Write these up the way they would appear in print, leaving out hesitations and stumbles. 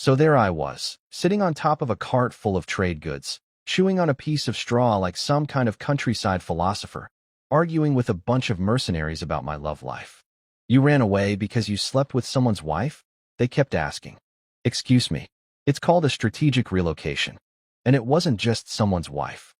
So there I was, sitting on top of a cart full of trade goods, chewing on a piece of straw like some kind of countryside philosopher, arguing with a bunch of mercenaries about my love life. You ran away because you slept with someone's wife? They kept asking. Excuse me. It's called a strategic relocation. And it wasn't just someone's wife.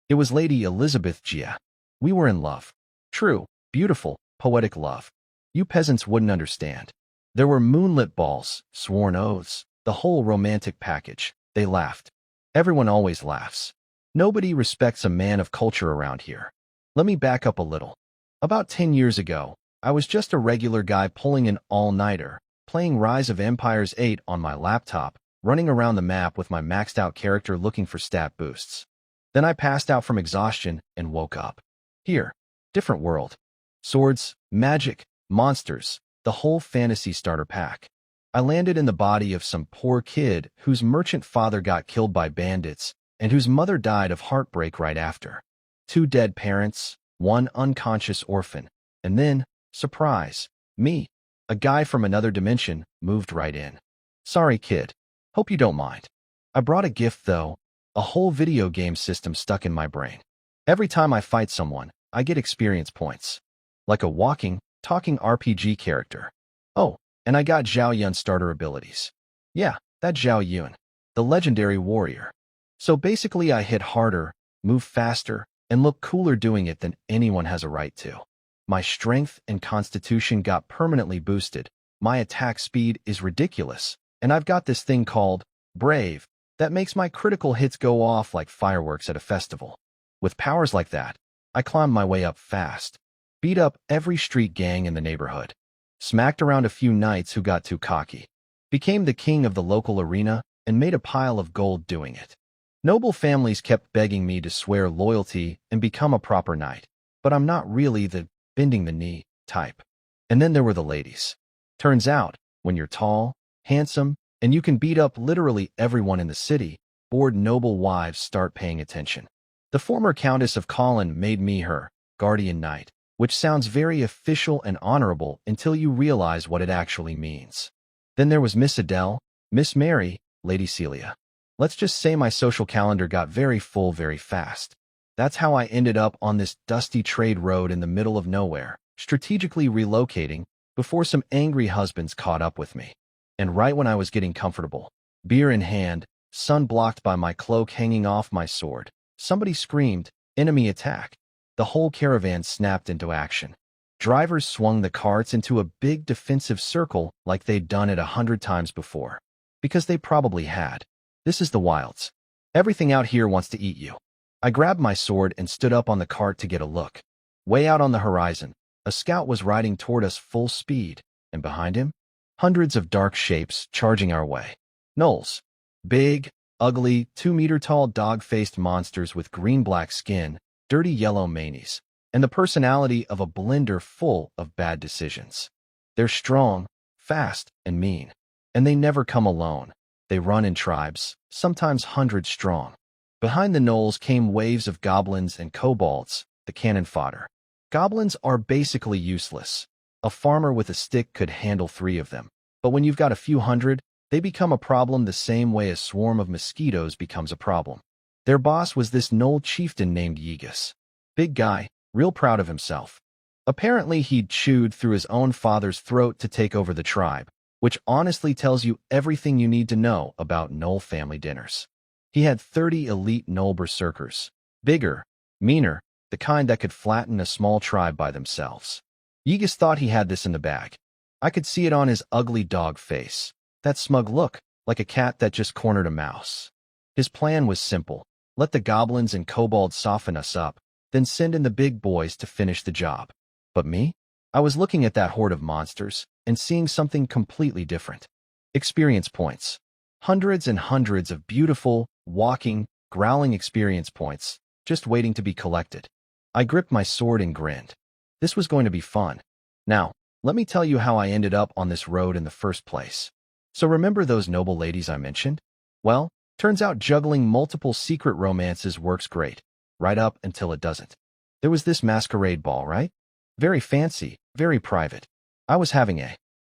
It was Lady Elizabeth Gia. We were in love. True, beautiful, poetic love. You peasants wouldn't understand. There were moonlit balls, sworn oaths, the whole romantic package. They laughed. Everyone always laughs. Nobody respects a man of culture around here. Let me back up a little. About 10 years ago, I was just a regular guy pulling an all-nighter, playing Rise of Empires 8 on my laptop, running around the map with my maxed-out character looking for stat boosts. Then I passed out from exhaustion and woke up. Here, different world. Swords, magic, monsters, the whole fantasy starter pack. I landed in the body of some poor kid whose merchant father got killed by bandits and whose mother died of heartbreak right after. 2 dead parents, 1 unconscious orphan, and then, surprise, me, a guy from another dimension, moved right in. Sorry, kid. Hope you don't mind. I brought a gift, though, a whole video game system stuck in my brain. Every time I fight someone, I get experience points. Like a walking, talking RPG character. Oh, and I got Zhao Yun's starter abilities. Yeah, that Zhao Yun, the legendary warrior. So basically I hit harder, move faster, and look cooler doing it than anyone has a right to. My strength and constitution got permanently boosted, my attack speed is ridiculous, and I've got this thing called Brave that makes my critical hits go off like fireworks at a festival. With powers like that, I climbed my way up fast, beat up every street gang in the neighborhood, smacked around a few knights who got too cocky, became the king of the local arena, and made a pile of gold doing it. Noble families kept begging me to swear loyalty and become a proper knight, but I'm not really the bending the knee type. And then there were the ladies. Turns out, when you're tall, handsome, and you can beat up literally everyone in the city, bored noble wives start paying attention. The former Countess of Colin made me her guardian knight, which sounds very official and honorable until you realize what it actually means. Then there was Miss Adele, Miss Mary, Lady Celia. Let's just say my social calendar got very full very fast. That's how I ended up on this dusty trade road in the middle of nowhere, strategically relocating before some angry husbands caught up with me. And right when I was getting comfortable, beer in hand, sun blocked by my cloak hanging off my sword, somebody screamed, "Enemy attack!" The whole caravan snapped into action. Drivers swung the carts into a big defensive circle like they'd done it 100 times before. Because they probably had. This is the wilds. Everything out here wants to eat you. I grabbed my sword and stood up on the cart to get a look. Way out on the horizon, a scout was riding toward us full speed, and behind him, hundreds of dark shapes charging our way. Gnolls. Big, ugly, 2-meter-tall dog-faced monsters with green-black skin, dirty yellow manes, and the personality of a blender full of bad decisions. They're strong, fast, and mean. And they never come alone. They run in tribes, sometimes hundreds strong. Behind the gnolls came waves of goblins and kobolds, the cannon fodder. Goblins are basically useless. A farmer with a stick could handle 3 of them. But when you've got a few hundred, they become a problem the same way a swarm of mosquitoes becomes a problem. Their boss was this gnoll chieftain named Yegus. Big guy, real proud of himself. Apparently he'd chewed through his own father's throat to take over the tribe, which honestly tells you everything you need to know about gnoll family dinners. He had 30 elite gnoll berserkers. Bigger, meaner, the kind that could flatten a small tribe by themselves. Yegus thought he had this in the bag. I could see it on his ugly dog face. That smug look, like a cat that just cornered a mouse. His plan was simple. Let the goblins and kobolds soften us up, then send in the big boys to finish the job. But me? I was looking at that horde of monsters and seeing something completely different. Experience points. Hundreds and hundreds of beautiful, walking, growling experience points, just waiting to be collected. I gripped my sword and grinned. This was going to be fun. Now, let me tell you how I ended up on this road in the first place. So remember those noble ladies I mentioned? Well, turns out juggling multiple secret romances works great, right up until it doesn't. There was this masquerade ball, right? Very fancy, very private. I was having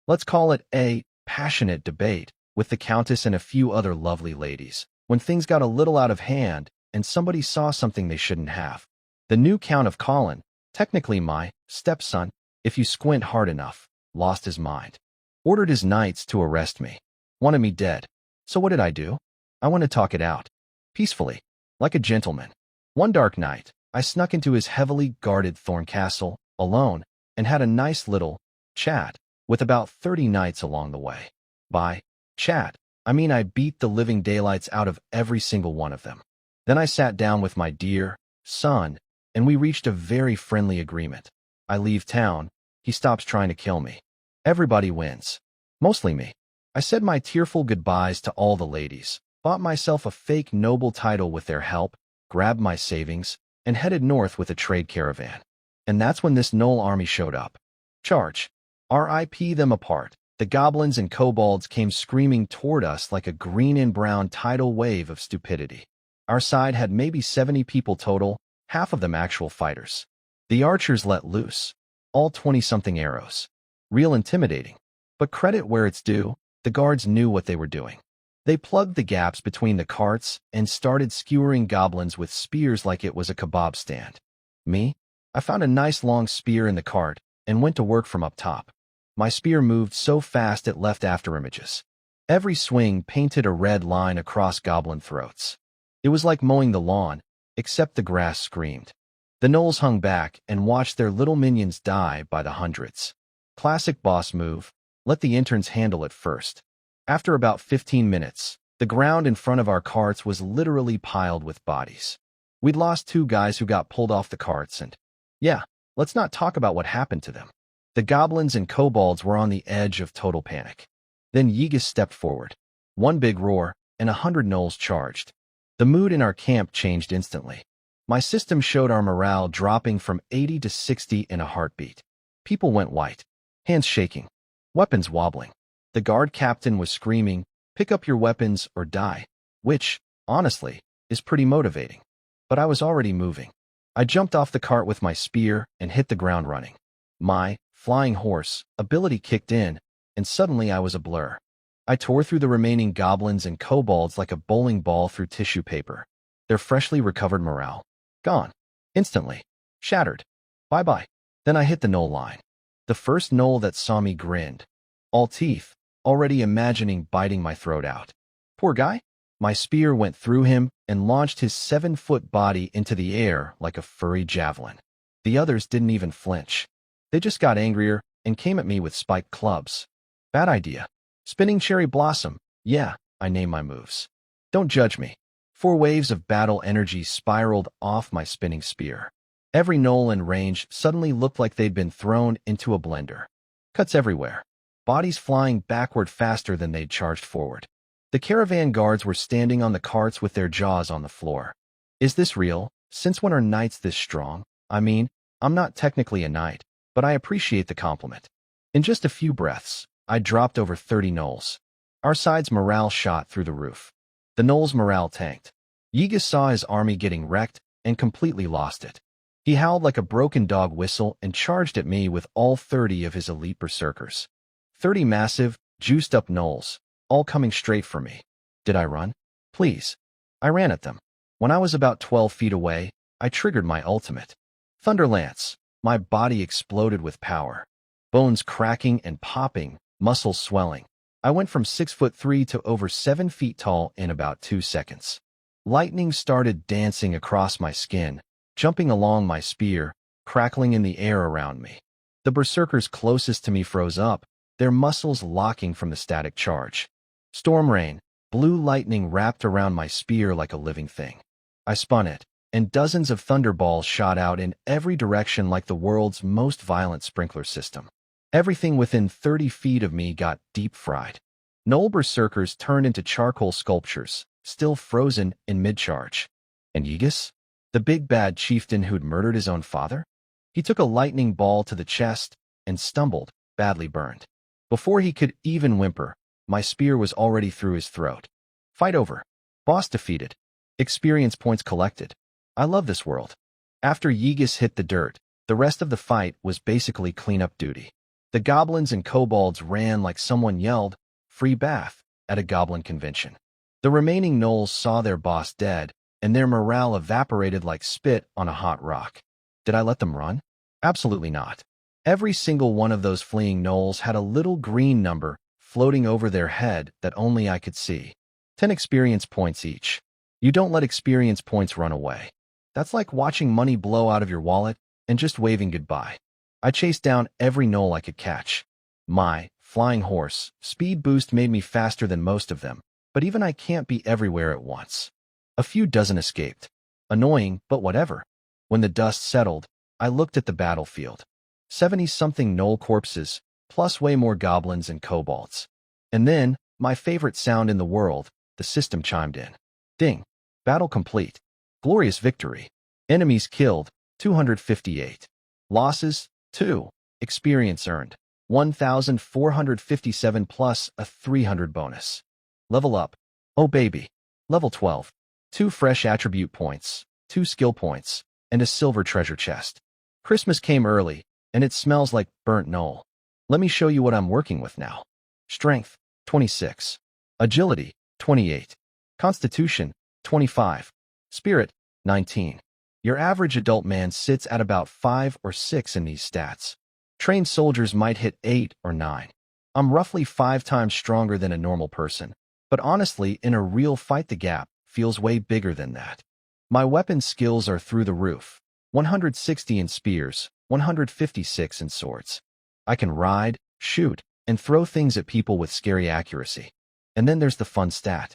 let's call it a passionate debate with the Countess and a few other lovely ladies, when things got a little out of hand and somebody saw something they shouldn't have. The new Count of Colin, technically my stepson, if you squint hard enough, lost his mind. Ordered his knights to arrest me. Wanted me dead. So what did I do? I went to talk it out. Peacefully. Like a gentleman. One dark night, I snuck into his heavily guarded Thorn Castle, alone, and had a nice little chat with about 30 knights along the way. By chat, I mean I beat the living daylights out of every single one of them. Then I sat down with my dear son, and we reached a very friendly agreement. I leave town, he stops trying to kill me. Everybody wins. Mostly me. I said my tearful goodbyes to all the ladies, bought myself a fake noble title with their help, grabbed my savings, and headed north with a trade caravan. And that's when this Gnoll army showed up. Charge. RIP them apart. The goblins and kobolds came screaming toward us like a green and brown tidal wave of stupidity. Our side had maybe 70 people total, half of them actual fighters. The archers let loose. All 20-something arrows. Real intimidating. But credit where it's due, the guards knew what they were doing. They plugged the gaps between the carts and started skewering goblins with spears like it was a kebab stand. Me? I found a nice long spear in the cart and went to work from up top. My spear moved so fast it left afterimages. Every swing painted a red line across goblin throats. It was like mowing the lawn, except the grass screamed. The gnolls hung back and watched their little minions die by the hundreds. Classic boss move, let the interns handle it first. After about 15 minutes, the ground in front of our carts was literally piled with bodies. We'd lost 2 guys who got pulled off the carts and, yeah, let's not talk about what happened to them. The goblins and kobolds were on the edge of total panic. Then Ygis stepped forward. One big roar, and 100 gnolls charged. The mood in our camp changed instantly. My system showed our morale dropping from 80 to 60 in a heartbeat. People went white, hands shaking, weapons wobbling. The guard captain was screaming, "Pick up your weapons or die," which, honestly, is pretty motivating. But I was already moving. I jumped off the cart with my spear and hit the ground running. My flying horse ability kicked in, and suddenly I was a blur. I tore through the remaining goblins and kobolds like a bowling ball through tissue paper. Their freshly recovered morale gone. Instantly. Shattered. Bye-bye. Then I hit the gnoll line. The first gnoll that saw me grinned. All teeth, already imagining biting my throat out. Poor guy. My spear went through him and launched his 7-foot body into the air like a furry javelin. The others didn't even flinch. They just got angrier and came at me with spiked clubs. Bad idea. Spinning cherry blossom. Yeah, I name my moves. Don't judge me. 4 waves of battle energy spiraled off my spinning spear. Every gnoll in range suddenly looked like they'd been thrown into a blender. Cuts everywhere. Bodies flying backward faster than they'd charged forward. The caravan guards were standing on the carts with their jaws on the floor. Is this real? Since when are knights this strong? I mean, I'm not technically a knight, but I appreciate the compliment. In just a few breaths, I dropped over 30 gnolls. Our side's morale shot through the roof. The gnolls' morale tanked. Ygis saw his army getting wrecked and completely lost it. He howled like a broken dog whistle and charged at me with all 30 of his elite berserkers. 30 massive, juiced-up gnolls, all coming straight for me. Did I run? Please. I ran at them. When I was about 12 feet away, I triggered my ultimate. Thunderlance. My body exploded with power. Bones cracking and popping, muscles swelling. I went from 6'3" to over 7 feet tall in about 2 seconds. Lightning started dancing across my skin, jumping along my spear, crackling in the air around me. The berserkers closest to me froze up, their muscles locking from the static charge. Storm rain, blue lightning wrapped around my spear like a living thing. I spun it, and dozens of thunderballs shot out in every direction like the world's most violent sprinkler system. Everything within 30 feet of me got deep fried. Gnoll berserkers turned into charcoal sculptures, still frozen in mid-charge. And Ygis? The big bad chieftain who'd murdered his own father? He took a lightning ball to the chest and stumbled, badly burned. Before he could even whimper, my spear was already through his throat. Fight over. Boss defeated. Experience points collected. I love this world. After Ygis hit the dirt, the rest of the fight was basically cleanup duty. The goblins and kobolds ran like someone yelled, "Free bath," at a goblin convention. The remaining gnolls saw their boss dead, and their morale evaporated like spit on a hot rock. Did I let them run? Absolutely not. Every single one of those fleeing gnolls had a little green number floating over their head that only I could see. 10 experience points each. You don't let experience points run away. That's like watching money blow out of your wallet and just waving goodbye. I chased down every gnoll I could catch. My flying horse speed boost made me faster than most of them, but even I can't be everywhere at once. A few dozen escaped. Annoying, but whatever. When the dust settled, I looked at the battlefield. 70-something gnoll corpses, plus way more goblins and kobolds. And then, my favorite sound in the world, the system chimed in. Ding. Battle complete. Glorious victory. Enemies killed, 258. Losses, 2. Experience earned, 1,457 plus a 300 bonus. Level up. Oh baby. Level 12. 2 fresh attribute points, 2 skill points, and a silver treasure chest. Christmas came early, and it smells like burnt gnoll. Let me show you what I'm working with now. Strength, 26. Agility, 28. Constitution, 25. Spirit, 19. Your average adult man sits at about 5 or 6 in these stats. Trained soldiers might hit 8 or 9. I'm roughly 5 times stronger than a normal person, but honestly, in a real fight the gap feels way bigger than that. My weapon skills are through the roof. 160 in spears, 156 in swords. I can ride, shoot, and throw things at people with scary accuracy. And then there's the fun stat.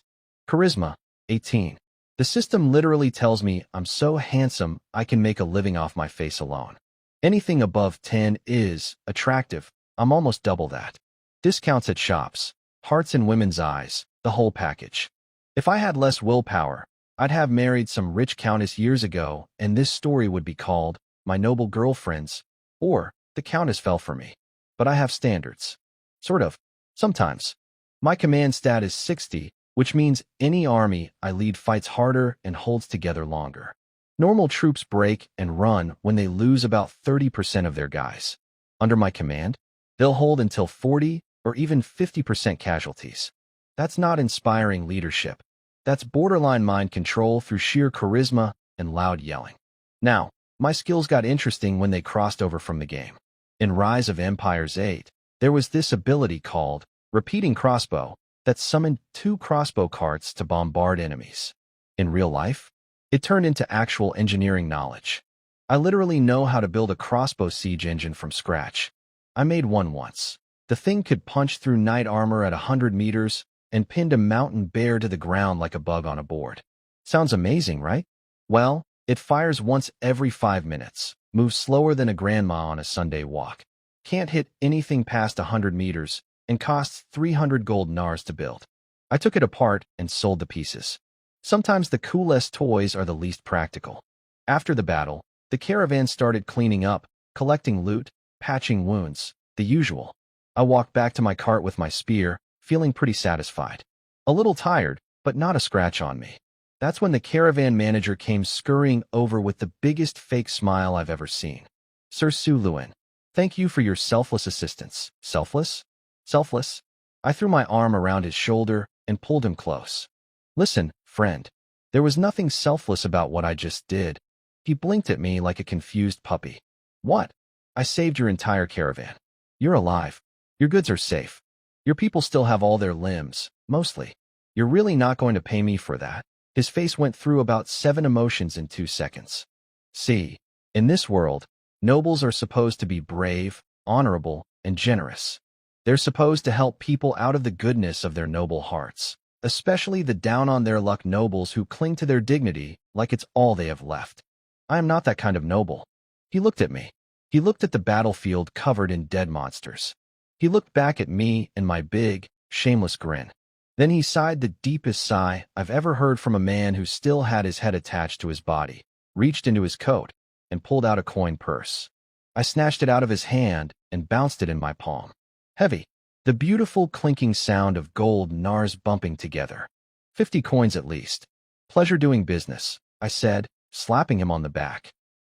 Charisma, 18. The system literally tells me I'm so handsome I can make a living off my face alone. Anything above 10 is attractive. I'm almost double that. Discounts at shops, hearts in women's eyes, the whole package. If I had less willpower, I'd have married some rich countess years ago, and this story would be called My Noble Girlfriends, or The Countess Fell for Me. But I have standards. Sort of. Sometimes. My command stat is 60, which means any army I lead fights harder and holds together longer. Normal troops break and run when they lose about 30% of their guys. Under my command, they'll hold until 40 or even 50% casualties. That's not inspiring leadership. That's borderline mind control through sheer charisma and loud yelling. Now, my skills got interesting when they crossed over from the game. In Rise of Empires 8, there was this ability called Repeating Crossbow that summoned 2 crossbow carts to bombard enemies. In real life, it turned into actual engineering knowledge. I literally know how to build a crossbow siege engine from scratch. I made one once. The thing could punch through knight armor at 100 meters and pinned a mountain bear to the ground like a bug on a board. Sounds amazing, right? Well, it fires once every 5 minutes, moves slower than a grandma on a Sunday walk, can't hit anything past 100 meters, and costs 300 gold nars to build. I took it apart and sold the pieces. Sometimes the coolest toys are the least practical. After the battle, the caravan started cleaning up, collecting loot, patching wounds, the usual. I walked back to my cart with my spear, feeling pretty satisfied. A little tired, but not a scratch on me. That's when the caravan manager came scurrying over with the biggest fake smile I've ever seen. Sir Suluin, thank you for your selfless assistance. Selfless? Selfless? I threw my arm around his shoulder and pulled him close. Listen, friend. There was nothing selfless about what I just did. He blinked at me like a confused puppy. What? I saved your entire caravan. You're alive. Your goods are safe. Your people still have all their limbs, mostly. You're really not going to pay me for that? His face went through about 7 emotions in 2 seconds. See, in this world, nobles are supposed to be brave, honorable, and generous. They're supposed to help people out of the goodness of their noble hearts, especially the down-on-their-luck nobles who cling to their dignity like it's all they have left. I am not that kind of noble. He looked at me. He looked at the battlefield covered in dead monsters. He looked back at me and my big, shameless grin. Then he sighed the deepest sigh I've ever heard from a man who still had his head attached to his body, reached into his coat, and pulled out a coin purse. I snatched it out of his hand and bounced it in my palm. Heavy. The beautiful clinking sound of gold nars bumping together. 50 coins at least. Pleasure doing business, I said, slapping him on the back.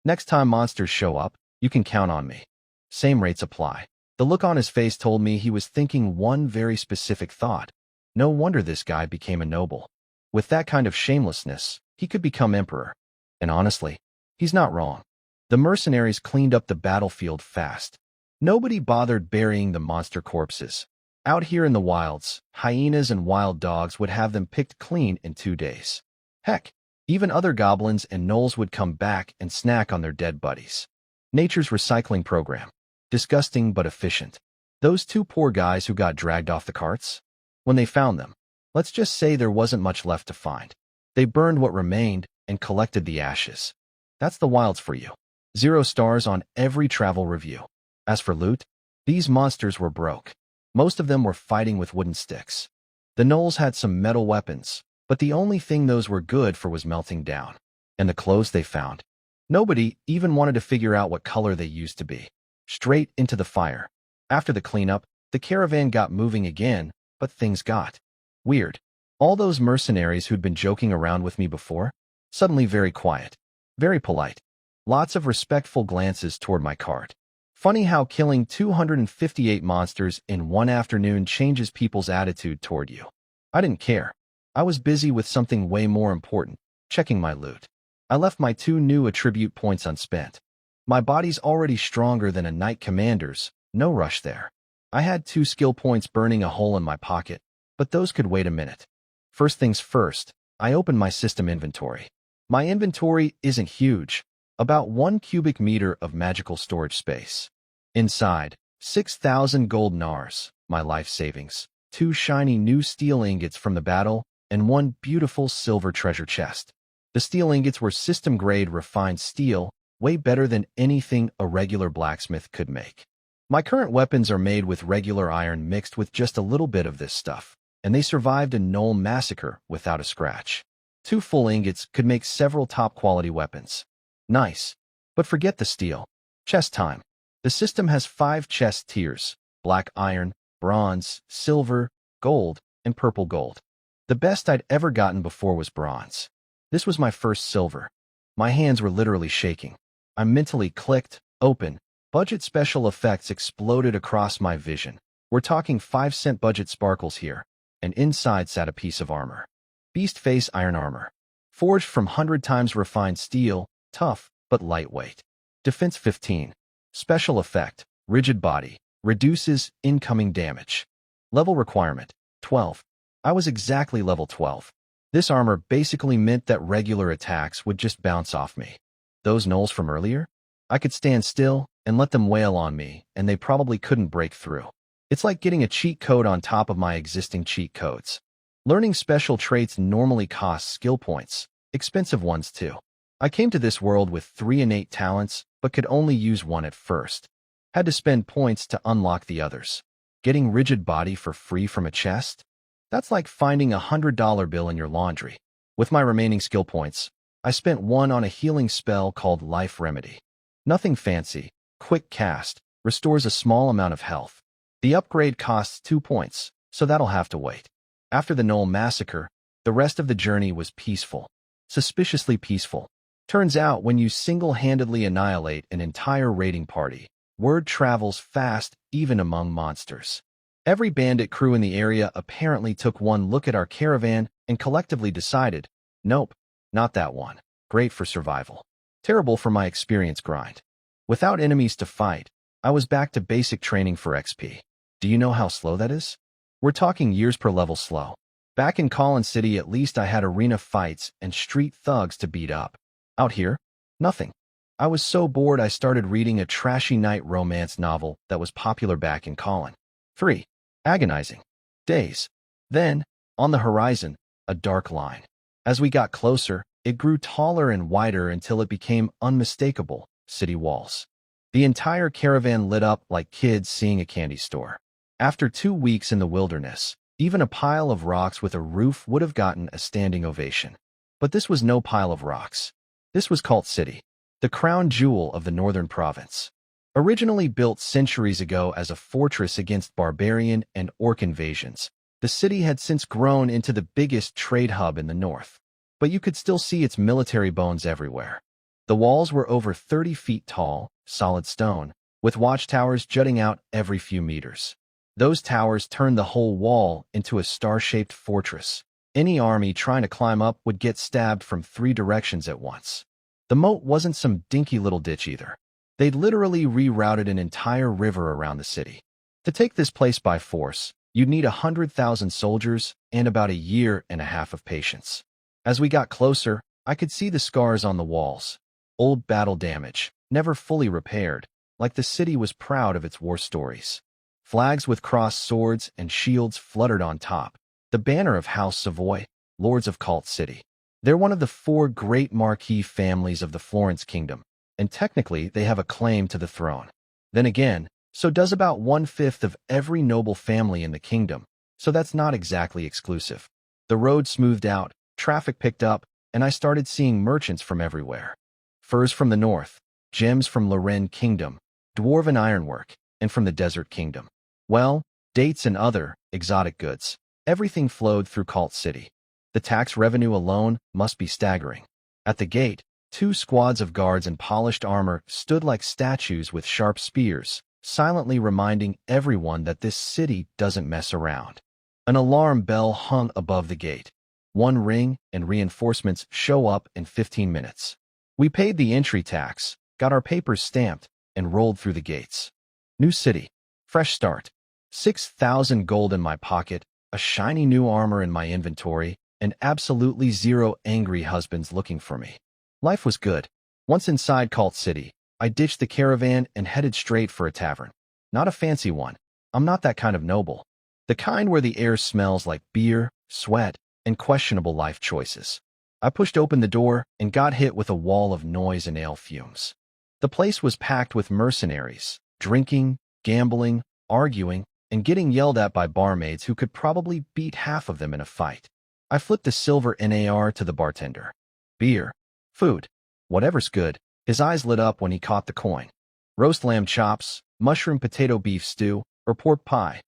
Next time monsters show up, you can count on me. Same rates apply. The look on his face told me he was thinking one very specific thought. No wonder this guy became a noble. With that kind of shamelessness, he could become emperor. And honestly, he's not wrong. The mercenaries cleaned up the battlefield fast. Nobody bothered burying the monster corpses. Out here in the wilds, hyenas and wild dogs would have them picked clean in 2 days. Heck, even other goblins and gnolls would come back and snack on their dead buddies. Nature's recycling program. Disgusting but efficient. Those 2 poor guys who got dragged off the carts? When they found them, let's just say there wasn't much left to find. They burned what remained and collected the ashes. That's the wilds for you. 0 stars on every travel review. As for loot, these monsters were broke. Most of them were fighting with wooden sticks. The gnolls had some metal weapons, but the only thing those were good for was melting down. And the clothes they found. Nobody even wanted to figure out what color they used to be. Straight into the fire. After the cleanup, the caravan got moving again, but things got weird. All those mercenaries who'd been joking around with me before, suddenly very quiet, very polite. Lots of respectful glances toward my cart. Funny how killing 258 monsters in one afternoon changes people's attitude toward you. I didn't care. I was busy with something way more important, checking my loot. I left my 2 new attribute points unspent. My body's already stronger than a knight commander's, no rush there. I had 2 skill points burning a hole in my pocket, but those could wait a minute. First things first, I opened my system inventory. My inventory isn't huge, about 1 cubic meter of magical storage space. Inside, 6,000 gold nars, my life savings, 2 shiny new steel ingots from the battle, and 1 beautiful silver treasure chest. The steel ingots were system-grade refined steel, way better than anything a regular blacksmith could make. My current weapons are made with regular iron mixed with just a little bit of this stuff, and they survived a gnoll massacre without a scratch. 2 full ingots could make several top-quality weapons. Nice. But forget the steel. Chest time. The system has 5 chest tiers: black iron, bronze, silver, gold, and purple gold. The best I'd ever gotten before was bronze. This was my first silver. My hands were literally shaking. I mentally clicked, open. Budget special effects exploded across my vision. We're talking 5-cent budget sparkles here. And inside sat a piece of armor. Beast face iron armor. Forged from 100 times refined steel, tough, but lightweight. Defense 15. Special effect, rigid body, reduces incoming damage. Level requirement, 12. I was exactly level 12. This armor basically meant that regular attacks would just bounce off me. Those gnolls from earlier? I could stand still and let them wail on me, and they probably couldn't break through. It's like getting a cheat code on top of my existing cheat codes. Learning special traits normally costs skill points, expensive ones too. I came to this world with 3 innate talents, but could only use 1 at first. Had to spend points to unlock the others. Getting rigid body for free from a chest? That's like finding a $100 bill in your laundry. With my remaining skill points, I spent 1 on a healing spell called Life Remedy. Nothing fancy, quick cast, restores a small amount of health. The upgrade costs 2 points, so that'll have to wait. After the gnoll massacre, the rest of the journey was peaceful. Suspiciously peaceful. Turns out when you single-handedly annihilate an entire raiding party, word travels fast even among monsters. Every bandit crew in the area apparently took 1 look at our caravan and collectively decided, nope, not that one. Great for survival. Terrible for my experience grind. Without enemies to fight, I was back to basic training for XP. Do you know how slow that is? We're talking years per level slow. Back in Colin City, at least I had arena fights and street thugs to beat up. Out here, nothing. I was so bored I started reading a trashy knight romance novel that was popular back in Colin. 3. Agonizing. Days. Then, on the horizon, a dark line. As we got closer, it grew taller and wider until it became unmistakable, city walls. The entire caravan lit up like kids seeing a candy store. After 2 weeks in the wilderness, even a pile of rocks with a roof would have gotten a standing ovation. But this was no pile of rocks. This was Cult City, the crown jewel of the northern province. Originally built centuries ago as a fortress against barbarian and orc invasions, the city had since grown into the biggest trade hub in the north. But you could still see its military bones everywhere. The walls were over 30 feet tall, solid stone, with watchtowers jutting out every few meters. Those towers turned the whole wall into a star-shaped fortress. Any army trying to climb up would get stabbed from 3 directions at once. The moat wasn't some dinky little ditch either. They'd literally rerouted an entire river around the city. To take this place by force, you'd need 100,000 soldiers and about a year and a half of patience. As we got closer, I could see the scars on the walls. Old battle damage, never fully repaired, like the city was proud of its war stories. Flags with crossed swords and shields fluttered on top, the banner of House Savoy, Lords of Cult City. They're one of the 4 great marquis families of the Florence Kingdom, and technically they have a claim to the throne. Then again, so does about 1/5 of every noble family in the kingdom, so that's not exactly exclusive. The road smoothed out, traffic picked up, and I started seeing merchants from everywhere. Furs from the north, gems from Loren Kingdom, dwarven ironwork, and from the Desert Kingdom. Well, dates and other exotic goods. Everything flowed through Cult City. The tax revenue alone must be staggering. At the gate, 2 squads of guards in polished armor stood like statues with sharp spears, silently reminding everyone that this city doesn't mess around. An alarm bell hung above the gate. 1 ring and reinforcements show up in 15 minutes. We paid the entry tax, got our papers stamped, and rolled through the gates. New city. Fresh start. 6,000 gold in my pocket, a shiny new armor in my inventory, and absolutely 0 angry husbands looking for me. Life was good. Once inside Cult City, I ditched the caravan and headed straight for a tavern. Not a fancy one. I'm not that kind of noble. The kind where the air smells like beer, sweat, and questionable life choices. I pushed open the door and got hit with a wall of noise and ale fumes. The place was packed with mercenaries, drinking, gambling, arguing, and getting yelled at by barmaids who could probably beat half of them in a fight. I flipped the silver NAR to the bartender. Beer. Food. Whatever's good. His eyes lit up when he caught the coin. Roast lamb chops, mushroom potato beef stew, or pork pie.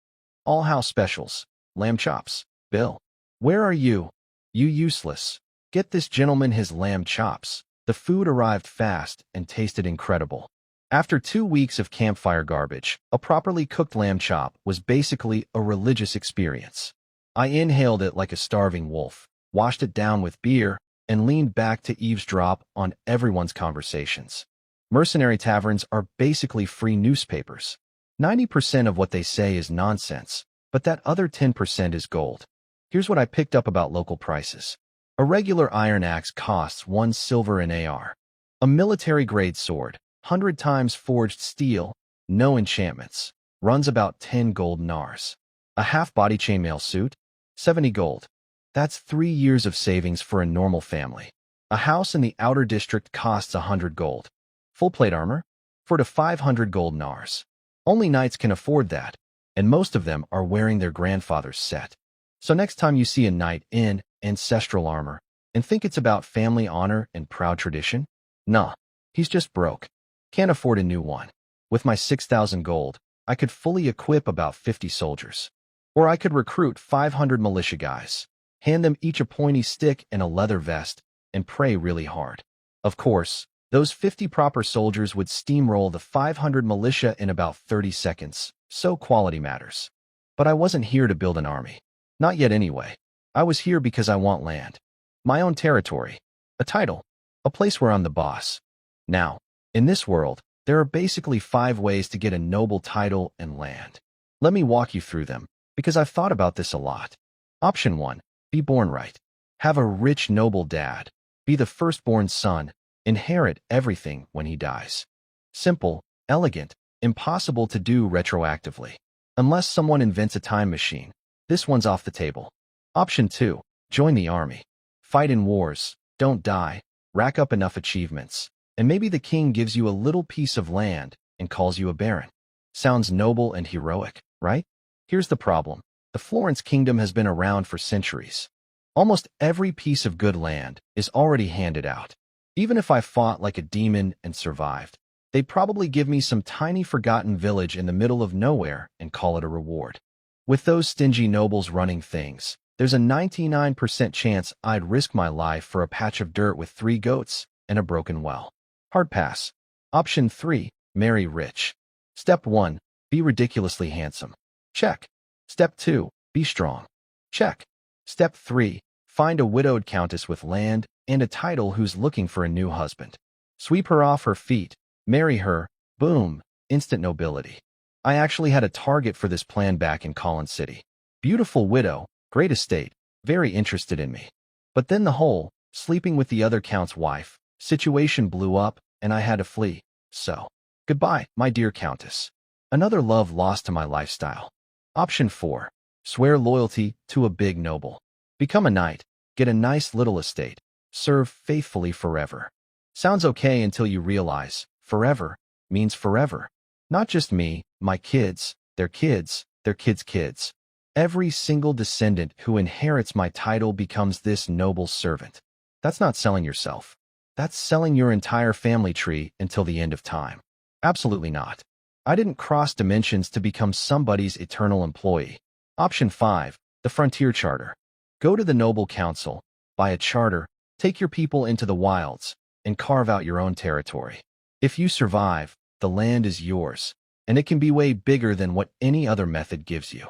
All house specials. Lamb chops. Bill. Where are you? You useless. Get this gentleman his lamb chops. The food arrived fast and tasted incredible. After 2 weeks of campfire garbage, a properly cooked lamb chop was basically a religious experience. I inhaled it like a starving wolf, washed it down with beer, and leaned back to eavesdrop on everyone's conversations. Mercenary taverns are basically free newspapers. 90% of what they say is nonsense, but that other 10% is gold. Here's what I picked up about local prices. A regular iron axe costs 1 silver NAR. A military-grade sword, 100 times forged steel, no enchantments, runs about 10 gold NARs. A half-body chainmail suit, 70 gold. That's 3 years of savings for a normal family. A house in the outer district costs 100 gold. Full-plate armor? 4 to 500 gold NARs. Only knights can afford that, and most of them are wearing their grandfather's set. So next time you see a knight in ancestral armor and think it's about family honor and proud tradition, nah, he's just broke. Can't afford a new one. With my 6,000 gold, I could fully equip about 50 soldiers. Or I could recruit 500 militia guys, hand them each a pointy stick and a leather vest, and pray really hard. Of course, those 50 proper soldiers would steamroll the 500 militia in about 30 seconds, so quality matters. But I wasn't here to build an army. Not yet anyway. I was here because I want land. My own territory. A title. A place where I'm the boss. Now, in this world, there are basically 5 ways to get a noble title and land. Let me walk you through them, because I've thought about this a lot. Option 1. Be born right. Have a rich, noble dad. Be the firstborn son. Inherit everything when he dies. Simple, elegant, impossible to do retroactively. Unless someone invents a time machine. This one's off the table. Option 2. Join the army. Fight in wars. Don't die. Rack up enough achievements. And maybe the king gives you a little piece of land and calls you a baron. Sounds noble and heroic, right? Here's the problem. The Florence Kingdom has been around for centuries. Almost every piece of good land is already handed out. Even if I fought like a demon and survived, they'd probably give me some tiny forgotten village in the middle of nowhere and call it a reward. With those stingy nobles running things, there's a 99% chance I'd risk my life for a patch of dirt with 3 goats and a broken well. Hard pass. Option 3. Marry rich. Step 1. Be ridiculously handsome. Check. Step 2. Be strong. Check. Step 3. Find a widowed countess with land and a title who's looking for a new husband. Sweep her off her feet. Marry her. Boom. Instant nobility. I actually had a target for this plan back in Collin City. Beautiful widow, great estate, very interested in me. But then the whole, sleeping with the other count's wife, situation blew up and I had to flee. So, goodbye, my dear countess. Another love lost to my lifestyle. Option 4. Swear loyalty to a big noble. Become a knight, get a nice little estate, serve faithfully forever. Sounds okay until you realize, forever means forever. Not just me, my kids, their kids, their kids' kids. Every single descendant who inherits my title becomes this noble's servant. That's not selling yourself. That's selling your entire family tree until the end of time. Absolutely not. I didn't cross dimensions to become somebody's eternal employee. Option 5. The Frontier Charter. Go to the Noble Council, buy a charter, take your people into the wilds, and carve out your own territory. If you survive, the land is yours, and it can be way bigger than what any other method gives you.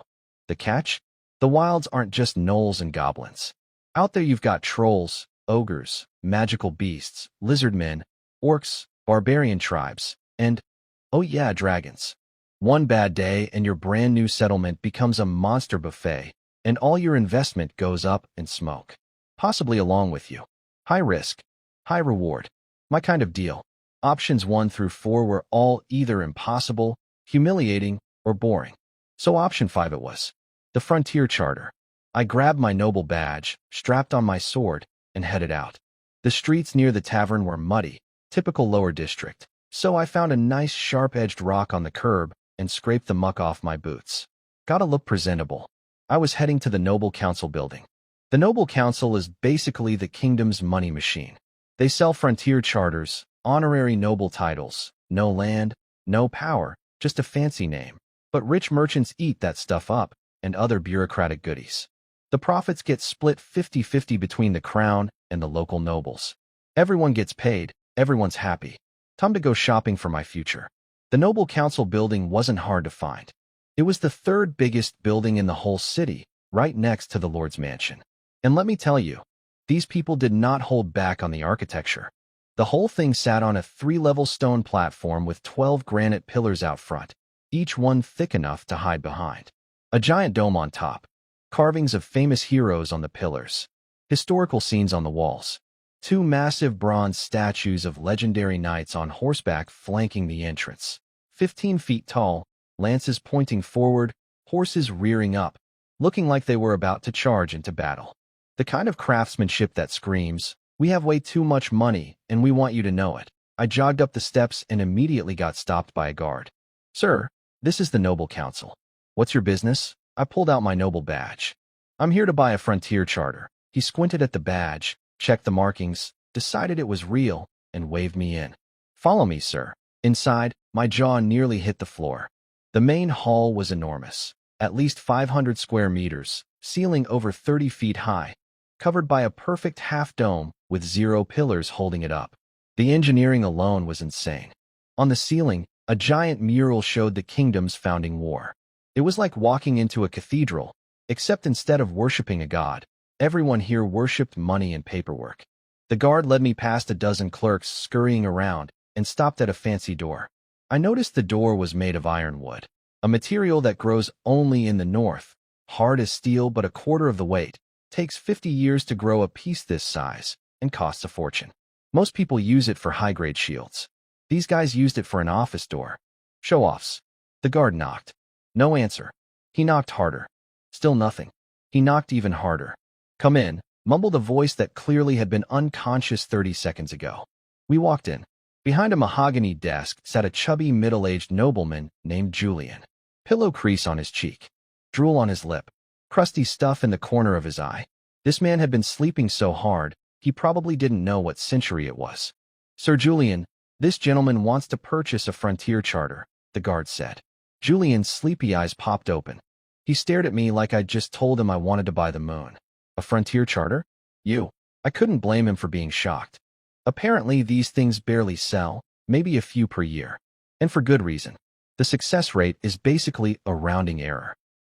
The catch? The wilds aren't just gnolls and goblins. Out there you've got trolls, ogres, magical beasts, lizardmen, orcs, barbarian tribes, and, oh yeah, dragons. One bad day and your brand new settlement becomes a monster buffet, and all your investment goes up in smoke. Possibly along with you. High risk, high reward. My kind of deal. Options 1 through 4 were all either impossible, humiliating, or boring. So option 5 it was. The Frontier Charter. I grabbed my noble badge, strapped on my sword, and headed out. The streets near the tavern were muddy, typical lower district, so I found a nice sharp-edged rock on the curb and scraped the muck off my boots. Gotta look presentable. I was heading to the Noble Council building. The Noble Council is basically the kingdom's money machine. They sell frontier charters, honorary noble titles, no land, no power, just a fancy name. But rich merchants eat that stuff up, and other bureaucratic goodies. The profits get split 50-50 between the crown and the local nobles. Everyone gets paid, everyone's happy. Time to go shopping for my future. The Noble Council building wasn't hard to find. It was the third biggest building in the whole city, right next to the Lord's mansion. And let me tell you, these people did not hold back on the architecture. The whole thing sat on a 3-level stone platform with 12 granite pillars out front, each one thick enough to hide behind. A giant dome on top, carvings of famous heroes on the pillars, historical scenes on the walls, 2 massive bronze statues of legendary knights on horseback flanking the entrance, 15 feet tall, lances pointing forward, horses rearing up, looking like they were about to charge into battle. The kind of craftsmanship that screams, "We have way too much money, and we want you to know it." I jogged up the steps and immediately got stopped by a guard. "Sir, this is the Noble Council. What's your business?" I pulled out my noble badge. "I'm here to buy a frontier charter." He squinted at the badge, checked the markings, decided it was real, and waved me in. "Follow me, sir." Inside, my jaw nearly hit the floor. The main hall was enormous, at least 500 square meters, ceiling over 30 feet high, covered by a perfect half-dome with 0 pillars holding it up. The engineering alone was insane. On the ceiling, a giant mural showed the kingdom's founding war. It was like walking into a cathedral, except instead of worshipping a god, everyone here worshipped money and paperwork. The guard led me past a dozen clerks scurrying around and stopped at a fancy door. I noticed the door was made of ironwood, a material that grows only in the north, hard as steel but a quarter of the weight, takes 50 years to grow a piece this size, and costs a fortune. Most people use it for high-grade shields. These guys used it for an office door. Show-offs. The guard knocked. No answer. He knocked harder. Still nothing. He knocked even harder. "Come in," mumbled a voice that clearly had been unconscious 30 seconds ago. We walked in. Behind a mahogany desk sat a chubby middle-aged nobleman named Julian. Pillow crease on his cheek. Drool on his lip. Crusty stuff in the corner of his eye. This man had been sleeping so hard, he probably didn't know what century it was. "Sir Julian, this gentleman wants to purchase a frontier charter," the guard said. Julian's sleepy eyes popped open. He stared at me like I'd just told him I wanted to buy the moon. "A frontier charter? You?" I couldn't blame him for being shocked. Apparently, these things barely sell, maybe a few per year. And for good reason. The success rate is basically a rounding error.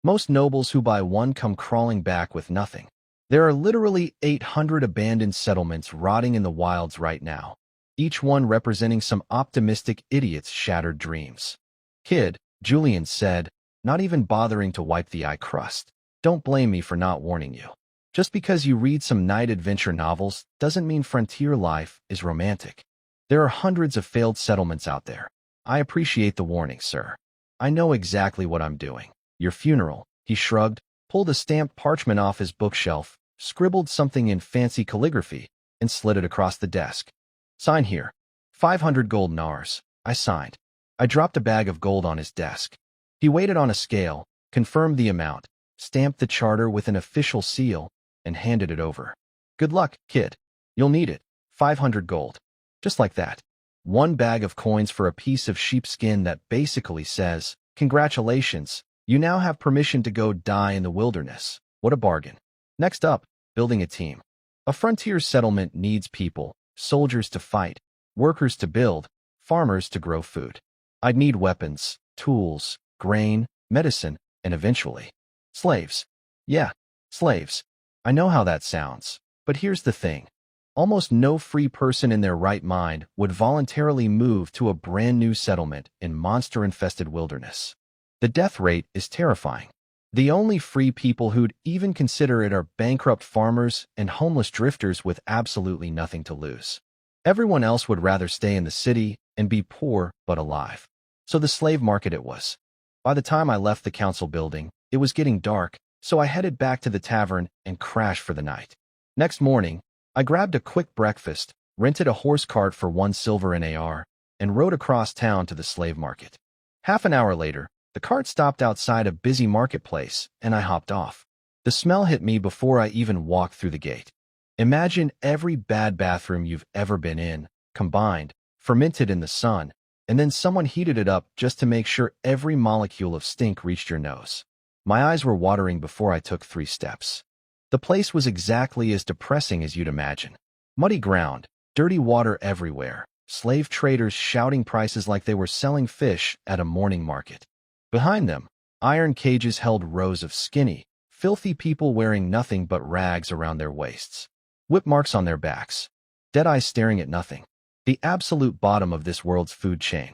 Most nobles who buy one come crawling back with nothing. There are literally 800 abandoned settlements rotting in the wilds right now, each one representing some optimistic idiot's shattered dreams. Kid, Julian said, not even bothering to wipe the eye crust. Don't blame me for not warning you. Just because you read some night adventure novels doesn't mean frontier life is romantic. There are hundreds of failed settlements out there. I appreciate the warning, sir. I know exactly what I'm doing. Your funeral, he shrugged, pulled a stamped parchment off his bookshelf, scribbled something in fancy calligraphy, and slid it across the desk. Sign here. 500 gold nars. I signed. I dropped a bag of gold on his desk. He weighed it on a scale, confirmed the amount, stamped the charter with an official seal, and handed it over. Good luck, kid. You'll need it. 500 gold. Just like that. One bag of coins for a piece of sheepskin that basically says, congratulations, you now have permission to go die in the wilderness. What a bargain. Next up, building a team. A frontier settlement needs people, soldiers to fight, workers to build, farmers to grow food. I'd need weapons, tools, grain, medicine, and eventually, slaves. Yeah, slaves. I know how that sounds, but here's the thing. Almost no free person in their right mind would voluntarily move to a brand new settlement in monster-infested wilderness. The death rate is terrifying. The only free people who'd even consider it are bankrupt farmers and homeless drifters with absolutely nothing to lose. Everyone else would rather stay in the city and be poor but alive. So the slave market it was. By the time I left the council building, it was getting dark, so I headed back to the tavern and crashed for the night. Next morning, I grabbed a quick breakfast, rented a horse cart for 1 silver NAR, and rode across town to the slave market. Half an hour later, the cart stopped outside a busy marketplace, and I hopped off. The smell hit me before I even walked through the gate. Imagine every bad bathroom you've ever been in, combined, fermented in the sun, and then someone heated it up just to make sure every molecule of stink reached your nose. My eyes were watering before I took 3 steps. The place was exactly as depressing as you'd imagine. Muddy ground, dirty water everywhere, slave traders shouting prices like they were selling fish at a morning market. Behind them, iron cages held rows of skinny, filthy people wearing nothing but rags around their waists. Whip marks on their backs. Dead eyes staring at nothing. The absolute bottom of this world's food chain.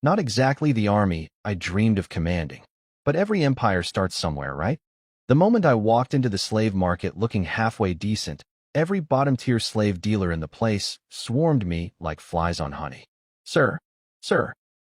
Not exactly the army I dreamed of commanding. But every empire starts somewhere, right? The moment I walked into the slave market looking halfway decent, every bottom-tier slave dealer in the place swarmed me like flies on honey. Sir,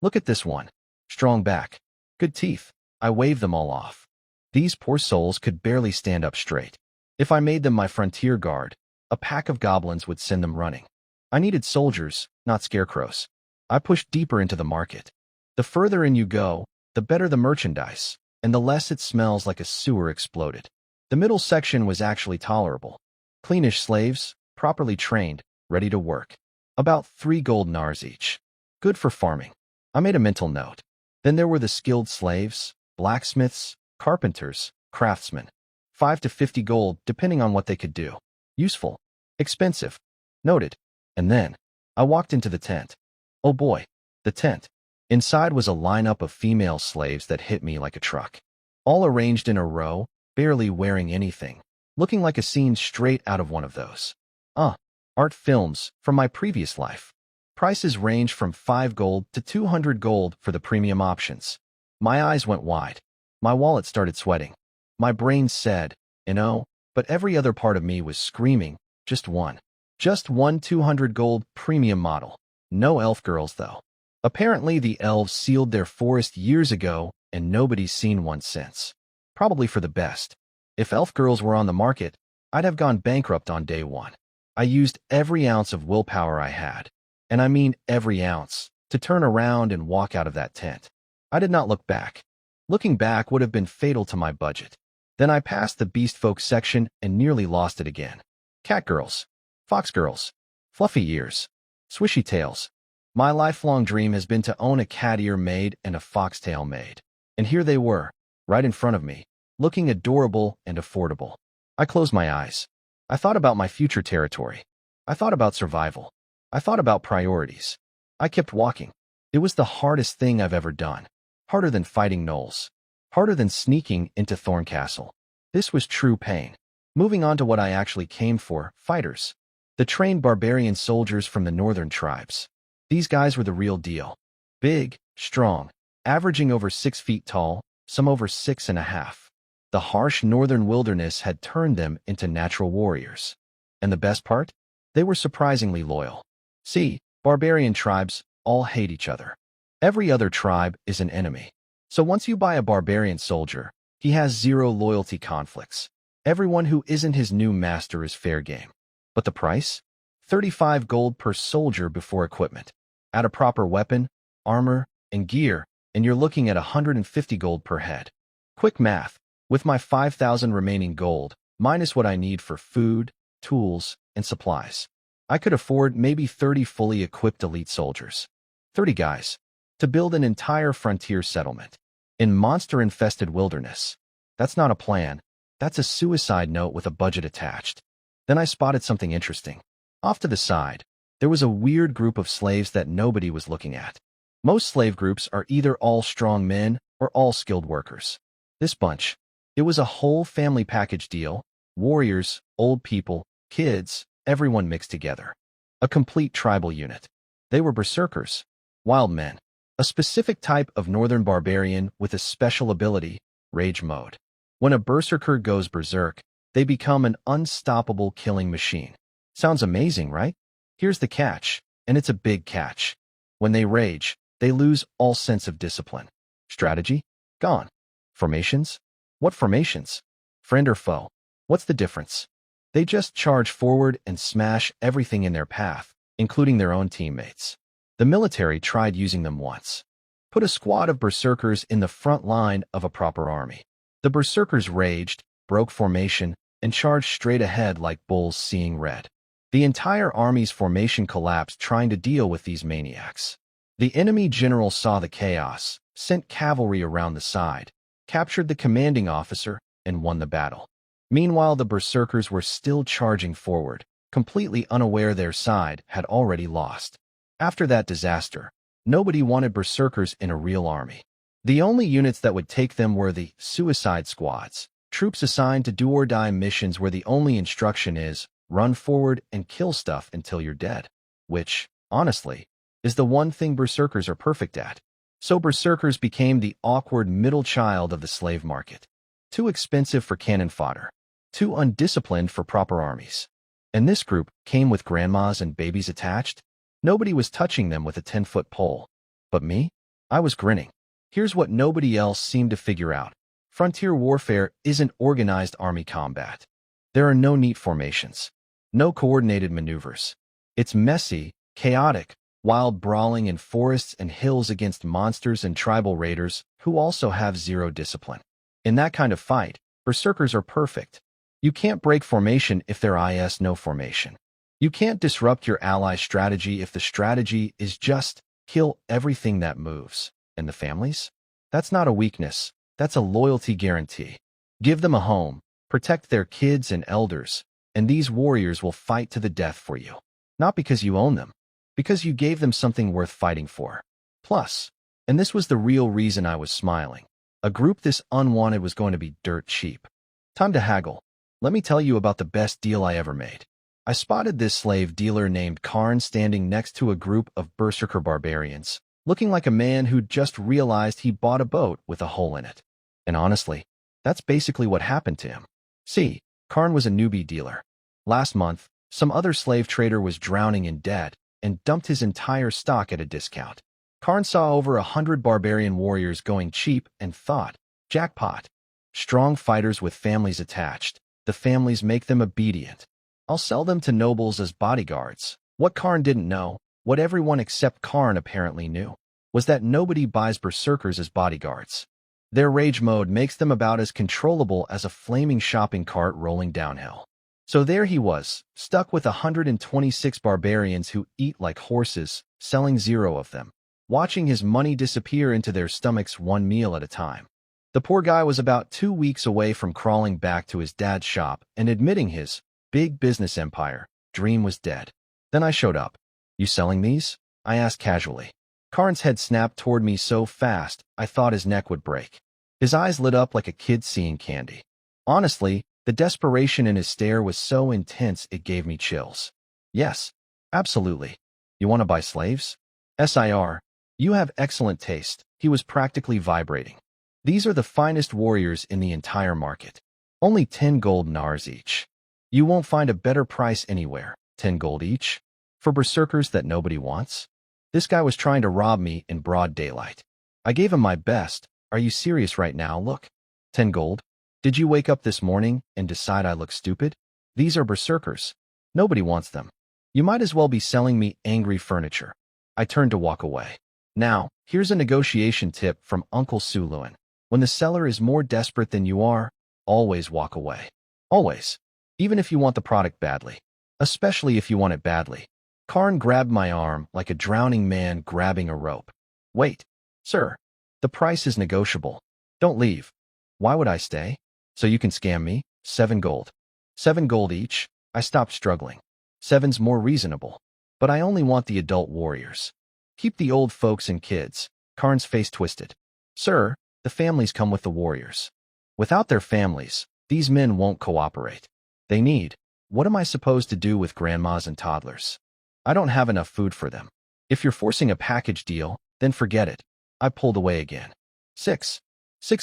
look at this one. Strong back. Good teeth. I waved them all off. These poor souls could barely stand up straight. If I made them my frontier guard, a pack of goblins would send them running. I needed soldiers, not scarecrows. I pushed deeper into the market. The further in you go, the better the merchandise, and the less it smells like a sewer exploded. The middle section was actually tolerable. Cleanish slaves, properly trained, ready to work. About 3 gold nars each. Good for farming. I made a mental note. Then there were the skilled slaves, blacksmiths, carpenters, craftsmen. 5 to 50 gold, depending on what they could do. Useful. Expensive. Noted. And then, I walked into the tent. Oh boy, the tent. Inside was a lineup of female slaves that hit me like a truck. All arranged in a row, barely wearing anything, looking like a scene straight out of one of those. Art films from my previous life. Prices range from 5 gold to 200 gold for the premium options. My eyes went wide. My wallet started sweating. My brain said, but every other part of me was screaming, just one. Just one 200 gold premium model. No elf girls, though. Apparently the elves sealed their forest years ago, and nobody's seen one since. Probably for the best. If elf girls were on the market, I'd have gone bankrupt on day 1. I used every ounce of willpower I had, and I mean every ounce, to turn around and walk out of that tent. I did not look back. Looking back would have been fatal to my budget. Then I passed the beast folk section and nearly lost it again. Cat girls, fox girls, fluffy ears, swishy tails. My lifelong dream has been to own a cat ear maid and a foxtail maid. And here they were, right in front of me, looking adorable and affordable. I closed my eyes. I thought about my future territory. I thought about survival. I thought about priorities. I kept walking. It was the hardest thing I've ever done. Harder than fighting gnolls. Harder than sneaking into Thorncastle. This was true pain. Moving on to what I actually came for, fighters. The trained barbarian soldiers from the northern tribes. These guys were the real deal. Big, strong, averaging over 6 feet tall, some over 6.5. The harsh northern wilderness had turned them into natural warriors. And the best part? They were surprisingly loyal. See, barbarian tribes all hate each other. Every other tribe is an enemy. So once you buy a barbarian soldier, he has 0 loyalty conflicts. Everyone who isn't his new master is fair game. But the price? 35 gold per soldier before equipment. Add a proper weapon, armor, and gear, and you're looking at 150 gold per head. Quick math, with my 5,000 remaining gold, minus what I need for food, tools, and supplies, I could afford maybe 30 fully equipped elite soldiers. 30 guys, to build an entire frontier settlement. In monster-infested wilderness. That's not a plan, that's a suicide note with a budget attached. Then I spotted something interesting. Off to the side, there was a weird group of slaves that nobody was looking at. Most slave groups are either all strong men or all skilled workers. This bunch, it was a whole family package deal, warriors, old people, kids, everyone mixed together. A complete tribal unit. They were berserkers, wild men. A specific type of northern barbarian with a special ability, rage mode. When a berserker goes berserk, they become an unstoppable killing machine. Sounds amazing, right? Here's the catch, and it's a big catch. When they rage, they lose all sense of discipline. Strategy? Gone. Formations? What formations? Friend or foe? What's the difference? They just charge forward and smash everything in their path, including their own teammates. The military tried using them once. Put a squad of berserkers in the front line of a proper army. The berserkers raged, broke formation, and charged straight ahead like bulls seeing red. The entire army's formation collapsed trying to deal with these maniacs. The enemy general saw the chaos, sent cavalry around the side, captured the commanding officer, and won the battle. Meanwhile, the berserkers were still charging forward, completely unaware their side had already lost. After that disaster, nobody wanted berserkers in a real army. The only units that would take them were the suicide squads, troops assigned to do-or-die missions where the only instruction is, run forward and kill stuff until you're dead. Which, honestly, is the one thing berserkers are perfect at. So berserkers became the awkward middle child of the slave market. Too expensive for cannon fodder. Too undisciplined for proper armies. And this group came with grandmas and babies attached. Nobody was touching them with a 10-foot pole. But me? I was grinning. Here's what nobody else seemed to figure out. Frontier warfare isn't organized army combat. There are no neat formations. No coordinated maneuvers. It's messy, chaotic, wild brawling in forests and hills against monsters and tribal raiders who also have 0 discipline. In that kind of fight, berserkers are perfect. You can't break formation if there is no formation. You can't disrupt your ally's strategy if the strategy is just kill everything that moves. And the families? That's not a weakness, that's a loyalty guarantee. Give them a home, protect their kids and elders, and these warriors will fight to the death for you. Not because you own them, because you gave them something worth fighting for. Plus, and this was the real reason I was smiling, a group this unwanted was going to be dirt cheap. Time to haggle. Let me tell you about the best deal I ever made. I spotted this slave dealer named Karn standing next to a group of berserker barbarians, looking like a man who'd just realized he bought a boat with a hole in it. And honestly, that's basically what happened to him. See, Karn was a newbie dealer. Last month, some other slave trader was drowning in debt and dumped his entire stock at a discount. Karn saw over 100 barbarian warriors going cheap and thought, jackpot. Strong fighters with families attached. The families make them obedient. I'll sell them to nobles as bodyguards. What Karn didn't know, what everyone except Karn apparently knew, was that nobody buys berserkers as bodyguards. Their rage mode makes them about as controllable as a flaming shopping cart rolling downhill. So there he was, stuck with 126 barbarians who eat like horses, selling 0 of them, watching his money disappear into their stomachs one meal at a time. The poor guy was about 2 weeks away from crawling back to his dad's shop and admitting his big business empire dream was dead. Then I showed up. You selling these? I asked casually. Karn's head snapped toward me so fast, I thought his neck would break. His eyes lit up like a kid seeing candy. Honestly, the desperation in his stare was so intense it gave me chills. Yes, absolutely. You want to buy slaves? Sir, you have excellent taste. He was practically vibrating. These are the finest warriors in the entire market. Only 10 gold nars each. You won't find a better price anywhere. 10 gold each? For berserkers that nobody wants? This guy was trying to rob me in broad daylight. I gave him my best. Are you serious right now? Look. 10 gold? Did you wake up this morning and decide I look stupid? These are berserkers. Nobody wants them. You might as well be selling me angry furniture. I turned to walk away. Now, here's a negotiation tip from Uncle Suluan. When the seller is more desperate than you are, always walk away. Always. Even if you want the product badly. Especially if you want it badly. Karn grabbed my arm like a drowning man grabbing a rope. Wait. Sir. The price is negotiable. Don't leave. Why would I stay? So you can scam me? 7 gold. 7 gold each? I stopped struggling. 7's more reasonable. But I only want the adult warriors. Keep the old folks and kids. Karn's face twisted. Sir, the families come with the warriors. Without their families, these men won't cooperate. They need. What am I supposed to do with grandmas and toddlers? I don't have enough food for them. If you're forcing a package deal, then forget it. I pulled away again. 6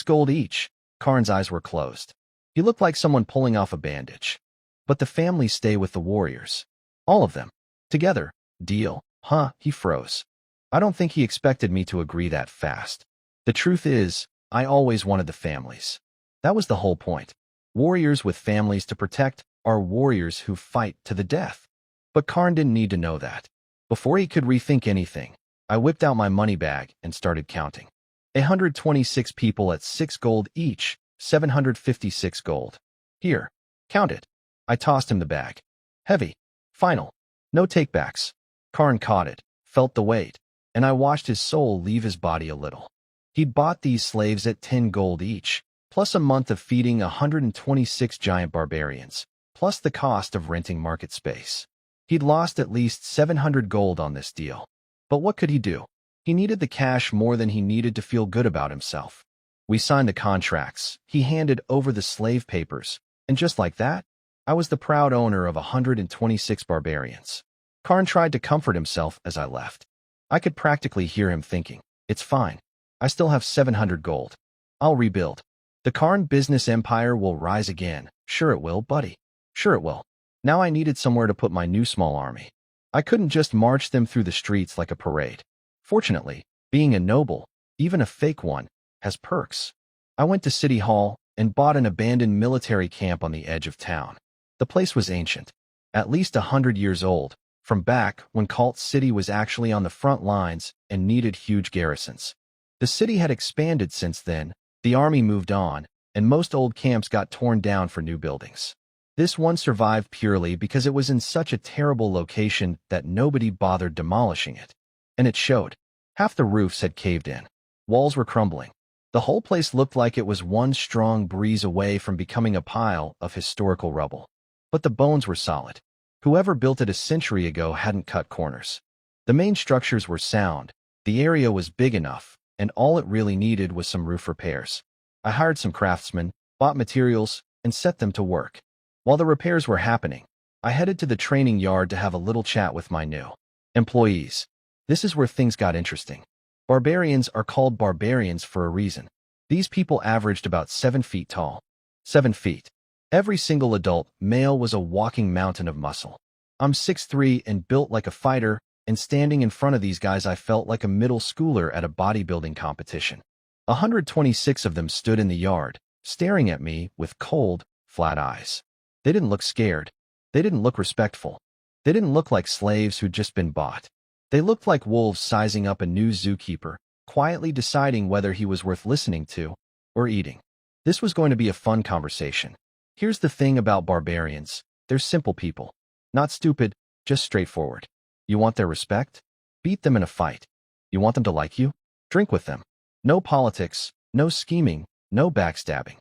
gold each. Karn's eyes were closed. He looked like someone pulling off a bandage. But the families stay with the warriors. All of them. Together. Deal. Huh, he froze. I don't think he expected me to agree that fast. The truth is, I always wanted the families. That was the whole point. Warriors with families to protect are warriors who fight to the death. But Karn didn't need to know that. Before he could rethink anything, I whipped out my money bag and started counting. 126 people at 6 gold each, 756 gold. Here, count it. I tossed him the bag. Heavy. Final. No takebacks. Karn caught it, felt the weight, and I watched his soul leave his body a little. He'd bought these slaves at 10 gold each, plus a month of feeding 126 giant barbarians, plus the cost of renting market space. He'd lost at least 700 gold on this deal. But what could he do? He needed the cash more than he needed to feel good about himself. We signed the contracts, he handed over the slave papers, and just like that, I was the proud owner of 126 barbarians. Karn tried to comfort himself as I left. I could practically hear him thinking, it's fine. I still have 700 gold. I'll rebuild. The Karn business empire will rise again. Sure it will, buddy. Sure it will. Now I needed somewhere to put my new small army. I couldn't just march them through the streets like a parade. Fortunately, being a noble, even a fake one, has perks. I went to City Hall and bought an abandoned military camp on the edge of town. The place was ancient, at least 100 years old, from back when Cult City was actually on the front lines and needed huge garrisons. The city had expanded since then, the army moved on, and most old camps got torn down for new buildings. This one survived purely because it was in such a terrible location that nobody bothered demolishing it. And it showed. Half the roofs had caved in. Walls were crumbling. The whole place looked like it was one strong breeze away from becoming a pile of historical rubble. But the bones were solid. Whoever built it a century ago hadn't cut corners. The main structures were sound, the area was big enough, and all it really needed was some roof repairs. I hired some craftsmen, bought materials, and set them to work. While the repairs were happening, I headed to the training yard to have a little chat with my new employees. This is where things got interesting. Barbarians are called barbarians for a reason. These people averaged about 7 feet tall. 7 feet. Every single adult male was a walking mountain of muscle. I'm 6'3" and built like a fighter, and standing in front of these guys I felt like a middle schooler at a bodybuilding competition. 126 of them stood in the yard, staring at me with cold, flat eyes. They didn't look scared. They didn't look respectful. They didn't look like slaves who'd just been bought. They looked like wolves sizing up a new zookeeper, quietly deciding whether he was worth listening to or eating. This was going to be a fun conversation. Here's the thing about barbarians. They're simple people. Not stupid, just straightforward. You want their respect? Beat them in a fight. You want them to like you? Drink with them. No politics, no scheming, no backstabbing.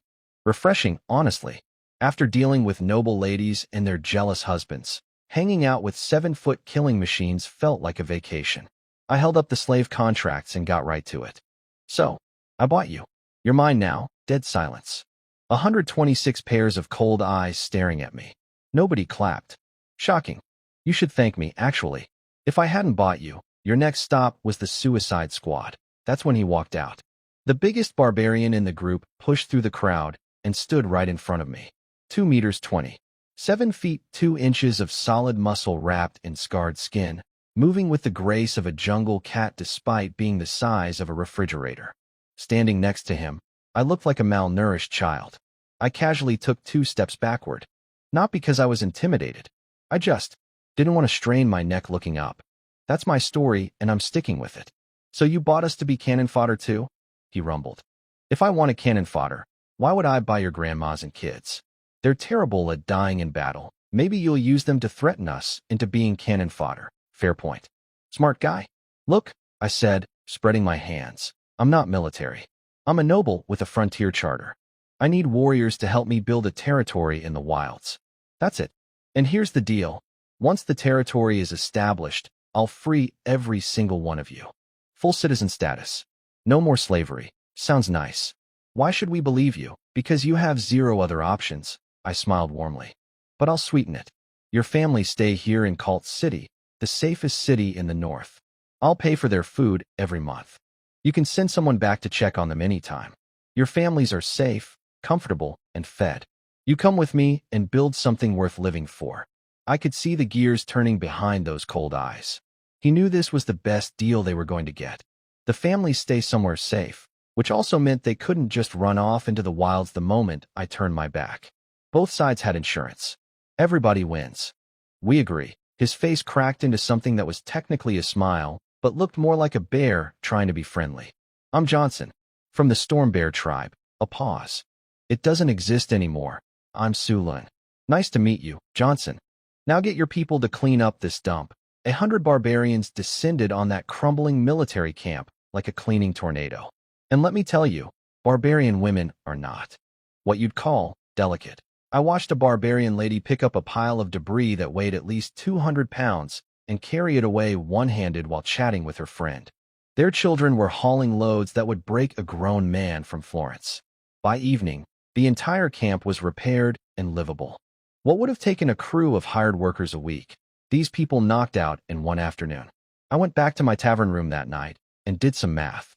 Refreshing, honestly. After dealing with noble ladies and their jealous husbands, hanging out with 7-foot killing machines felt like a vacation. I held up the slave contracts and got right to it. So, I bought you. You're mine now. Dead silence. 126 pairs of cold eyes staring at me. Nobody clapped. Shocking. You should thank me, actually. If I hadn't bought you, your next stop was the Suicide Squad. That's when he walked out. The biggest barbarian in the group pushed through the crowd and stood right in front of me. 2 meters 20. 7 feet 2 inches of solid muscle wrapped in scarred skin, moving with the grace of a jungle cat despite being the size of a refrigerator. Standing next to him, I looked like a malnourished child. I casually took 2 steps backward. Not because I was intimidated. I just didn't want to strain my neck looking up. That's my story, and I'm sticking with it. So you bought us to be cannon fodder too? He rumbled. If I wanted cannon fodder, why would I buy your grandmas and kids? They're terrible at dying in battle. Maybe you'll use them to threaten us into being cannon fodder. Fair point. Smart guy. Look, I said, spreading my hands. I'm not military. I'm a noble with a frontier charter. I need warriors to help me build a territory in the wilds. That's it. And here's the deal. Once the territory is established, I'll free every single one of you. Full citizen status. No more slavery. Sounds nice. Why should we believe you? Because you have 0 other options. I smiled warmly. But I'll sweeten it. Your family stay here in Cult City, the safest city in the north. I'll pay for their food every month. You can send someone back to check on them anytime. Your families are safe, comfortable, and fed. You come with me and build something worth living for. I could see the gears turning behind those cold eyes. He knew this was the best deal they were going to get. The families stay somewhere safe, which also meant they couldn't just run off into the wilds the moment I turned my back. Both sides had insurance. Everybody wins. We agree. His face cracked into something that was technically a smile, but looked more like a bear trying to be friendly. I'm Johnson, from the Storm Bear tribe. A pause. It doesn't exist anymore. I'm Sulun. Nice to meet you, Johnson. Now get your people to clean up this dump. 100 barbarians descended on that crumbling military camp like a cleaning tornado. And let me tell you, barbarian women are not what you'd call delicate. I watched a barbarian lady pick up a pile of debris that weighed at least 200 pounds and carry it away one-handed while chatting with her friend. Their children were hauling loads that would break a grown man from Florence. By evening, the entire camp was repaired and livable. What would have taken a crew of hired workers a week, these people knocked out in one afternoon. I went back to my tavern room that night and did some math.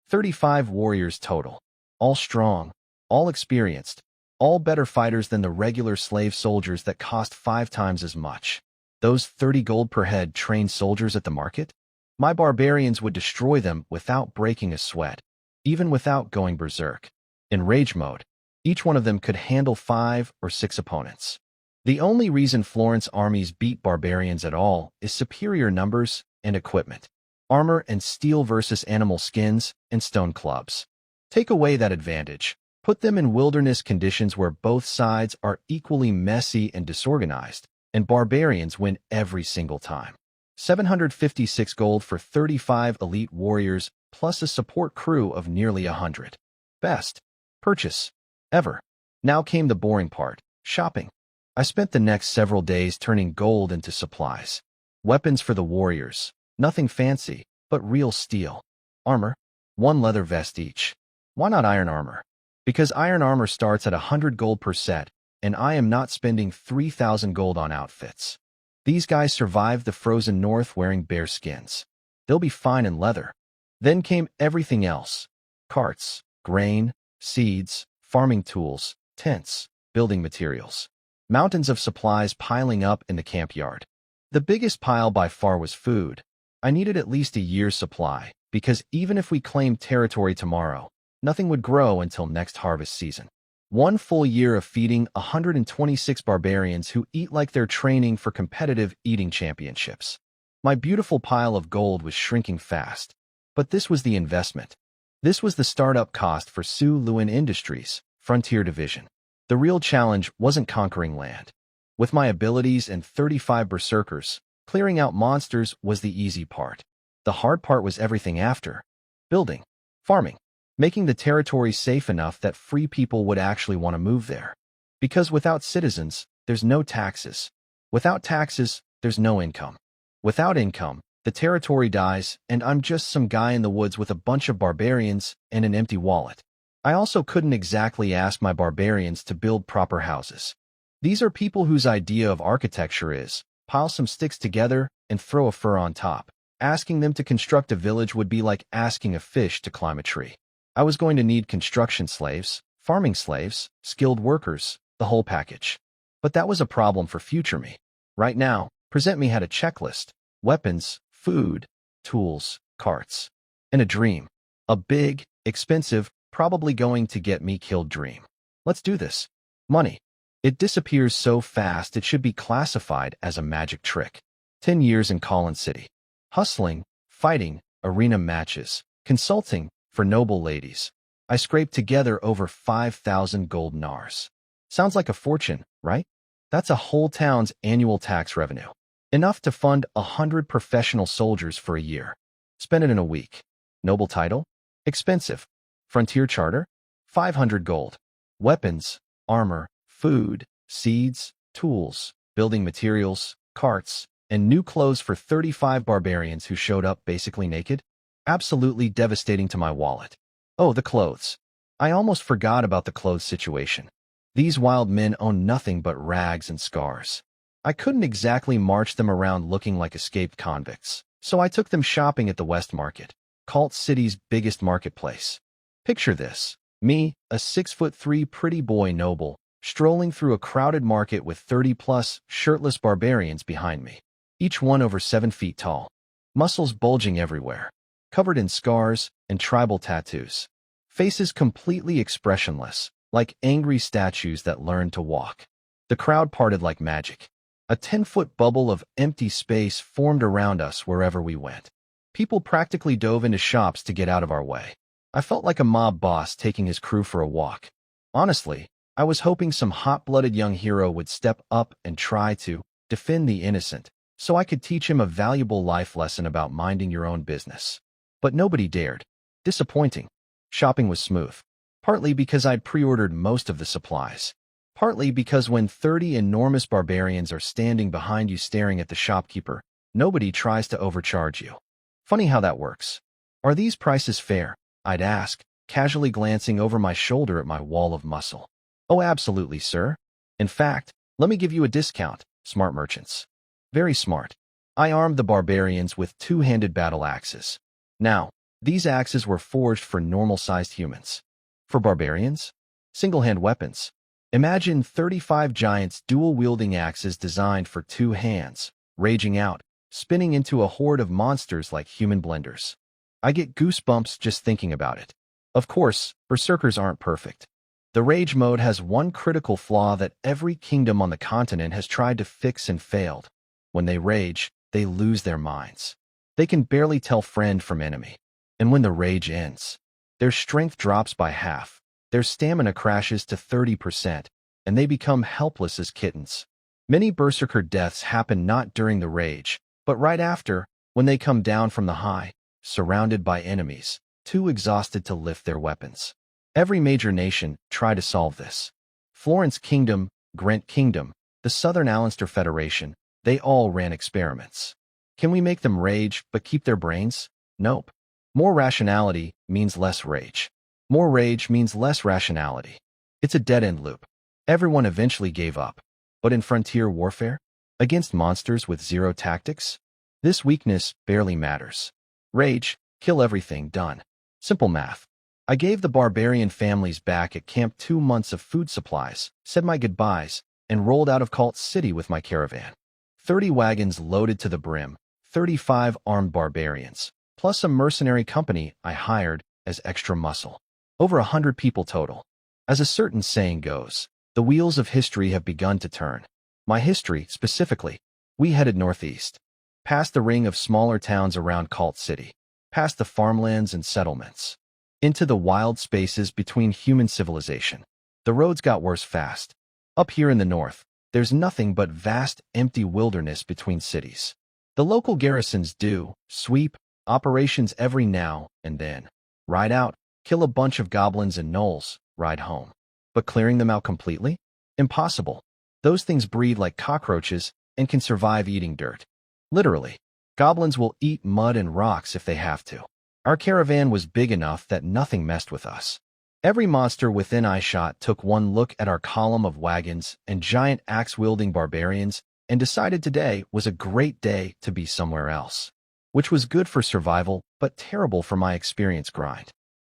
35 warriors total. All strong, all experienced, all better fighters than the regular slave soldiers that cost 5 times as much. Those 30 gold per head trained soldiers at the market? My barbarians would destroy them without breaking a sweat, even without going berserk. In rage mode, each one of them could handle 5 or 6 opponents. The only reason Florence armies beat barbarians at all is superior numbers and equipment. Armor and steel versus animal skins and stone clubs. Take away that advantage. Put them in wilderness conditions where both sides are equally messy and disorganized, and barbarians win every single time. 756 gold for 35 elite warriors plus a support crew of nearly 100. Best purchase ever. Now came the boring part, shopping. I spent the next several days turning gold into supplies. Weapons for the warriors. Nothing fancy, but real steel. Armor. 1 leather vest each. Why not iron armor? Because iron armor starts at 100 gold per set, and I am not spending 3,000 gold on outfits. These guys survived the frozen north wearing bear skins. They'll be fine in leather. Then came everything else. Carts, grain, seeds, farming tools, tents, building materials. Mountains of supplies piling up in the camp yard. The biggest pile by far was food. I needed at least a year's supply, because even if we claimed territory tomorrow, nothing would grow until next harvest season. 1 full year of feeding 126 barbarians who eat like they're training for competitive eating championships. My beautiful pile of gold was shrinking fast. But this was the investment. This was the startup cost for Su Luin Industries, Frontier Division. The real challenge wasn't conquering land. With my abilities and 35 berserkers, clearing out monsters was the easy part. The hard part was everything after. Building, farming, making the territory safe enough that free people would actually want to move there. Because without citizens, there's no taxes. Without taxes, there's no income. Without income, the territory dies, and I'm just some guy in the woods with a bunch of barbarians and an empty wallet. I also couldn't exactly ask my barbarians to build proper houses. These are people whose idea of architecture is, pile some sticks together and throw a fur on top. Asking them to construct a village would be like asking a fish to climb a tree. I was going to need construction slaves, farming slaves, skilled workers, the whole package. But that was a problem for future me. Right now, present me had a checklist: weapons, food, tools, carts, and a dream. A big, expensive, probably going to get me killed dream. Let's do this. Money. It disappears so fast it should be classified as a magic trick. 10 years in Colin City. Hustling, fighting, arena matches, consulting for noble ladies. I scraped together over 5,000 gold nars. Sounds like a fortune, right? That's a whole town's annual tax revenue. Enough to fund 100 professional soldiers for a year. Spend it in a week. Noble title? Expensive. Frontier charter? 500 gold. Weapons, armor, food, seeds, tools, building materials, carts, and new clothes for 35 barbarians who showed up basically naked? Absolutely devastating to my wallet. Oh, the clothes. I almost forgot about the clothes situation. These wild men own nothing but rags and scars. I couldn't exactly march them around looking like escaped convicts, so I took them shopping at the West Market, Cult City's biggest marketplace. Picture this. Me, a 6'3" pretty boy noble, strolling through a crowded market with 30-plus shirtless barbarians behind me, each one over 7 feet tall, muscles bulging everywhere, covered in scars and tribal tattoos, faces completely expressionless, like angry statues that learned to walk. The crowd parted like magic. A 10-foot bubble of empty space formed around us wherever we went. People practically dove into shops to get out of our way. I felt like a mob boss taking his crew for a walk. Honestly, I was hoping some hot-blooded young hero would step up and try to defend the innocent, so I could teach him a valuable life lesson about minding your own business. But nobody dared. Disappointing. Shopping was smooth. Partly because I'd pre-ordered most of the supplies. Partly because when 30 enormous barbarians are standing behind you staring at the shopkeeper, nobody tries to overcharge you. Funny how that works. Are these prices fair? I'd ask, casually glancing over my shoulder at my wall of muscle. Oh, absolutely, sir. In fact, let me give you a discount, smart merchants. Very smart. I armed the barbarians with two-handed battle axes. Now, these axes were forged for normal-sized humans. For barbarians? Single-hand weapons. Imagine 35 giants dual-wielding axes designed for 2 hands, raging out, spinning into a horde of monsters like human blenders. I get goosebumps just thinking about it. Of course, berserkers aren't perfect. The rage mode has one critical flaw that every kingdom on the continent has tried to fix and failed. When they rage, they lose their minds. They can barely tell friend from enemy. And when the rage ends, their strength drops by half, their stamina crashes to 30%, and they become helpless as kittens. Many berserker deaths happen not during the rage, but right after, when they come down from the high, surrounded by enemies, too exhausted to lift their weapons. Every major nation tried to solve this. Florence Kingdom, Gwent Kingdom, the Southern Allister Federation, they all ran experiments. Can we make them rage but keep their brains? Nope. More rationality means less rage. More rage means less rationality. It's a dead-end loop. Everyone eventually gave up. But in frontier warfare? Against monsters with zero tactics? This weakness barely matters. Rage, kill everything, done. Simple math. I gave the barbarian families back at camp 2 months of food supplies, said my goodbyes, and rolled out of Cult City with my caravan. 30 wagons loaded to the brim, 35 armed barbarians, plus a mercenary company I hired as extra muscle. Over 100 people total. As a certain saying goes, the wheels of history have begun to turn. My history, specifically. We headed northeast, past the ring of smaller towns around Cult City, past the farmlands and settlements, into the wild spaces between human civilization. The roads got worse fast. Up here in the north, there's nothing but vast, empty wilderness between cities. The local garrisons do sweep operations every now and then. Ride out, kill a bunch of goblins and gnolls, ride home. But clearing them out completely? Impossible. Those things breed like cockroaches and can survive eating dirt. Literally. Goblins will eat mud and rocks if they have to. Our caravan was big enough that nothing messed with us. Every monster within eyeshot took one look at our column of wagons and giant axe-wielding barbarians and decided today was a great day to be somewhere else, which was good for survival but terrible for my experience grind.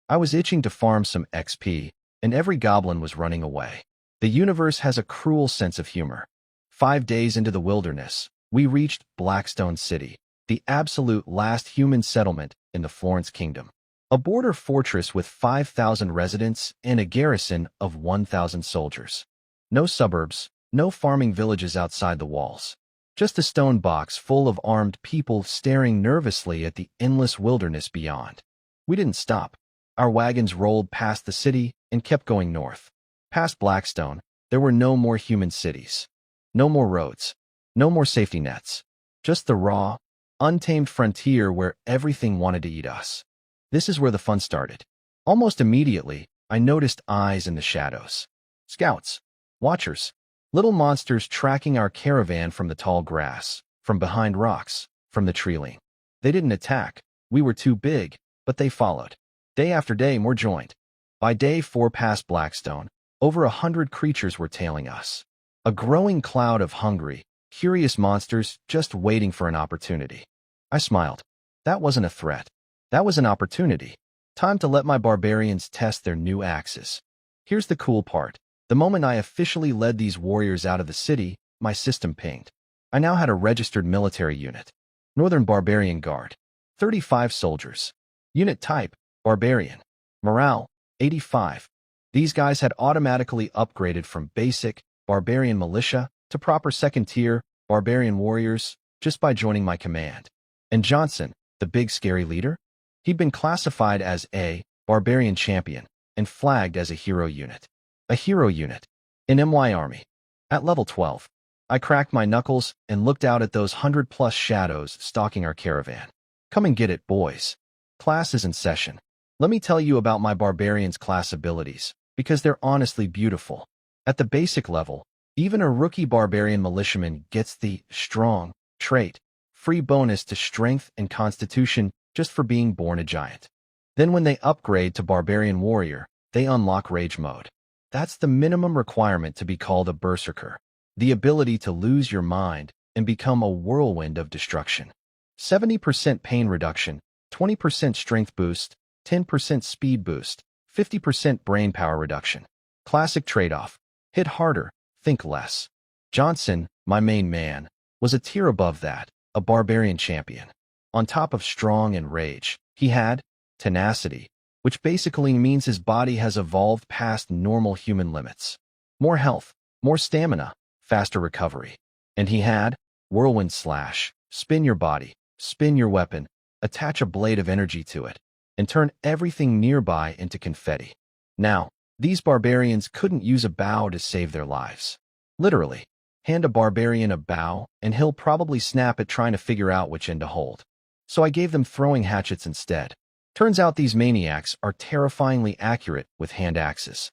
I was itching to farm some XP, and every goblin was running away. The universe has a cruel sense of humor. 5 days into the wilderness, we reached Blackstone City, the absolute last human settlement in the Florence Kingdom. A border fortress with 5,000 residents and a garrison of 1,000 soldiers. No suburbs, no farming villages outside the walls. Just a stone box full of armed people staring nervously at the endless wilderness beyond. We didn't stop. Our wagons rolled past the city and kept going north. Past Blackstone, there were no more human cities. No more roads. No more safety nets. Just the raw, untamed frontier where everything wanted to eat us. This is where the fun started. Almost immediately, I noticed eyes in the shadows. Scouts. Watchers. Little monsters tracking our caravan from the tall grass, from behind rocks, from the tree-line. They didn't attack. We were too big, but they followed. Day after day, more joined. By day 4 past Blackstone, over 100 creatures were tailing us. A growing cloud of hungry, curious monsters just waiting for an opportunity. I smiled. That wasn't a threat. That was an opportunity. Time to let my barbarians test their new axes. Here's the cool part. The moment I officially led these warriors out of the city, my system pinged. I now had a registered military unit. Northern Barbarian Guard. 35 soldiers. Unit type, Barbarian. Morale, 85. These guys had automatically upgraded from basic, Barbarian Militia, to proper second-tier, Barbarian Warriors, just by joining my command. And Johnson, the big scary leader? He'd been classified as a Barbarian Champion and flagged as a hero unit. A hero unit. An MY Army. At level 12, I cracked my knuckles and looked out at those 100-plus shadows stalking our caravan. Come and get it, boys. Class is in session. Let me tell you about my barbarians' class abilities, because they're honestly beautiful. At the basic level, even a rookie barbarian militiaman gets the strong trait, free bonus to strength and constitution just for being born a giant. Then when they upgrade to barbarian warrior, they unlock rage mode. That's the minimum requirement to be called a berserker. The ability to lose your mind and become a whirlwind of destruction. 70% pain reduction, 20% strength boost, 10% speed boost, 50% brain power reduction. Classic trade-off. Hit harder, think less. Johnson, my main man, was a tier above that, a barbarian champion. On top of strong and rage, he had tenacity, which basically means his body has evolved past normal human limits. More health, more stamina, faster recovery. And he had whirlwind slash, spin your body, spin your weapon, attach a blade of energy to it, and turn everything nearby into confetti. Now, these barbarians couldn't use a bow to save their lives. Literally, hand a barbarian a bow, and he'll probably snap at trying to figure out which end to hold. So I gave them throwing hatchets instead. Turns out these maniacs are terrifyingly accurate with hand axes.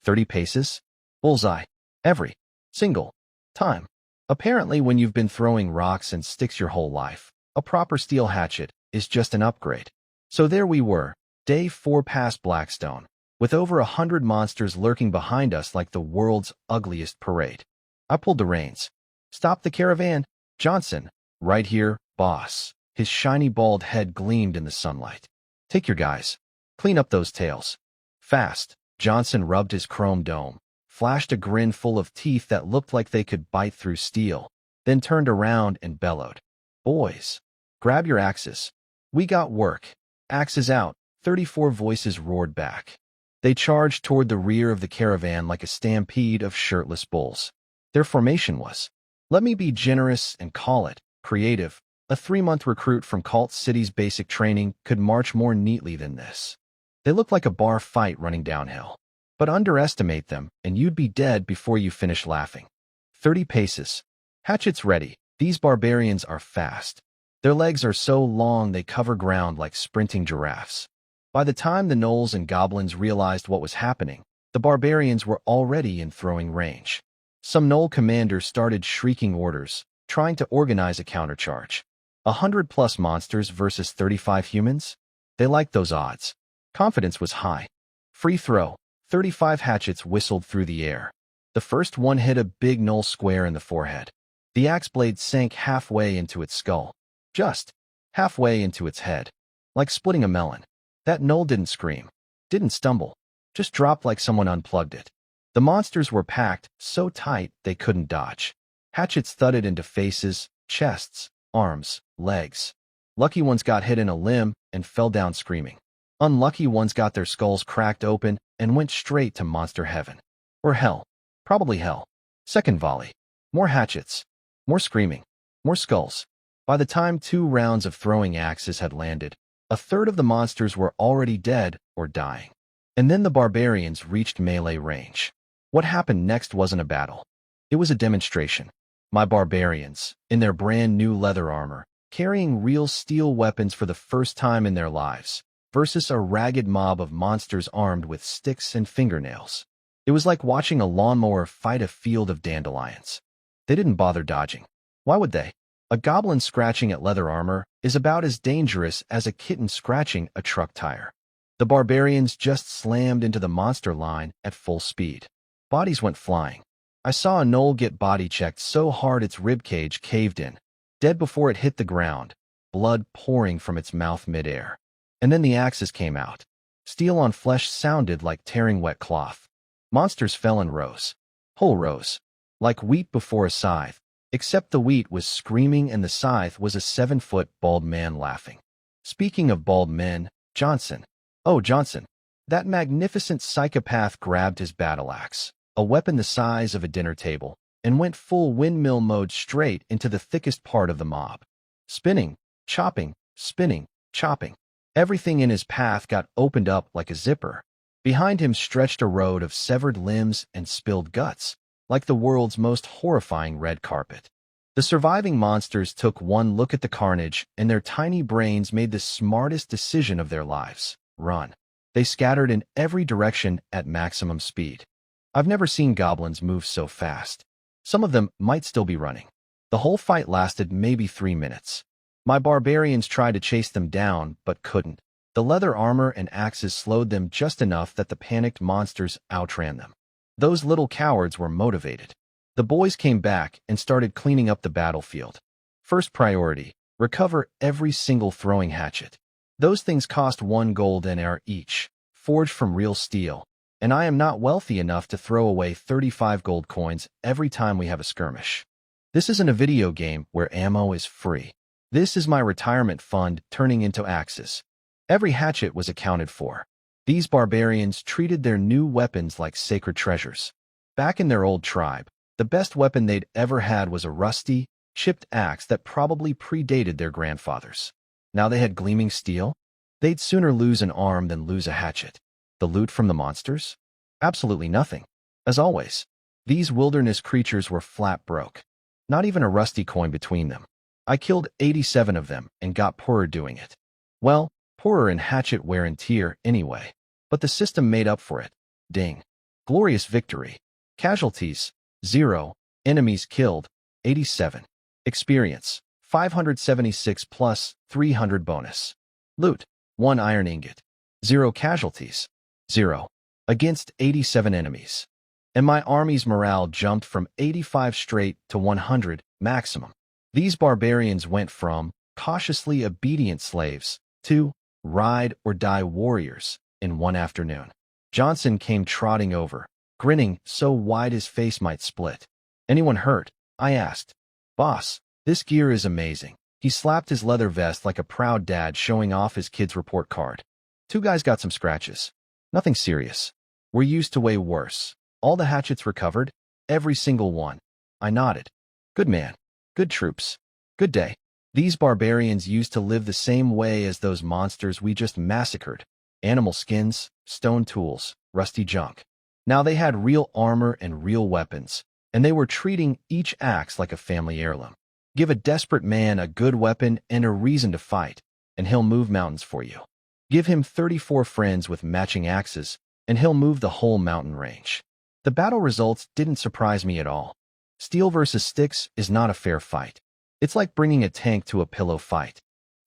30 paces? Bullseye. Every single time. Apparently, when you've been throwing rocks and sticks your whole life, a proper steel hatchet is just an upgrade. So there we were, day 4 past Blackstone, with over 100 monsters lurking behind us like the world's ugliest parade. I pulled the reins. Stop the caravan, Johnson. Right here, boss. His shiny bald head gleamed in the sunlight. Take your guys. Clean up those tails. Fast. Johnson rubbed his chrome dome, flashed a grin full of teeth that looked like they could bite through steel, then turned around and bellowed. Boys, grab your axes. We got work. Axes out, 34 voices roared back. They charged toward the rear of the caravan like a stampede of shirtless bulls. Their formation was, let me be generous and call it, creative. A 3-month recruit from Cult City's basic training could march more neatly than this. They looked like a bar fight running downhill. But underestimate them, and you'd be dead before you finish laughing. 30 paces. Hatchets ready. These barbarians are fast. Their legs are so long they cover ground like sprinting giraffes. By the time the gnolls and goblins realized what was happening, the barbarians were already in throwing range. Some gnoll commanders started shrieking orders, trying to organize a countercharge. 100-plus monsters versus 35 humans? They liked those odds. Confidence was high. Free throw. 35 hatchets whistled through the air. The first one hit a big null square in the forehead. The axe blade sank halfway into its skull. Just halfway into its head. Like splitting a melon. That null didn't scream. Didn't stumble. Just dropped like someone unplugged it. The monsters were packed so tight they couldn't dodge. Hatchets thudded into faces, chests, arms, legs. Lucky ones got hit in a limb and fell down screaming. Unlucky ones got their skulls cracked open and went straight to monster heaven. Or hell. Probably hell. Second volley. More hatchets. More screaming. More skulls. By the time 2 rounds of throwing axes had landed, a third of the monsters were already dead or dying. And then the barbarians reached melee range. What happened next wasn't a battle. It was a demonstration. My barbarians, in their brand new leather armor, carrying real steel weapons for the first time in their lives, versus a ragged mob of monsters armed with sticks and fingernails. It was like watching a lawnmower fight a field of dandelions. They didn't bother dodging. Why would they? A goblin scratching at leather armor is about as dangerous as a kitten scratching a truck tire. The barbarians just slammed into the monster line at full speed. Bodies went flying. I saw a gnoll get body checked so hard its ribcage caved in, dead before it hit the ground, blood pouring from its mouth midair. And then the axes came out. Steel on flesh sounded like tearing wet cloth. Monsters fell in rows. Whole rows. Like wheat before a scythe, except the wheat was screaming and the scythe was a 7-foot bald man laughing. Speaking of bald men, Johnson. Oh, Johnson. That magnificent psychopath grabbed his battle axe, a weapon the size of a dinner table, and went full windmill mode straight into the thickest part of the mob. Spinning, chopping, spinning, chopping. Everything in his path got opened up like a zipper. Behind him stretched a road of severed limbs and spilled guts, like the world's most horrifying red carpet. The surviving monsters took one look at the carnage, and their tiny brains made the smartest decision of their lives. Run. They scattered in every direction at maximum speed. I've never seen goblins move so fast. Some of them might still be running. The whole fight lasted maybe 3 minutes. My barbarians tried to chase them down, but couldn't. The leather armor and axes slowed them just enough that the panicked monsters outran them. Those little cowards were motivated. The boys came back and started cleaning up the battlefield. First priority, recover every single throwing hatchet. Those things cost 1 gold NR each, forged from real steel, and I am not wealthy enough to throw away 35 gold coins every time we have a skirmish. This isn't a video game where ammo is free. This is my retirement fund turning into axes. Every hatchet was accounted for. These barbarians treated their new weapons like sacred treasures. Back in their old tribe, the best weapon they'd ever had was a rusty, chipped axe that probably predated their grandfathers. Now they had gleaming steel? They'd sooner lose an arm than lose a hatchet. The loot from the monsters? Absolutely nothing. As always, these wilderness creatures were flat broke. Not even a rusty coin between them. I killed 87 of them and got poorer doing it. Well, poorer in hatchet wear and tear anyway. But the system made up for it. Ding. Glorious victory. Casualties, 0. Enemies killed, 87. Experience, 576 plus 300 bonus. Loot, 1 iron ingot. 0 casualties, 0. Against 87 enemies. And my army's morale jumped from 85 straight to 100 maximum. These barbarians went from cautiously obedient slaves to ride-or-die warriors in one afternoon. Johnson came trotting over, grinning so wide his face might split. Anyone hurt? I asked. Boss, this gear is amazing. He slapped his leather vest like a proud dad showing off his kid's report card. 2 guys got some scratches. Nothing serious. We're used to way worse. All the hatchets recovered? Every single one. I nodded. Good man. Good troops. Good day. These barbarians used to live the same way as those monsters we just massacred. Animal skins, stone tools, rusty junk. Now they had real armor and real weapons, and they were treating each axe like a family heirloom. Give a desperate man a good weapon and a reason to fight, and he'll move mountains for you. Give him 34 friends with matching axes, and he'll move the whole mountain range. The battle results didn't surprise me at all. Steel versus sticks is not a fair fight. It's like bringing a tank to a pillow fight.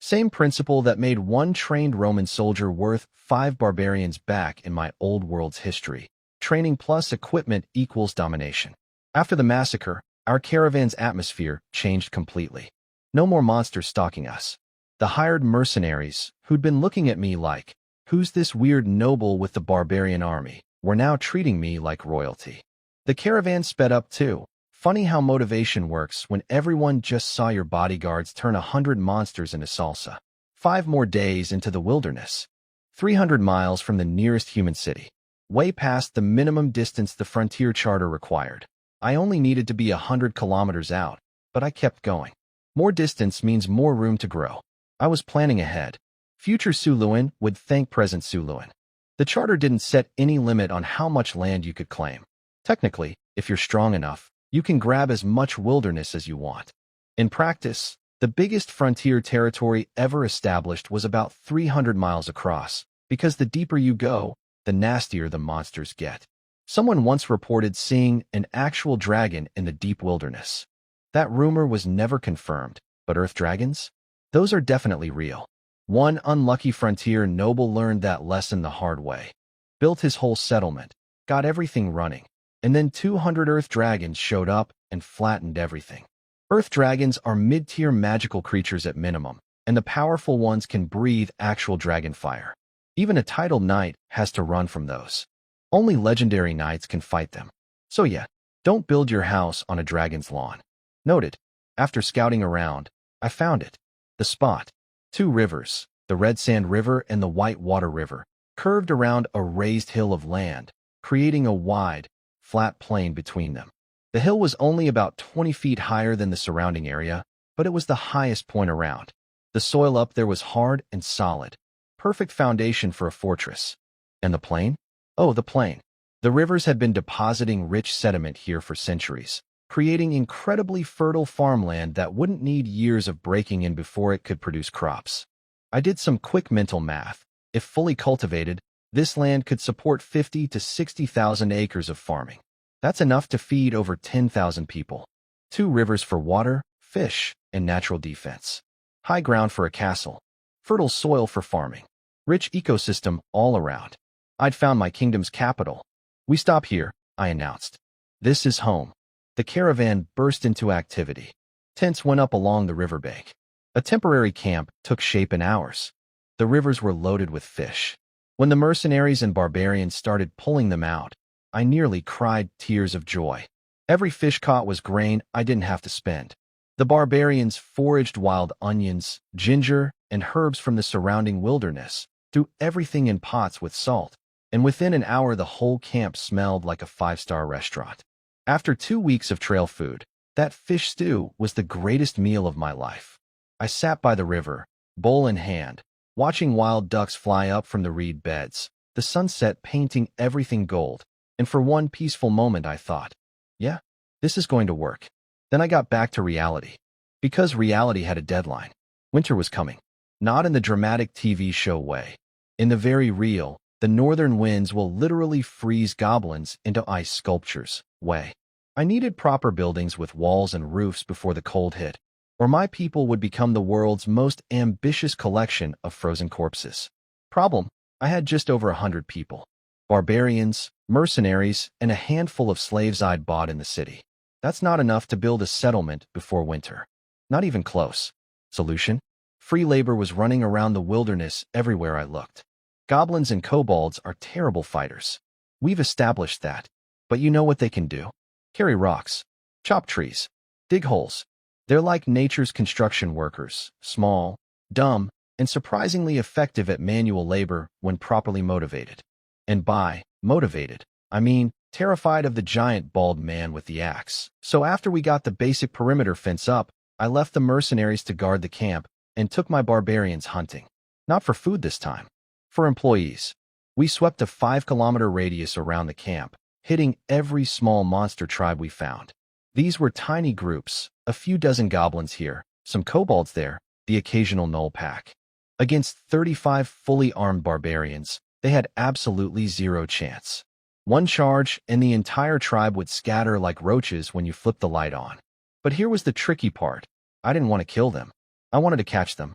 Same principle that made one trained Roman soldier worth 5 barbarians back in my old world's history. Training plus equipment equals domination. After the massacre, our caravan's atmosphere changed completely. No more monsters stalking us. The hired mercenaries, who'd been looking at me like, "Who's this weird noble with the barbarian army?" were now treating me like royalty. The caravan sped up too. Funny how motivation works when everyone just saw your bodyguards turn 100 monsters into salsa. 5 more days into the wilderness. 300 miles from the nearest human city. Way past the minimum distance the frontier charter required. I only needed to be 100 kilometers out, but I kept going. More distance means more room to grow. I was planning ahead. Future Suluan would thank present Suluan. The charter didn't set any limit on how much land you could claim. Technically, if you're strong enough, you can grab as much wilderness as you want. In practice, the biggest frontier territory ever established was about 300 miles across, because the deeper you go, the nastier the monsters get. Someone once reported seeing an actual dragon in the deep wilderness. That rumor was never confirmed, but earth dragons? Those are definitely real. One unlucky frontier noble learned that lesson the hard way. Built his whole settlement, got everything running, and then 200 earth dragons showed up and flattened everything. Earth dragons are mid-tier magical creatures at minimum, and the powerful ones can breathe actual dragon fire. Even a titled knight has to run from those. Only legendary knights can fight them. So yeah, don't build your house on a dragon's lawn. Noted. After scouting around, I found it. The spot. 2 rivers, the Red Sand River and the White Water River, curved around a raised hill of land, creating a wide, flat plain between them. The hill was only about 20 feet higher than the surrounding area, but it was the highest point around. The soil up there was hard and solid. Perfect foundation for a fortress. And the plain? Oh, the plain. The rivers had been depositing rich sediment here for centuries, creating incredibly fertile farmland that wouldn't need years of breaking in before it could produce crops. I did some quick mental math. If fully cultivated, this land could support 50 to 60,000 acres of farming. That's enough to feed over 10,000 people. 2 rivers for water, fish, and natural defense. High ground for a castle. Fertile soil for farming. Rich ecosystem all around. I'd found my kingdom's capital. "We stop here," I announced. "This is home." The caravan burst into activity. Tents went up along the riverbank. A temporary camp took shape in hours. The rivers were loaded with fish. When the mercenaries and barbarians started pulling them out, I nearly cried tears of joy. Every fish caught was grain I didn't have to spend. The barbarians foraged wild onions, ginger, and herbs from the surrounding wilderness, threw everything in pots with salt, and within an hour the whole camp smelled like a 5-star restaurant. After 2 weeks of trail food, that fish stew was the greatest meal of my life. I sat by the river, bowl in hand, watching wild ducks fly up from the reed beds, the sunset painting everything gold, and for one peaceful moment I thought, yeah, this is going to work. Then I got back to reality. Because reality had a deadline. Winter was coming. Not in the dramatic TV show way. In the very real, the northern winds will literally freeze goblins into ice sculptures way. I needed proper buildings with walls and roofs before the cold hit, or my people would become the world's most ambitious collection of frozen corpses. Problem, I had just over 100 people. Barbarians, mercenaries, and a handful of slaves I'd bought in the city. That's not enough to build a settlement before winter. Not even close. Solution? Free labor was running around the wilderness everywhere I looked. Goblins and kobolds are terrible fighters. We've established that. But you know what they can do? Carry rocks, chop trees, dig holes. They're like nature's construction workers, small, dumb, and surprisingly effective at manual labor when properly motivated. And by motivated, I mean terrified of the giant bald man with the axe. So after we got the basic perimeter fence up, I left the mercenaries to guard the camp and took my barbarians hunting. Not for food this time. For employees. We swept a 5-kilometer radius around the camp, hitting every small monster tribe we found. These were tiny groups, a few dozen goblins here, some kobolds there, the occasional null pack. Against 35 fully armed barbarians, they had absolutely zero chance. One charge and the entire tribe would scatter like roaches when you flip the light on. But here was the tricky part. I didn't want to kill them. I wanted to catch them.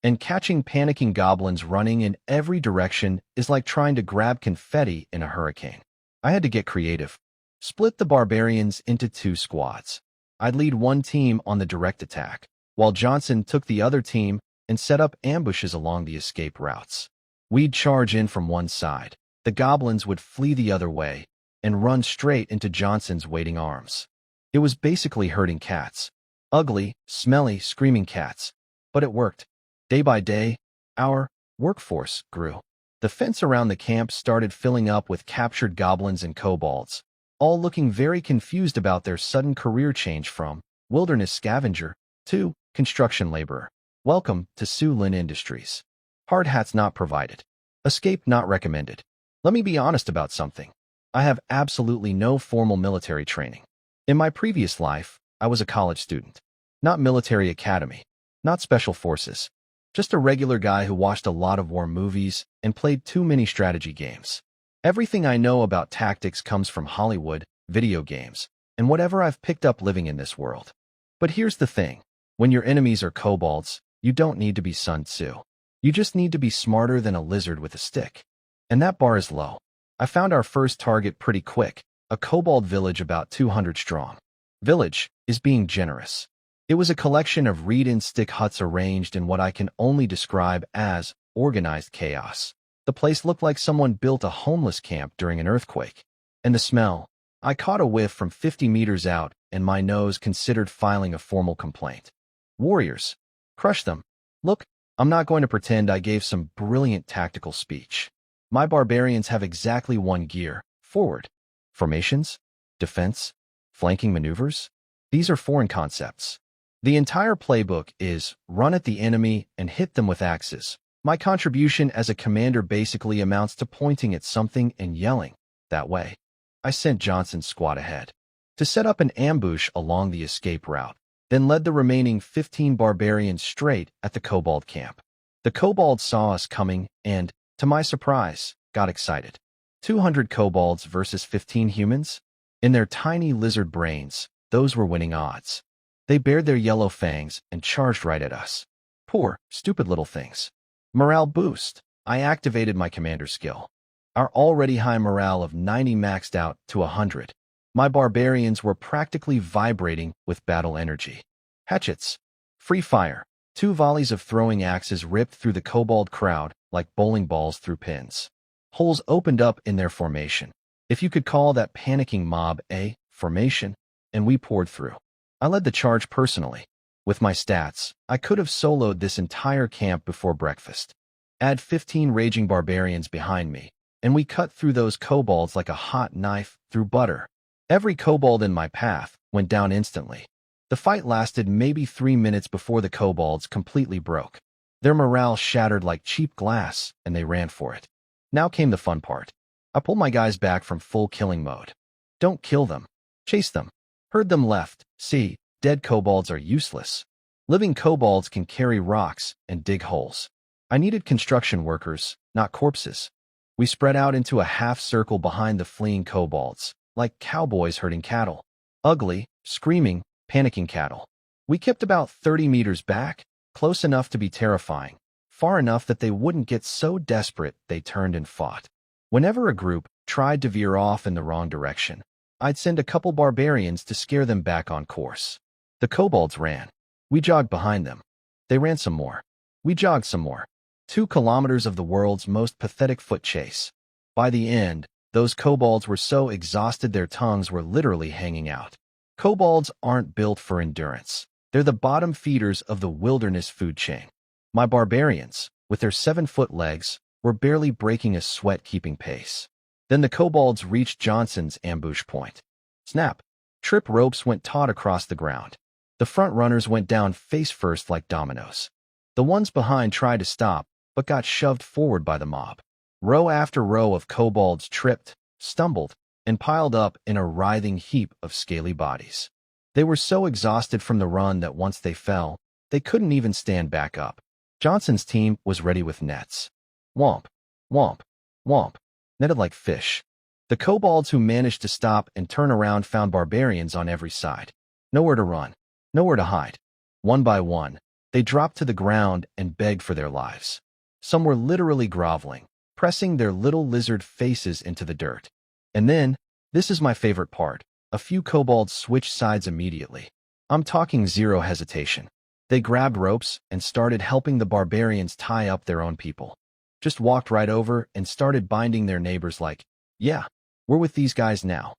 and catching panicking goblins running in every direction is like trying to grab confetti in a hurricane. I had to get creative. Split the barbarians into 2 squads. I'd lead one team on the direct attack, while Johnson took the other team and set up ambushes along the escape routes. We'd charge in from one side. The goblins would flee the other way and run straight into Johnson's waiting arms. It was basically herding cats. Ugly, smelly, screaming cats. But it worked. Day by day, our workforce grew. The fence around the camp started filling up with captured goblins and kobolds, all looking very confused about their sudden career change from wilderness scavenger to construction laborer. Welcome to Sulin Industries. Hard hats not provided. Escape not recommended. Let me be honest about something. I have absolutely no formal military training. In my previous life, I was a college student. Not military academy. Not special forces. Just a regular guy who watched a lot of war movies and played too many strategy games. Everything I know about tactics comes from Hollywood, video games, and whatever I've picked up living in this world. But here's the thing. When your enemies are kobolds, you don't need to be Sun Tzu. You just need to be smarter than a lizard with a stick. And that bar is low. I found our first target pretty quick, a kobold village about 200 strong. Village is being generous. It was a collection of reed-and-stick huts arranged in what I can only describe as organized chaos. The place looked like someone built a homeless camp during an earthquake. And the smell. I caught a whiff from 50 meters out, and my nose considered filing a formal complaint. Warriors. Crush them. Look, I'm not going to pretend I gave some brilliant tactical speech. My barbarians have exactly one gear: forward. Formations? Defense? Flanking maneuvers? These are foreign concepts. The entire playbook is run at the enemy and hit them with axes. My contribution as a commander basically amounts to pointing at something and yelling, "That way." I sent Johnson's squad ahead to set up an ambush along the escape route, then led the remaining 15 barbarians straight at the kobold camp. The kobolds saw us coming and, to my surprise, got excited. 200 kobolds versus 15 humans? In their tiny lizard brains, those were winning odds. They bared their yellow fangs and charged right at us. Poor, stupid little things. Morale boost. I activated my commander skill. Our already high morale of 90 maxed out to 100. My barbarians were practically vibrating with battle energy. Hatchets. Free fire. 2 volleys of throwing axes ripped through the kobold crowd like bowling balls through pins. Holes opened up in their formation. If you could call that panicking mob a formation, and we poured through. I led the charge personally. With my stats, I could have soloed this entire camp before breakfast. Add 15 raging barbarians behind me, and we cut through those kobolds like a hot knife through butter. Every kobold in my path went down instantly. The fight lasted maybe 3 minutes before the kobolds completely broke. Their morale shattered like cheap glass, and they ran for it. Now came the fun part. I pulled my guys back from full killing mode. Don't kill them. Chase them. Herd them left. See, dead kobolds are useless. Living kobolds can carry rocks and dig holes. I needed construction workers, not corpses. We spread out into a half-circle behind the fleeing kobolds, like cowboys herding cattle. Ugly, screaming, panicking cattle. We kept about 30 meters back, close enough to be terrifying, far enough that they wouldn't get so desperate they turned and fought. Whenever a group tried to veer off in the wrong direction, I'd send a couple barbarians to scare them back on course. The kobolds ran. We jogged behind them. They ran some more. We jogged some more. 2 kilometers of the world's most pathetic foot chase. By the end, those kobolds were so exhausted their tongues were literally hanging out. Kobolds aren't built for endurance. They're the bottom feeders of the wilderness food chain. My barbarians, with their 7-foot legs, were barely breaking a sweat-keeping pace. Then the kobolds reached Johnson's ambush point. Snap! Trip ropes went taut across the ground. The front runners went down face first like dominoes. The ones behind tried to stop, but got shoved forward by the mob. Row after row of kobolds tripped, stumbled, and piled up in a writhing heap of scaly bodies. They were so exhausted from the run that once they fell, they couldn't even stand back up. Johnson's team was ready with nets. Womp, womp, womp. Netted like fish. The kobolds who managed to stop and turn around found barbarians on every side. Nowhere to run. Nowhere to hide. One by one, They dropped to the ground and begged for their lives. Some were literally groveling, pressing their little lizard faces into the dirt. And then, this is my favorite part, a few kobolds switched sides immediately. I'm talking zero hesitation. They grabbed ropes and started helping the barbarians tie up their own people. Just walked right over and started binding their neighbors like, yeah, we're with these guys now.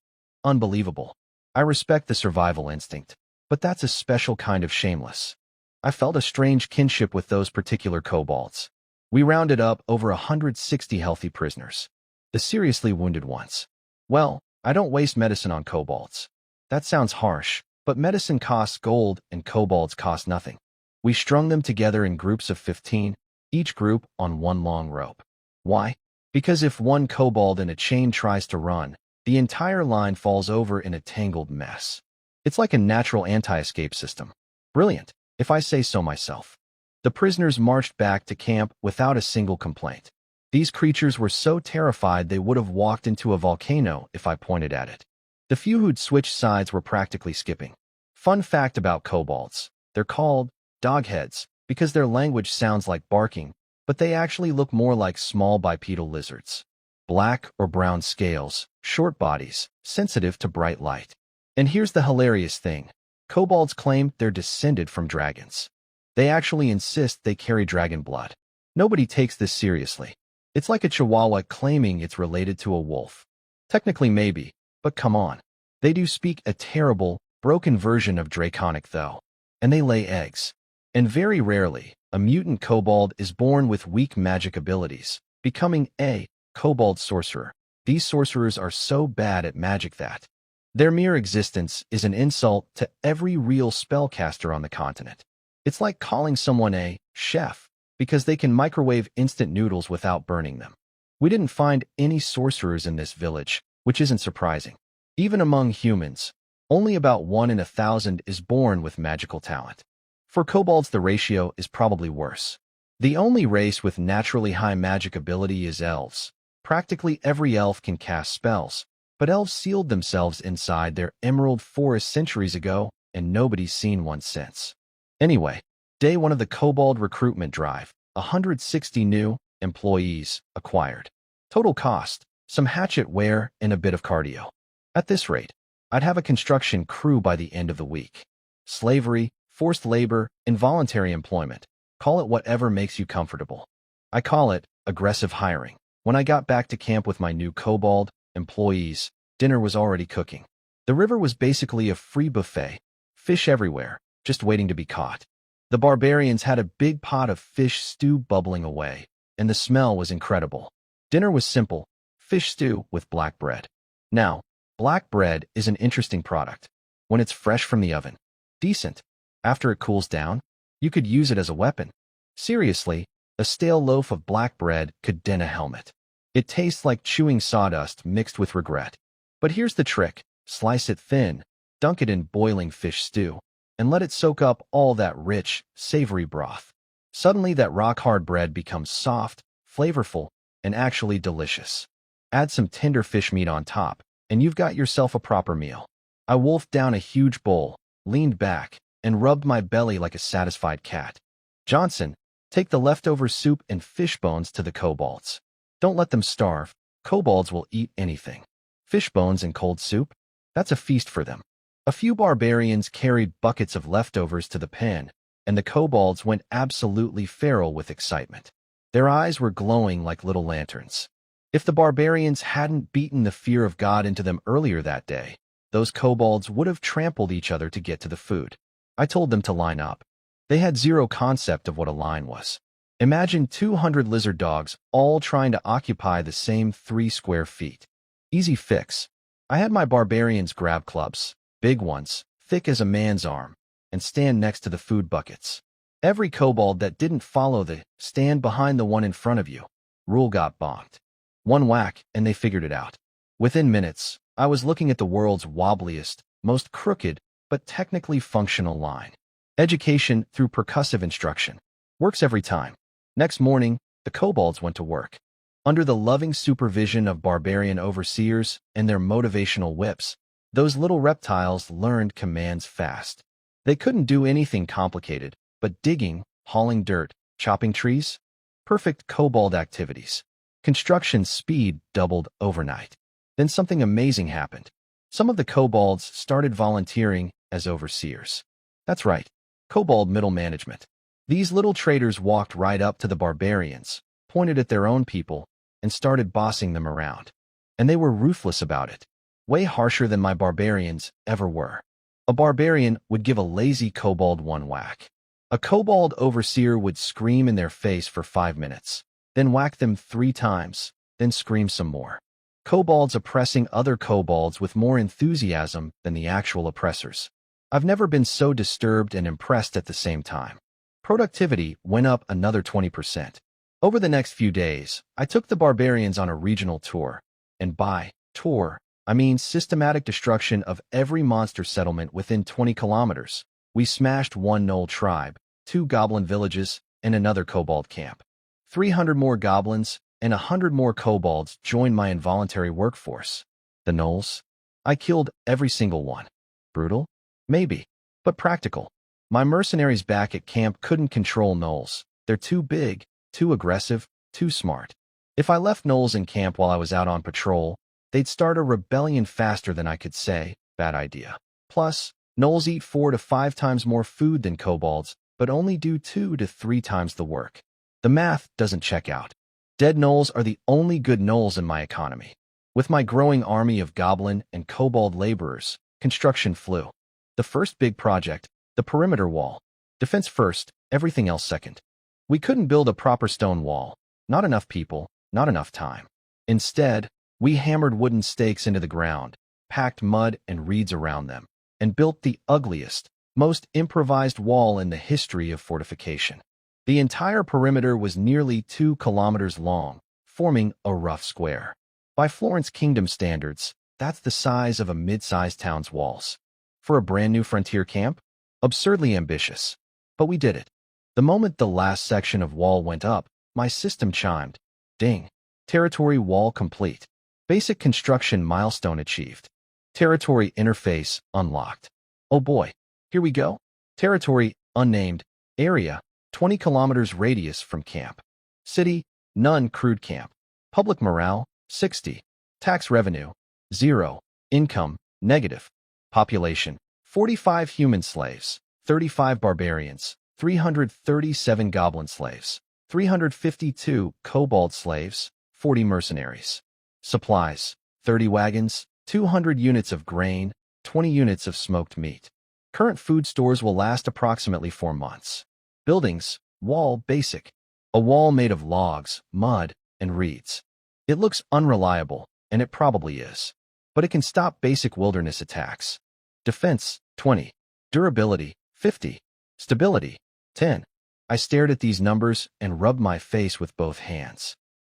Unbelievable. I respect the survival instinct, but that's a special kind of shameless. I felt a strange kinship with those particular kobolds. We rounded up over 160 healthy prisoners. The seriously wounded ones. Well, I don't waste medicine on kobolds. That sounds harsh, but medicine costs gold and kobolds cost nothing. We strung them together in groups of 15, each group on one long rope. Why? Because if one kobold in a chain tries to run, the entire line falls over in a tangled mess. It's like a natural anti-escape system. Brilliant, if I say so myself. The prisoners marched back to camp without a single complaint. These creatures were so terrified they would have walked into a volcano if I pointed at it. The few who'd switched sides were practically skipping. Fun fact about kobolds. They're called dogheads because their language sounds like barking, but they actually look more like small bipedal lizards. Black or brown scales, short bodies, sensitive to bright light. And here's the hilarious thing. Kobolds claim they're descended from dragons. They actually insist they carry dragon blood. Nobody takes this seriously. It's like a chihuahua claiming it's related to a wolf. Technically maybe, but come on. They do speak a terrible, broken version of Draconic though. And they lay eggs. And very rarely, a mutant kobold is born with weak magic abilities, becoming a kobold sorcerer. These sorcerers are so bad at magic that their mere existence is an insult to every real spellcaster on the continent. It's like calling someone a chef, because they can microwave instant noodles without burning them. We didn't find any sorcerers in this village, which isn't surprising. Even among humans, only about 1 in 1,000 is born with magical talent. For kobolds, the ratio is probably worse. The only race with naturally high magic ability is elves. Practically every elf can cast spells, but elves sealed themselves inside their emerald forest centuries ago, and nobody's seen one since. Anyway, day 1 of the kobold recruitment drive, 160 new employees acquired. Total cost, some hatchet wear and a bit of cardio. At this rate, I'd have a construction crew by the end of the week. Slavery, forced labor, involuntary employment. Call it whatever makes you comfortable. I call it aggressive hiring. When I got back to camp with my new kobold employees, dinner was already cooking. The river was basically a free buffet. Fish everywhere, just waiting to be caught. The barbarians had a big pot of fish stew bubbling away, and the smell was incredible. Dinner was simple, fish stew with black bread. Now, black bread is an interesting product. When it's fresh from the oven, decent. After it cools down, you could use it as a weapon. Seriously, a stale loaf of black bread could dent a helmet. It tastes like chewing sawdust mixed with regret. But here's the trick. Slice it thin, dunk it in boiling fish stew, and let it soak up all that rich, savory broth. Suddenly that rock-hard bread becomes soft, flavorful, and actually delicious. Add some tender fish meat on top, and you've got yourself a proper meal. I wolfed down a huge bowl, leaned back, and rubbed my belly like a satisfied cat. Johnson, take the leftover soup and fish bones to the kobolds. Don't let them starve. Kobolds will eat anything. Fish bones and cold soup? That's a feast for them. A few barbarians carried buckets of leftovers to the pen, and the kobolds went absolutely feral with excitement. Their eyes were glowing like little lanterns. If the barbarians hadn't beaten the fear of God into them earlier that day, those kobolds would have trampled each other to get to the food. I told them to line up. They had zero concept of what a line was. Imagine 200 lizard dogs all trying to occupy the same 3 square feet. Easy fix. I had my barbarians grab clubs, big ones, thick as a man's arm, and stand next to the food buckets. Every kobold that didn't follow the stand behind the one in front of you rule got bonked. One whack, and they figured it out. Within minutes, I was looking at the world's wobbliest, most crooked, but technically functional line. Education through percussive instruction. Works every time. Next morning, the kobolds went to work. Under the loving supervision of barbarian overseers and their motivational whips, those little reptiles learned commands fast. They couldn't do anything complicated, but digging, hauling dirt, chopping trees? Perfect kobold activities. Construction speed doubled overnight. Then something amazing happened. Some of the kobolds started volunteering as overseers. That's right, kobold middle management. These little traders walked right up to the barbarians, pointed at their own people, and started bossing them around. And they were ruthless about it. Way harsher than my barbarians ever were. A barbarian would give a lazy kobold one whack. A kobold overseer would scream in their face for 5 minutes, then whack them 3 times, then scream some more. Kobolds oppressing other kobolds with more enthusiasm than the actual oppressors. I've never been so disturbed and impressed at the same time. Productivity went up another 20%. Over the next few days, I took the barbarians on a regional tour. And by tour, I mean systematic destruction of every monster settlement within 20 kilometers. We smashed 1 gnoll tribe, 2 goblin villages, and another kobold camp. 300 more goblins and 100 more kobolds joined my involuntary workforce. The gnolls? I killed every single one. Brutal? Maybe, but practical. My mercenaries back at camp couldn't control gnolls. They're too big, too aggressive, too smart. If I left gnolls in camp while I was out on patrol, they'd start a rebellion faster than I could say, bad idea. Plus, gnolls eat 4 to 5 times more food than kobolds, but only do 2 to 3 times the work. The math doesn't check out. Dead gnolls are the only good gnolls in my economy. With my growing army of goblin and kobold laborers, construction flew. The first big project, the perimeter wall. Defense first, everything else second. We couldn't build a proper stone wall. Not enough people, not enough time. Instead, we hammered wooden stakes into the ground, packed mud and reeds around them, and built the ugliest, most improvised wall in the history of fortification. The entire perimeter was nearly 2 kilometers long, forming a rough square. By Florence Kingdom standards, that's the size of a mid-sized town's walls. For a brand new frontier camp? Absurdly ambitious. But we did it. The moment the last section of wall went up, my system chimed. Ding. Territory wall complete. Basic construction milestone achieved. Territory interface unlocked. Oh boy. Here we go. Territory unnamed. Area 20 kilometers radius from camp. City, none crude camp. Public morale, 60. Tax revenue, 0. Income, negative. Population, 45 human slaves, 35 barbarians, 337 goblin slaves, 352 kobold slaves, 40 mercenaries. Supplies, 30 wagons, 200 units of grain, 20 units of smoked meat. Current food stores will last approximately 4 months. Buildings, wall basic. A wall made of logs, mud, and reeds. It looks unreliable, and it probably is. But it can stop basic wilderness attacks. Defense, 20. Durability, 50. Stability, 10. I stared at these numbers and rubbed my face with both hands.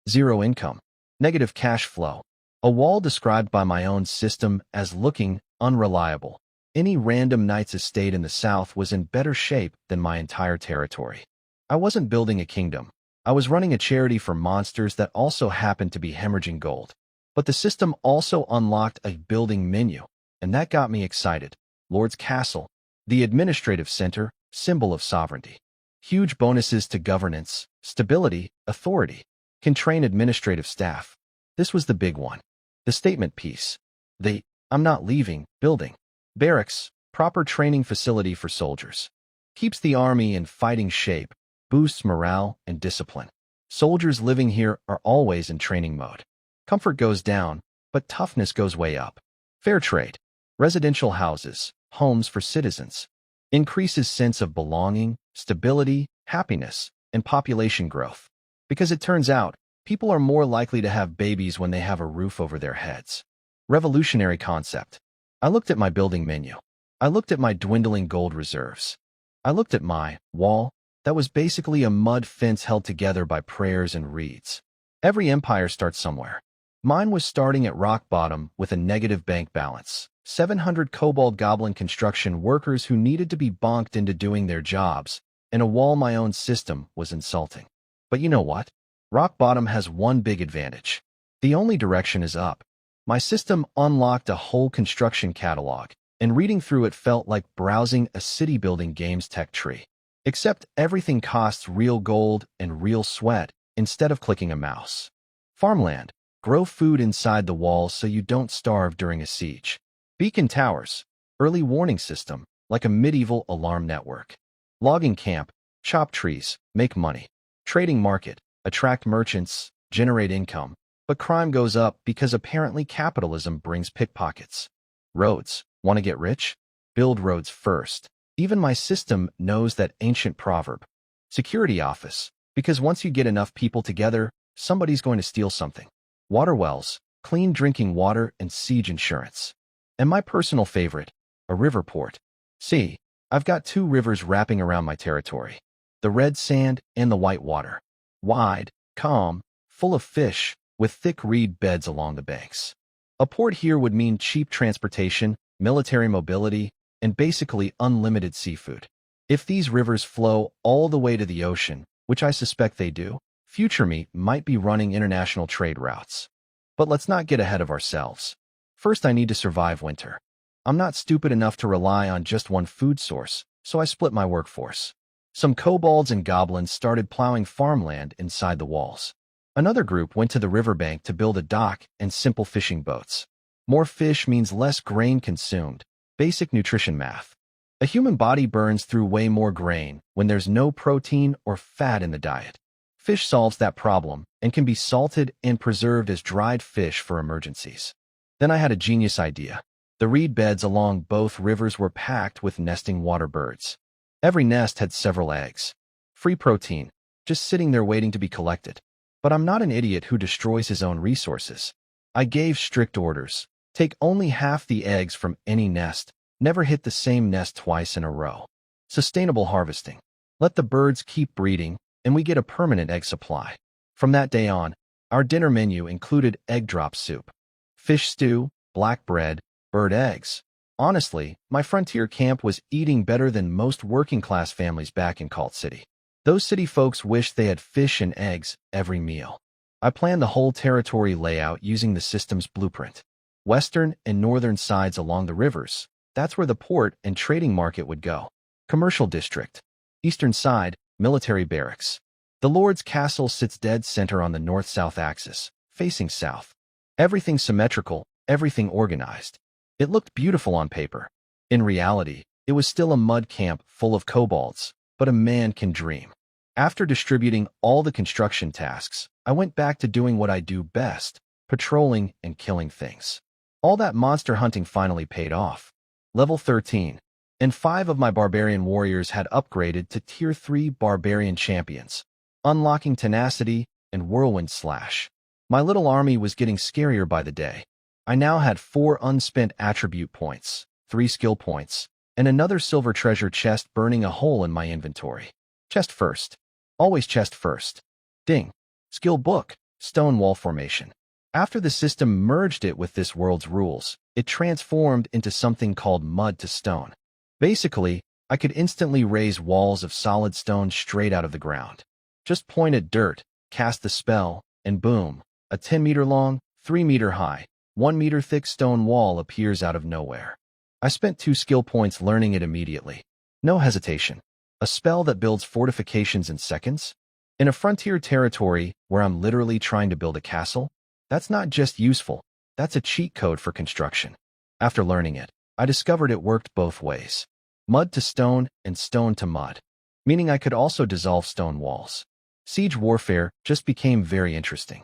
0 income. Negative cash flow. A wall described by my own system as looking unreliable. Any random knight's estate in the south was in better shape than my entire territory. I wasn't building a kingdom. I was running a charity for monsters that also happened to be hemorrhaging gold. But the system also unlocked a building menu, and that got me excited. Lord's Castle, the administrative center, symbol of sovereignty. Huge bonuses to governance, stability, authority. Can train administrative staff. This was the big one. The statement piece. The I'm not leaving building. Barracks, proper training facility for soldiers. Keeps the army in fighting shape, boosts morale and discipline. Soldiers living here are always in training mode. Comfort goes down, but toughness goes way up. Fair trade. Residential houses, homes for citizens. Increases sense of belonging, stability, happiness, and population growth. Because it turns out, people are more likely to have babies when they have a roof over their heads. Revolutionary concept. I looked at my building menu. I looked at my dwindling gold reserves. I looked at my wall that was basically a mud fence held together by prayers and reeds. Every empire starts somewhere. Mine was starting at rock bottom with a negative bank balance. 700 kobold goblin construction workers who needed to be bonked into doing their jobs, and a wall my own system was insulting. But you know what? Rock bottom has one big advantage. The only direction is up. My system unlocked a whole construction catalog, and reading through it felt like browsing a city-building games tech tree. Except everything costs real gold and real sweat instead of clicking a mouse. Farmland. Grow food inside the walls so you don't starve during a siege. Beacon towers. Early warning system, like a medieval alarm network. Logging camp. Chop trees, make money. Trading market. Attract merchants, generate income. But crime goes up because apparently capitalism brings pickpockets. Roads. Want to get rich? Build roads first. Even my system knows that ancient proverb. Security office. Because once you get enough people together, somebody's going to steal something. Water wells. Clean drinking water and siege insurance. And my personal favorite, a river port. See, I've got 2 rivers wrapping around my territory. The red sand and the white water. Wide, calm, full of fish, with thick reed beds along the banks. A port here would mean cheap transportation, military mobility, and basically unlimited seafood. If these rivers flow all the way to the ocean, which I suspect they do, future me might be running international trade routes. But let's not get ahead of ourselves. First, I need to survive winter. I'm not stupid enough to rely on just one food source, so I split my workforce. Some kobolds and goblins started plowing farmland inside the walls. Another group went to the riverbank to build a dock and simple fishing boats. More fish means less grain consumed. Basic nutrition math. A human body burns through way more grain when there's no protein or fat in the diet. Fish solves that problem and can be salted and preserved as dried fish for emergencies. Then I had a genius idea. The reed beds along both rivers were packed with nesting water birds. Every nest had several eggs. Free protein, just sitting there waiting to be collected. But I'm not an idiot who destroys his own resources. I gave strict orders. Take only half the eggs from any nest. Never hit the same nest twice in a row. Sustainable harvesting. Let the birds keep breeding, and we get a permanent egg supply. From that day on, our dinner menu included egg drop soup, fish stew, black bread, bird eggs. Honestly, my frontier camp was eating better than most working-class families back in Cult City. Those city folks wished they had fish and eggs every meal. I planned the whole territory layout using the system's blueprint. Western and northern sides along the rivers. That's where the port and trading market would go. Commercial district. Eastern side, military barracks. The Lord's castle sits dead center on the north-south axis, facing south. Everything symmetrical, everything organized. It looked beautiful on paper. In reality, it was still a mud camp full of kobolds, but a man can dream. After distributing all the construction tasks, I went back to doing what I do best, patrolling and killing things. All that monster hunting finally paid off. Level 13, and 5 of my barbarian warriors had upgraded to Tier 3 barbarian champions, unlocking tenacity and whirlwind slash. My little army was getting scarier by the day. I now had 4 unspent attribute points, 3 skill points, and another silver treasure chest burning a hole in my inventory. Chest first. Always chest first. Ding. Skill book. Stone wall formation. After the system merged it with this world's rules, it transformed into something called mud to stone. Basically, I could instantly raise walls of solid stone straight out of the ground. Just point at dirt, cast the spell, and boom, a 10-meter long, 3-meter high, 1-meter thick stone wall appears out of nowhere. I spent 2 skill points learning it immediately. No hesitation. A spell that builds fortifications in seconds? In a frontier territory where I'm literally trying to build a castle? That's not just useful, that's a cheat code for construction. After learning it, I discovered it worked both ways. Mud to stone and stone to mud, meaning I could also dissolve stone walls. Siege warfare just became very interesting.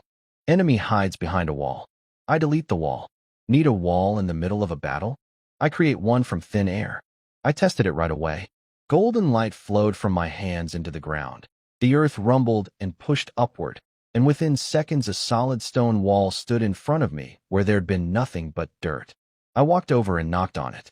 Enemy hides behind a wall. I delete the wall. Need a wall in the middle of a battle? I create one from thin air. I tested it right away. Golden light flowed from my hands into the ground. The earth rumbled and pushed upward, and within seconds a solid stone wall stood in front of me where there'd been nothing but dirt. I walked over and knocked on it.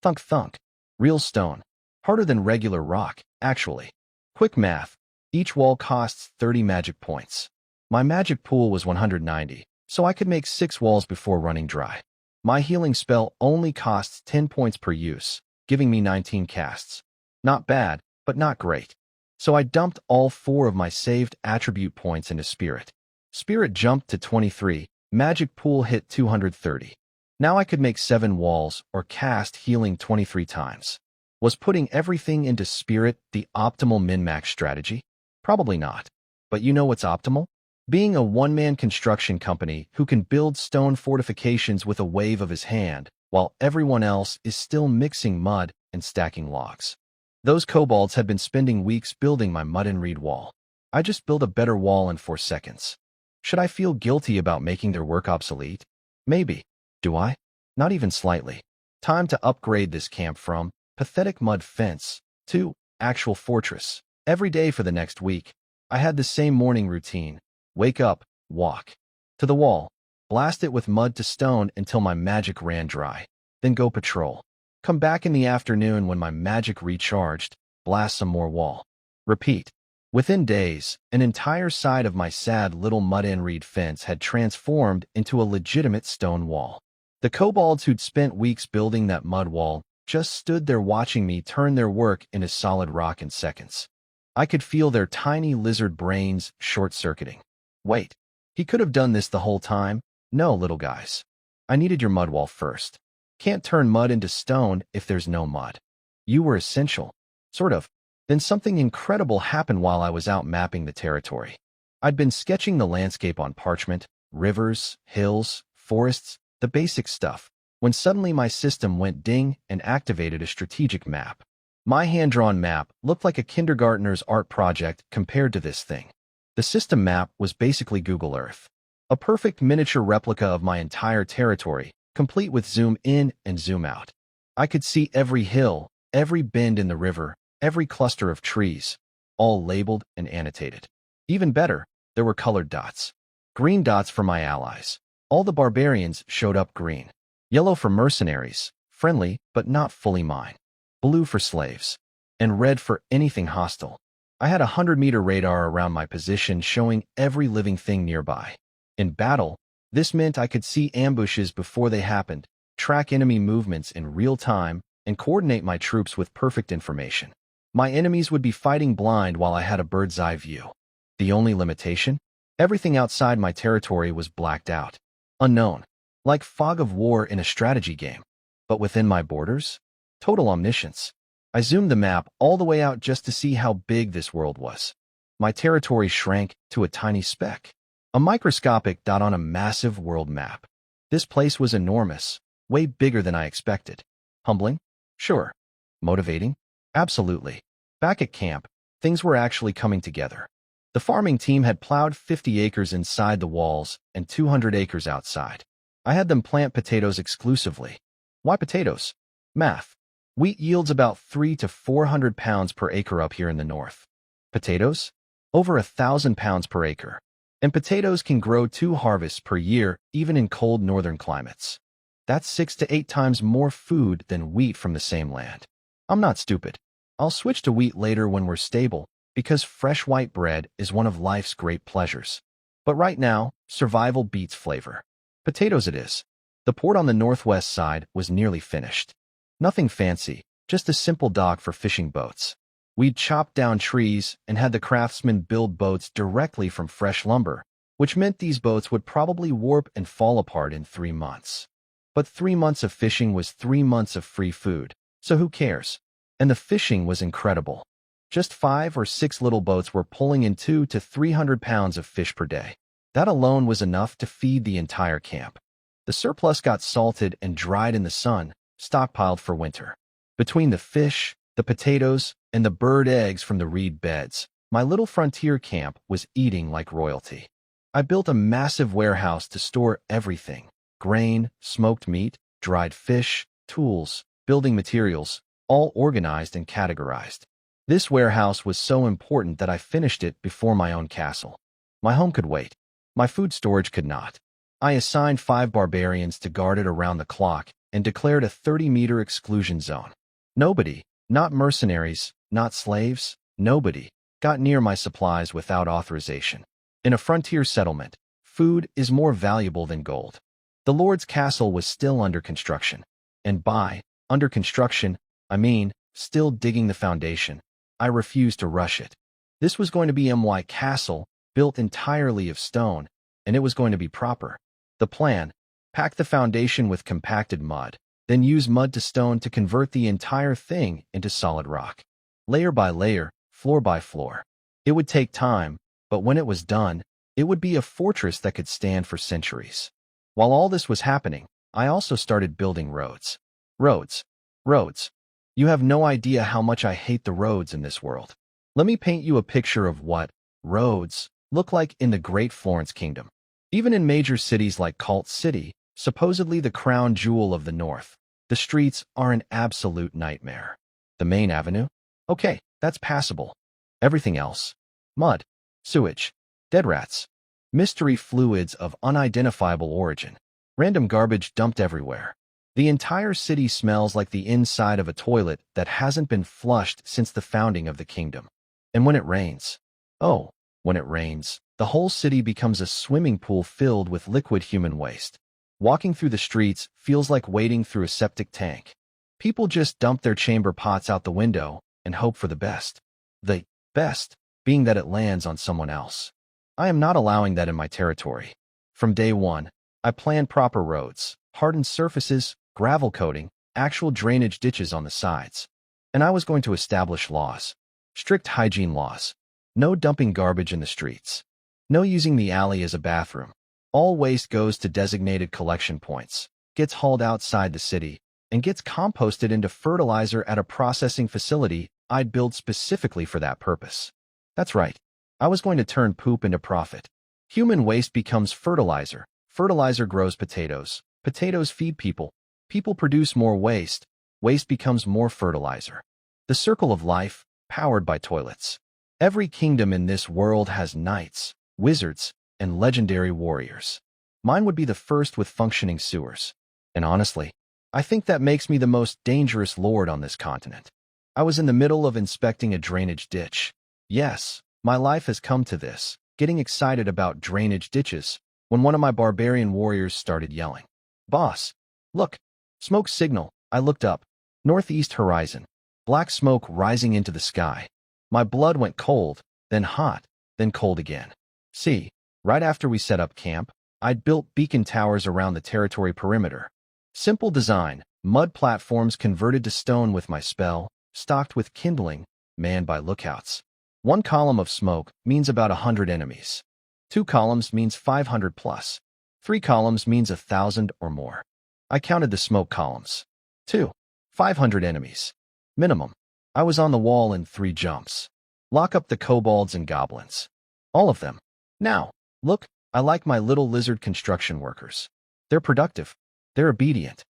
Thunk thunk. Real stone. Harder than regular rock, actually. Quick math. Each wall costs 30 magic points. My magic pool was 190, so I could make 6 walls before running dry. My healing spell only costs 10 points per use, giving me 19 casts. Not bad, but not great. So I dumped all 4 of my saved attribute points into Spirit. Spirit jumped to 23, Magic Pool hit 230. Now I could make 7 walls or cast healing 23 times. Was putting everything into spirit the optimal min-max strategy? Probably not. But you know what's optimal? Being a one-man construction company who can build stone fortifications with a wave of his hand, while everyone else is still mixing mud and stacking logs. Those kobolds had been spending weeks building my mud and reed wall. I just built a better wall in 4 seconds. Should I feel guilty about making their work obsolete? Maybe. Do I? Not even slightly. Time to upgrade this camp from pathetic mud fence to actual fortress. Every day for the next week, I had the same morning routine. Wake up, walk to the wall, blast it with mud to stone until my magic ran dry, then go patrol. Come back in the afternoon when my magic recharged, blast some more wall. Repeat. Within days, an entire side of my sad little mud and reed fence had transformed into a legitimate stone wall. The kobolds who'd spent weeks building that mud wall just stood there watching me turn their work into solid rock in seconds. I could feel their tiny lizard brains short-circuiting. Wait, he could have done this the whole time? No, little guys. I needed your mud wall first. Can't turn mud into stone if there's no mud. You were essential. Sort of. Then something incredible happened while I was out mapping the territory. I'd been sketching the landscape on parchment, rivers, hills, forests, the basic stuff, when suddenly my system went ding and activated a strategic map. My hand-drawn map looked like a kindergartner's art project compared to this thing. The system map was basically Google Earth. A perfect miniature replica of my entire territory, complete with zoom in and zoom out. I could see every hill, every bend in the river, every cluster of trees, all labeled and annotated. Even better, there were colored dots. Green dots for my allies. All the barbarians showed up green. Yellow for mercenaries, friendly but not fully mine. Blue for slaves. And red for anything hostile. I had a 100-meter radar around my position showing every living thing nearby. In battle, this meant I could see ambushes before they happened, track enemy movements in real time, and coordinate my troops with perfect information. My enemies would be fighting blind while I had a bird's-eye view. The only limitation? Everything outside my territory was blacked out. Unknown. Like fog of war in a strategy game. But within my borders? Total omniscience. I zoomed the map all the way out just to see how big this world was. My territory shrank to a tiny speck. A microscopic dot on a massive world map. This place was enormous, way bigger than I expected. Humbling? Sure. Motivating? Absolutely. Back at camp, things were actually coming together. The farming team had plowed 50 acres inside the walls and 200 acres outside. I had them plant potatoes exclusively. Why potatoes? Math. Wheat yields about 300 to 400 pounds per acre up here in the north. Potatoes? Over 1,000 pounds per acre. And potatoes can grow 2 harvests per year, even in cold northern climates. That's 6 to 8 times more food than wheat from the same land. I'm not stupid. I'll switch to wheat later when we're stable, because fresh white bread is one of life's great pleasures. But right now, survival beats flavor. Potatoes it is. The port on the northwest side was nearly finished. Nothing fancy, just a simple dock for fishing boats. We'd chopped down trees and had the craftsmen build boats directly from fresh lumber, which meant these boats would probably warp and fall apart in 3 months. But 3 months of fishing was 3 months of free food, so who cares? And the fishing was incredible. Just 5 or 6 little boats were pulling in 200 to 300 pounds of fish per day. That alone was enough to feed the entire camp. The surplus got salted and dried in the sun, stockpiled for winter. Between the fish, the potatoes, and the bird eggs from the reed beds, my little frontier camp was eating like royalty. I built a massive warehouse to store everything: grain, smoked meat, dried fish, tools, building materials, all organized and categorized. This warehouse was so important that I finished it before my own castle. My home could wait. My food storage could not. I assigned 5 barbarians to guard it around the clock and declared a 30-meter exclusion zone. Nobody, not mercenaries, not slaves, nobody, got near my supplies without authorization. In a frontier settlement, food is more valuable than gold. The Lord's castle was still under construction. And by under construction, I mean still digging the foundation. I refused to rush it. This was going to be my castle, built entirely of stone, and it was going to be proper. The plan: pack the foundation with compacted mud, then use mud to stone to convert the entire thing into solid rock. Layer by layer, floor by floor. It would take time, but when it was done, it would be a fortress that could stand for centuries. While all this was happening, I also started building roads. Roads. Roads. You have no idea how much I hate the roads in this world. Let me paint you a picture of what roads look like in the Great Florence Kingdom. Even in major cities like Cult City, supposedly the crown jewel of the North, the streets are an absolute nightmare. The main avenue? Okay, that's passable. Everything else? Mud, sewage, dead rats, mystery fluids of unidentifiable origin, random garbage dumped everywhere. The entire city smells like the inside of a toilet that hasn't been flushed since the founding of the kingdom. And when it rains, when it rains, the whole city becomes a swimming pool filled with liquid human waste. Walking through the streets feels like wading through a septic tank. People just dump their chamber pots out the window and hope for the best. The best being that it lands on someone else. I am not allowing that in my territory. From day one, I planned proper roads, hardened surfaces, gravel coating, actual drainage ditches on the sides. And I was going to establish laws. Strict hygiene laws. No dumping garbage in the streets. No using the alley as a bathroom. All waste goes to designated collection points, gets hauled outside the city, and gets composted into fertilizer at a processing facility I'd build specifically for that purpose. That's right. I was going to turn poop into profit. Human waste becomes fertilizer. Fertilizer grows potatoes. Potatoes feed people. People produce more waste. Waste becomes more fertilizer. The circle of life, powered by toilets. Every kingdom in this world has knights, wizards, and legendary warriors. Mine would be the first with functioning sewers. And honestly, I think that makes me the most dangerous lord on this continent. I was in the middle of inspecting a drainage ditch. Yes, my life has come to this, getting excited about drainage ditches, when one of my barbarian warriors started yelling. Boss, look, smoke signal. I looked up. Northeast horizon. Black smoke rising into the sky. My blood went cold, then hot, then cold again. See, right after we set up camp, I'd built beacon towers around the territory perimeter. Simple design, mud platforms converted to stone with my spell, stocked with kindling, manned by lookouts. 1 column of smoke means about 100 enemies. 2 columns means 500 plus. 3 columns means 1,000 or more. I counted the smoke columns. 500 enemies. Minimum. I was on the wall in 3 jumps. Lock up the kobolds and goblins. All of them. Now, look, I like my little lizard construction workers. They're productive. They're obedient.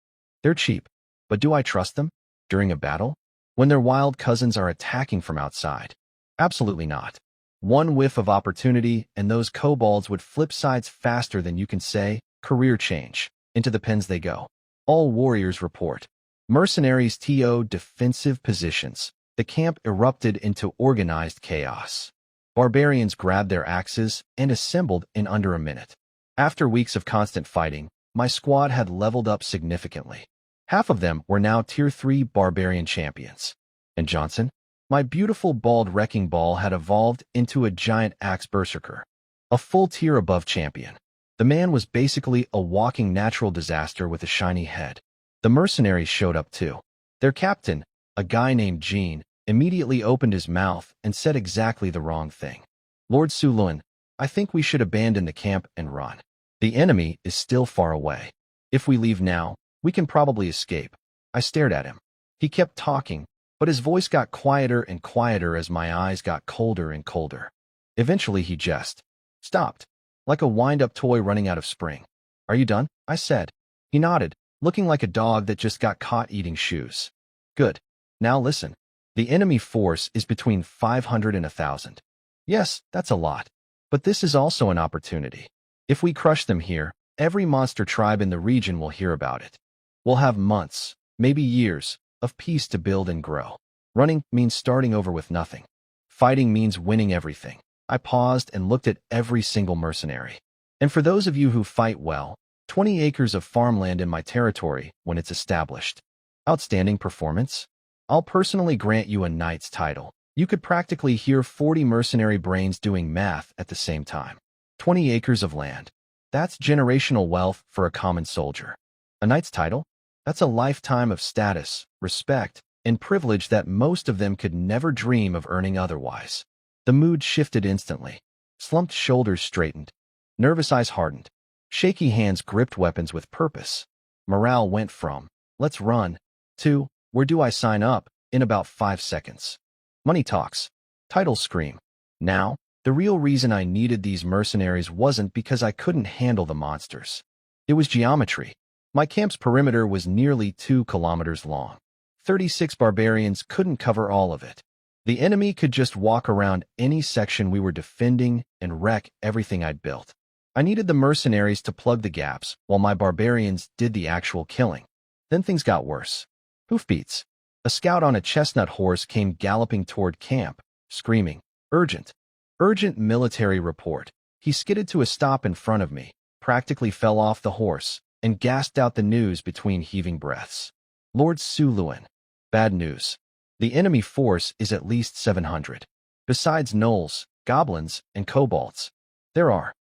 They're cheap. But do I trust them? During a battle? When their wild cousins are attacking from outside? Absolutely not. One whiff of opportunity, and those kobolds would flip sides faster than you can say, career change. Into the pens they go. All warriors report. Mercenaries TO defensive positions. The camp erupted into organized chaos. Barbarians grabbed their axes and assembled in under a minute. After weeks of constant fighting, my squad had leveled up significantly. Half of them were now Tier 3 barbarian champions. And Johnson? My beautiful bald wrecking ball had evolved into a giant axe berserker. A full tier above champion. The man was basically a walking natural disaster with a shiny head. The mercenaries showed up too. Their captain, a guy named Gene, immediately opened his mouth and said exactly the wrong thing. Lord Sulun, I think we should abandon the camp and run. The enemy is still far away. If we leave now, we can probably escape. I stared at him. He kept talking, but his voice got quieter and quieter as my eyes got colder and colder. Eventually he just stopped, like a wind-up toy running out of spring. Are you done? I said. He nodded, looking like a dog that just got caught eating shoes. Good. Now listen. The enemy force is between 500 and 1,000. Yes, that's a lot. But this is also an opportunity. If we crush them here, every monster tribe in the region will hear about it. We'll have months, maybe years, of peace to build and grow. Running means starting over with nothing. Fighting means winning everything. I paused and looked at every single mercenary. And for those of you who fight well, 20 acres of farmland in my territory when it's established. Outstanding performance? I'll personally grant you a knight's title. You could practically hear 40 mercenary brains doing math at the same time. 20 acres of land. That's generational wealth for a common soldier. A knight's title? That's a lifetime of status, respect, and privilege that most of them could never dream of earning otherwise. The mood shifted instantly. Slumped shoulders straightened. Nervous eyes hardened. Shaky hands gripped weapons with purpose. Morale went from, "Let's run," to, "Where do I sign up?" in about 5 seconds. Money talks. Titles scream. Now, the real reason I needed these mercenaries wasn't because I couldn't handle the monsters. It was geometry. My camp's perimeter was nearly 2 kilometers long. 36 barbarians couldn't cover all of it. The enemy could just walk around any section we were defending and wreck everything I'd built. I needed the mercenaries to plug the gaps while my barbarians did the actual killing. Then things got worse. Hoofbeats. A scout on a chestnut horse came galloping toward camp, screaming, "Urgent! Urgent military report." He skidded to a stop in front of me, practically fell off the horse, and gasped out the news between heaving breaths. "Lord Suluan. Bad news. The enemy force is at least 700. Besides gnolls, goblins, and kobolds. There are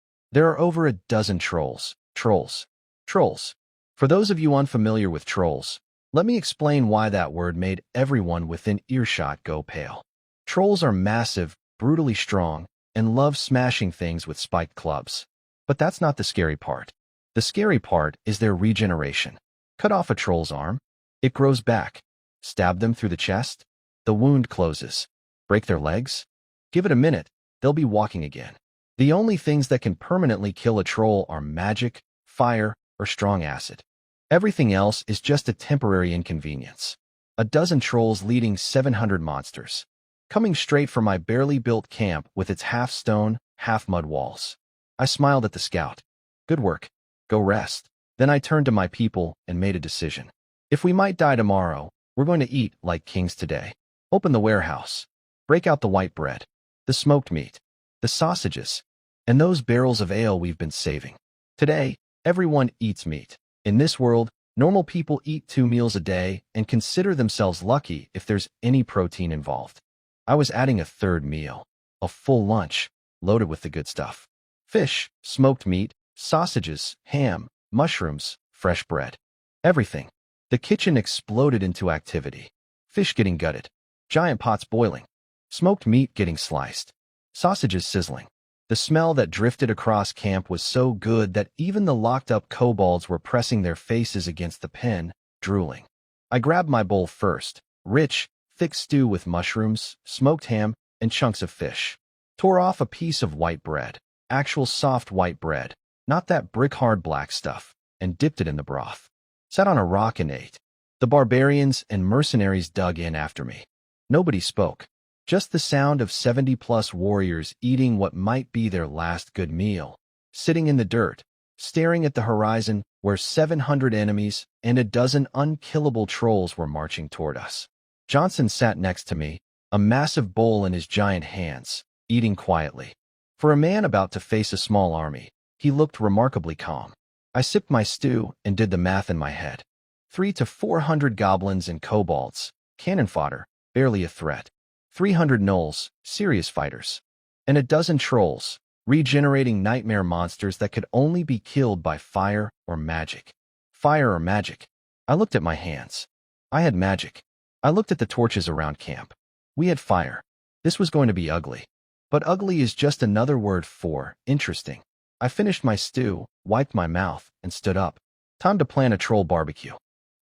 over a dozen trolls. Trolls. For those of you unfamiliar with trolls, let me explain why that word made everyone within earshot go pale. Trolls are massive, brutally strong, and love smashing things with spiked clubs. But that's not the scary part. The scary part is their regeneration. Cut off a troll's arm, it grows back. Stab them through the chest, the wound closes. Break their legs? Give it a minute, they'll be walking again. The only things that can permanently kill a troll are magic, fire, or strong acid. Everything else is just a temporary inconvenience. A dozen trolls leading 700 monsters. Coming straight from my barely built camp with its half stone, half mud walls. I smiled at the scout. Good work. Go rest. Then I turned to my people and made a decision. If we might die tomorrow, we're going to eat like kings today. Open the warehouse. Break out the white bread, the smoked meat, the sausages, and those barrels of ale we've been saving. Today, everyone eats meat. In this world, normal people eat 2 meals a day and consider themselves lucky if there's any protein involved. I was adding a 3rd meal, a full lunch, loaded with the good stuff. Fish, smoked meat, sausages, ham, mushrooms, fresh bread. Everything. The kitchen exploded into activity. Fish getting gutted. Giant pots boiling. Smoked meat getting sliced. Sausages sizzling. The smell that drifted across camp was so good that even the locked-up kobolds were pressing their faces against the pen, drooling. I grabbed my bowl first. Rich, thick stew with mushrooms, smoked ham, and chunks of fish. Tore off a piece of white bread. Actual soft white bread. Not that brick-hard black stuff. And dipped it in the broth. Sat on a rock and ate. The barbarians and mercenaries dug in after me. Nobody spoke. Just the sound of 70-plus warriors eating what might be their last good meal. Sitting in the dirt, staring at the horizon where 700 enemies and a dozen unkillable trolls were marching toward us. Johnson sat next to me, a massive bowl in his giant hands, eating quietly. For a man about to face a small army, he looked remarkably calm. I sipped my stew and did the math in my head. 300 to 400 goblins and kobolds, cannon fodder, barely a threat. 300 gnolls, serious fighters. And a dozen trolls, regenerating nightmare monsters that could only be killed by fire or magic. Fire or magic. I looked at my hands. I had magic. I looked at the torches around camp. We had fire. This was going to be ugly. But ugly is just another word for interesting. I finished my stew, wiped my mouth, and stood up. Time to plan a troll barbecue.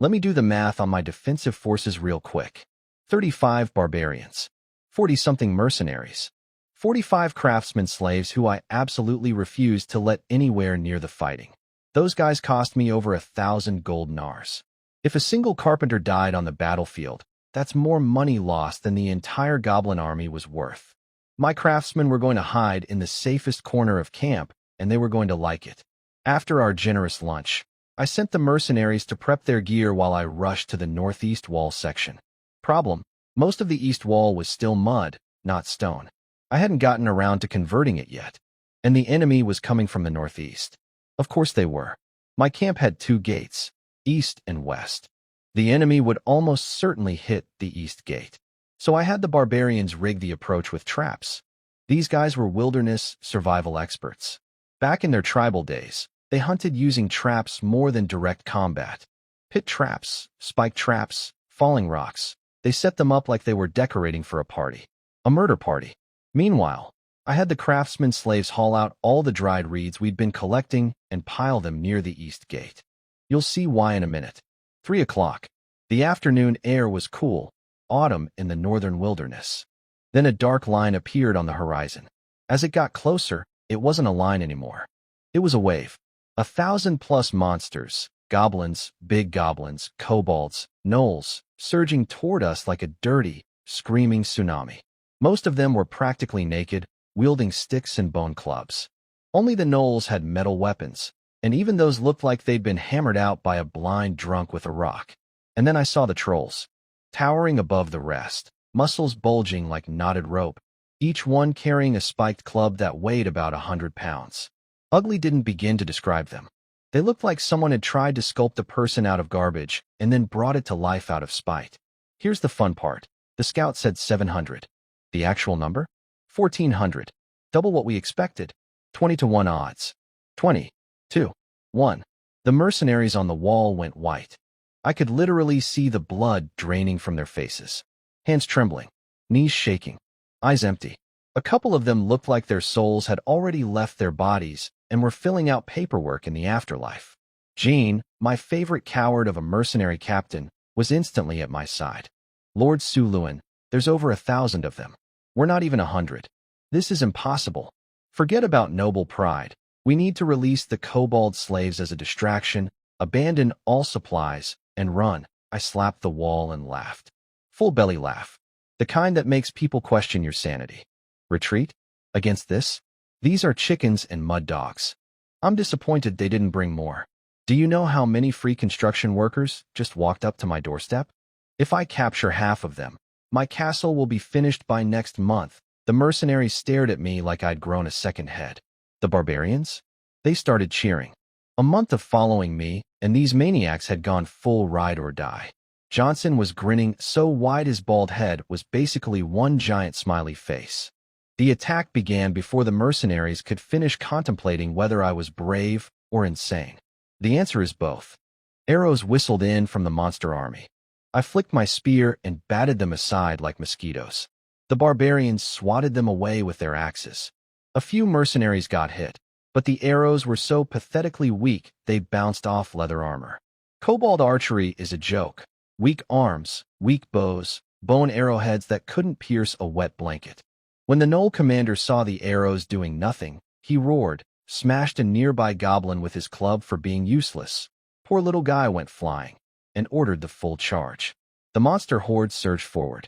Let me do the math on my defensive forces real quick. 35 barbarians. 40-something mercenaries. 45 craftsmen slaves who I absolutely refused to let anywhere near the fighting. Those guys cost me over 1,000 gold nars. If a single carpenter died on the battlefield, that's more money lost than the entire goblin army was worth. My craftsmen were going to hide in the safest corner of camp, and they were going to like it. After our generous lunch, I sent the mercenaries to prep their gear while I rushed to the northeast wall section. Problem: most of the east wall was still mud, not stone. I hadn't gotten around to converting it yet, and the enemy was coming from the northeast. Of course they were. My camp had 2 gates, east and west. The enemy would almost certainly hit the east gate. So I had the barbarians rig the approach with traps. These guys were wilderness survival experts. Back in their tribal days, they hunted using traps more than direct combat. Pit traps, spike traps, falling rocks. They set them up like they were decorating for a party. A murder party. Meanwhile, I had the craftsman slaves haul out all the dried reeds we'd been collecting and pile them near the east gate. You'll see why in a minute. 3 o'clock. The afternoon air was cool, autumn in the northern wilderness. Then a dark line appeared on the horizon. As it got closer, it wasn't a line anymore. It was a wave. 1,000+ monsters, goblins, big goblins, kobolds, gnolls, surging toward us like a dirty, screaming tsunami. Most of them were practically naked, wielding sticks and bone clubs. Only the gnolls had metal weapons, and even those looked like they'd been hammered out by a blind drunk with a rock. And then I saw the trolls, towering above the rest, muscles bulging like knotted rope, each one carrying a spiked club that weighed about 100 pounds. Ugly didn't begin to describe them. They looked like someone had tried to sculpt a person out of garbage and then brought it to life out of spite. Here's the fun part. The scout said 700. The actual number? 1,400. Double what we expected. 20-to-1 odds. 20. 2. 1. The mercenaries on the wall went white. I could literally see the blood draining from their faces. Hands trembling. Knees shaking. Eyes empty. A couple of them looked like their souls had already left their bodies and were filling out paperwork in the afterlife. Jean, my favorite coward of a mercenary captain, was instantly at my side. Lord Suluan, there's over 1,000 of them. We're not even 100. This is impossible. Forget about noble pride. We need to release the kobold slaves as a distraction, abandon all supplies, and run. I slapped the wall and laughed. Full belly laugh. The kind that makes people question your sanity. Retreat? Against this? These are chickens and mud dogs. I'm disappointed they didn't bring more. Do you know how many free construction workers just walked up to my doorstep? If I capture half of them, my castle will be finished by next month. The mercenaries stared at me like I'd grown a second head. The barbarians? They started cheering. A month of following me, and these maniacs had gone full ride or die. Johnson was grinning so wide his bald head was basically one giant smiley face. The attack began before the mercenaries could finish contemplating whether I was brave or insane. The answer is both. Arrows whistled in from the monster army. I flicked my spear and batted them aside like mosquitoes. The barbarians swatted them away with their axes. A few mercenaries got hit, but the arrows were so pathetically weak they bounced off leather armor. Kobold archery is a joke. Weak arms, weak bows, bone arrowheads that couldn't pierce a wet blanket. When the gnoll commander saw the arrows doing nothing, he roared, smashed a nearby goblin with his club for being useless. Poor little guy went flying, and ordered the full charge. The monster horde surged forward.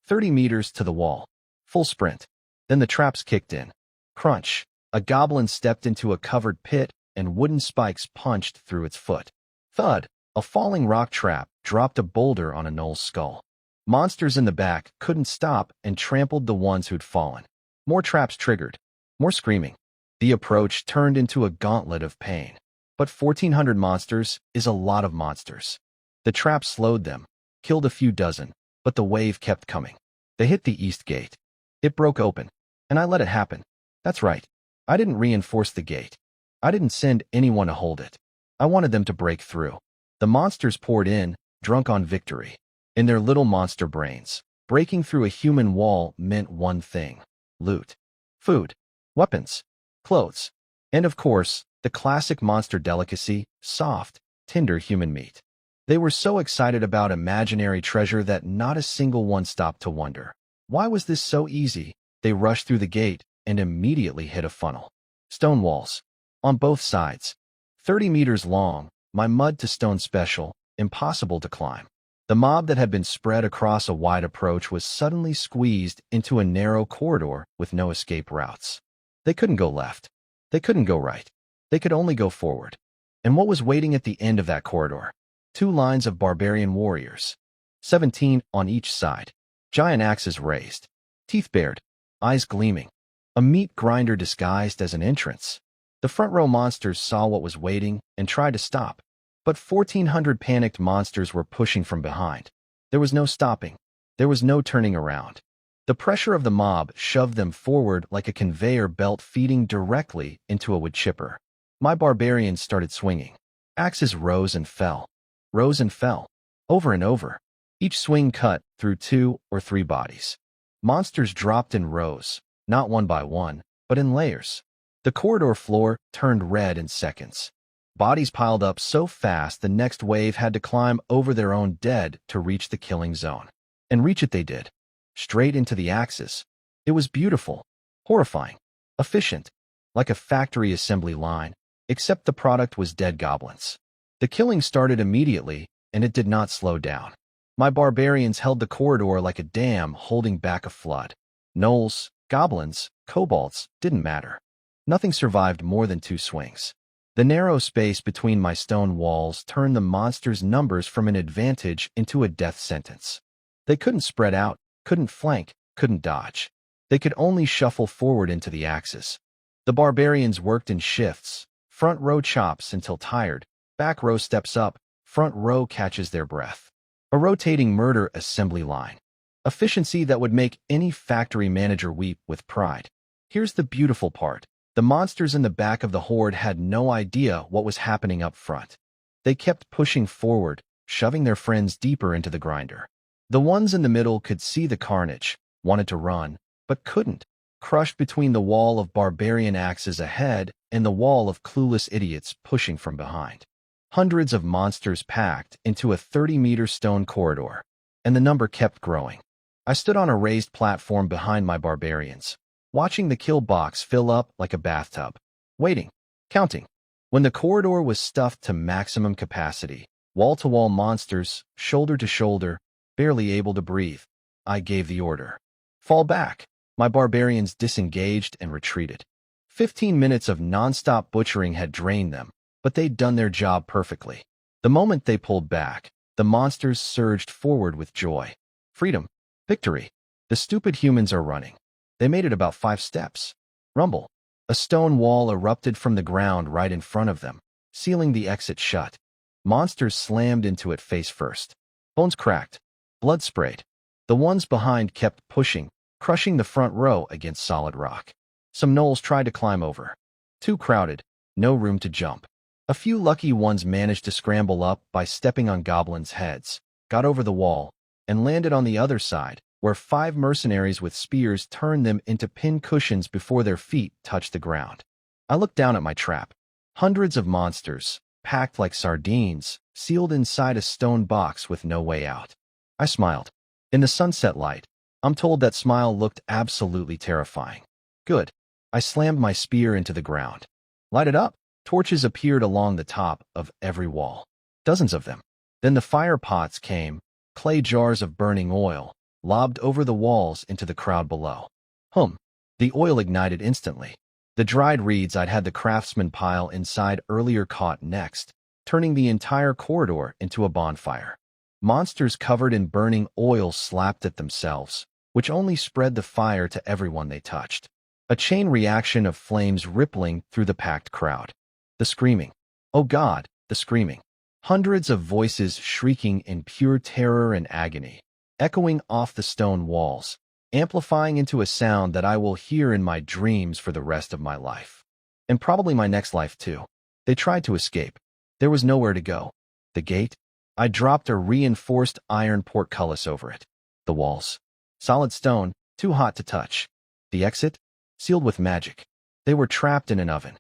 30 meters to the wall. Full sprint. Then the traps kicked in. Crunch. A goblin stepped into a covered pit, and wooden spikes punched through its foot. Thud. A falling rock trap dropped a boulder on a gnoll's skull. Monsters in the back couldn't stop and trampled the ones who'd fallen. More traps triggered. More screaming. The approach turned into a gauntlet of pain. But 1,400 monsters is a lot of monsters. The trap slowed them, killed a few dozen, but the wave kept coming. They hit the east gate. It broke open, and I let it happen. That's right. I didn't reinforce the gate. I didn't send anyone to hold it. I wanted them to break through. The monsters poured in, drunk on victory. In their little monster brains, breaking through a human wall meant one thing: loot, food, weapons, clothes, and of course, the classic monster delicacy, soft, tender human meat. They were so excited about imaginary treasure that not a single one stopped to wonder, why was this so easy? They rushed through the gate and immediately hit a funnel. Stone walls. On both sides. 30 meters long, my mud to stone special, impossible to climb. The mob that had been spread across a wide approach was suddenly squeezed into a narrow corridor with no escape routes. They couldn't go left. They couldn't go right. They could only go forward. And what was waiting at the end of that corridor? 2 lines of barbarian warriors. 17 on each side. Giant axes raised. Teeth bared. Eyes gleaming. A meat grinder disguised as an entrance. The front row monsters saw what was waiting and tried to stop. But 1,400 panicked monsters were pushing from behind. There was no stopping. There was no turning around. The pressure of the mob shoved them forward like a conveyor belt feeding directly into a wood chipper. My barbarians started swinging. Axes rose and fell. rose and fell, over and over. Each swing cut through 2 or 3 bodies. Monsters dropped in rows, not one by one, but in layers. The corridor floor turned red in seconds. Bodies piled up so fast the next wave had to climb over their own dead to reach the killing zone. And reach it they did. Straight into the axis. It was beautiful, horrifying, efficient, like a factory assembly line, except the product was dead goblins. The killing started immediately, and it did not slow down. My barbarians held the corridor like a dam holding back a flood. Gnolls, goblins, kobolds, didn't matter. Nothing survived more than 2 swings. The narrow space between my stone walls turned the monsters' numbers from an advantage into a death sentence. They couldn't spread out, couldn't flank, couldn't dodge. They could only shuffle forward into the axis. The barbarians worked in shifts. Front row chops until tired, back row steps up, front row catches their breath. A rotating murder assembly line. Efficiency that would make any factory manager weep with pride. Here's the beautiful part. The monsters in the back of the horde had no idea what was happening up front. They kept pushing forward, shoving their friends deeper into the grinder. The ones in the middle could see the carnage, wanted to run, but couldn't, crushed between the wall of barbarian axes ahead and the wall of clueless idiots pushing from behind. Hundreds of monsters packed into a 30-meter stone corridor, and the number kept growing. I stood on a raised platform behind my barbarians, watching the kill box fill up like a bathtub, waiting, counting. When the corridor was stuffed to maximum capacity, wall-to-wall monsters, shoulder to shoulder, barely able to breathe, I gave the order. Fall back. My barbarians disengaged and retreated. 15 minutes of non-stop butchering had drained them, but they'd done their job perfectly. The moment they pulled back, the monsters surged forward with joy. Freedom. Victory. The stupid humans are running. They made it about 5 steps. Rumble. A stone wall erupted from the ground right in front of them, sealing the exit shut. Monsters slammed into it face first. Bones cracked. Blood sprayed. The ones behind kept pushing, crushing the front row against solid rock. Some gnolls tried to climb over. Too crowded. No room to jump. A few lucky ones managed to scramble up by stepping on goblins' heads, got over the wall, and landed on the other side, where 5 mercenaries with spears turned them into pin cushions before their feet touched the ground. I looked down at my trap. Hundreds of monsters, packed like sardines, sealed inside a stone box with no way out. I smiled. In the sunset light, I'm told that smile looked absolutely terrifying. Good. I slammed my spear into the ground. Light it up. Torches appeared along the top of every wall. Dozens of them. Then the fire pots came, clay jars of burning oil, lobbed over the walls into the crowd below. The oil ignited instantly. The dried reeds I'd had the craftsman pile inside earlier caught next, turning the entire corridor into a bonfire. Monsters covered in burning oil slapped at themselves, which only spread the fire to everyone they touched. A chain reaction of flames rippling through the packed crowd. The screaming. Oh God, the screaming. Hundreds of voices shrieking in pure terror and agony, echoing off the stone walls, amplifying into a sound that I will hear in my dreams for the rest of my life. And probably my next life too. They tried to escape. There was nowhere to go. The gate? I dropped a reinforced iron portcullis over it. The walls? Solid stone, too hot to touch. The exit? Sealed with magic. They were trapped in an oven.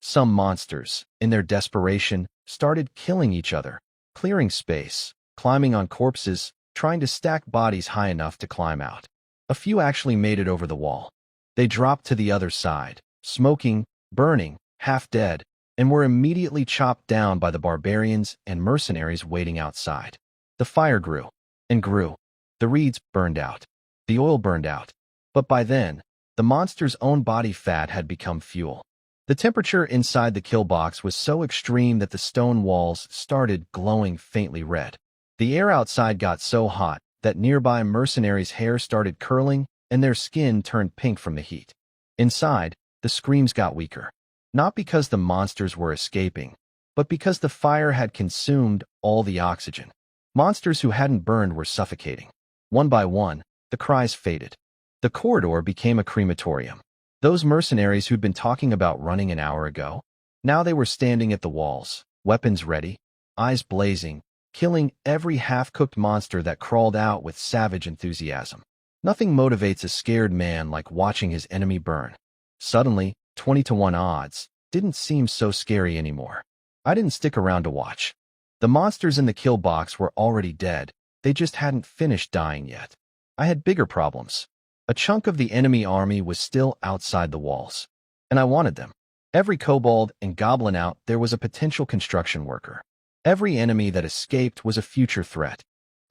Some monsters, in their desperation, started killing each other, clearing space, climbing on corpses, trying to stack bodies high enough to climb out. A few actually made it over the wall. They dropped to the other side, smoking, burning, half dead, and were immediately chopped down by the barbarians and mercenaries waiting outside. The fire grew and grew. The reeds burned out. The oil burned out. But by then, the monster's own body fat had become fuel. The temperature inside the kill box was so extreme that the stone walls started glowing faintly red. The air outside got so hot that nearby mercenaries' hair started curling and their skin turned pink from the heat. Inside, the screams got weaker. Not because the monsters were escaping, but because the fire had consumed all the oxygen. Monsters who hadn't burned were suffocating. One by one, the cries faded. The corridor became a crematorium. Those mercenaries who'd been talking about running an hour ago, now they were standing at the walls, weapons ready, eyes blazing, killing every half-cooked monster that crawled out with savage enthusiasm. Nothing motivates a scared man like watching his enemy burn. Suddenly, 20-to-1 odds didn't seem so scary anymore. I didn't stick around to watch. The monsters in the kill box were already dead. They just hadn't finished dying yet. I had bigger problems. A chunk of the enemy army was still outside the walls, and I wanted them. Every kobold and goblin out there was a potential construction worker. Every enemy that escaped was a future threat.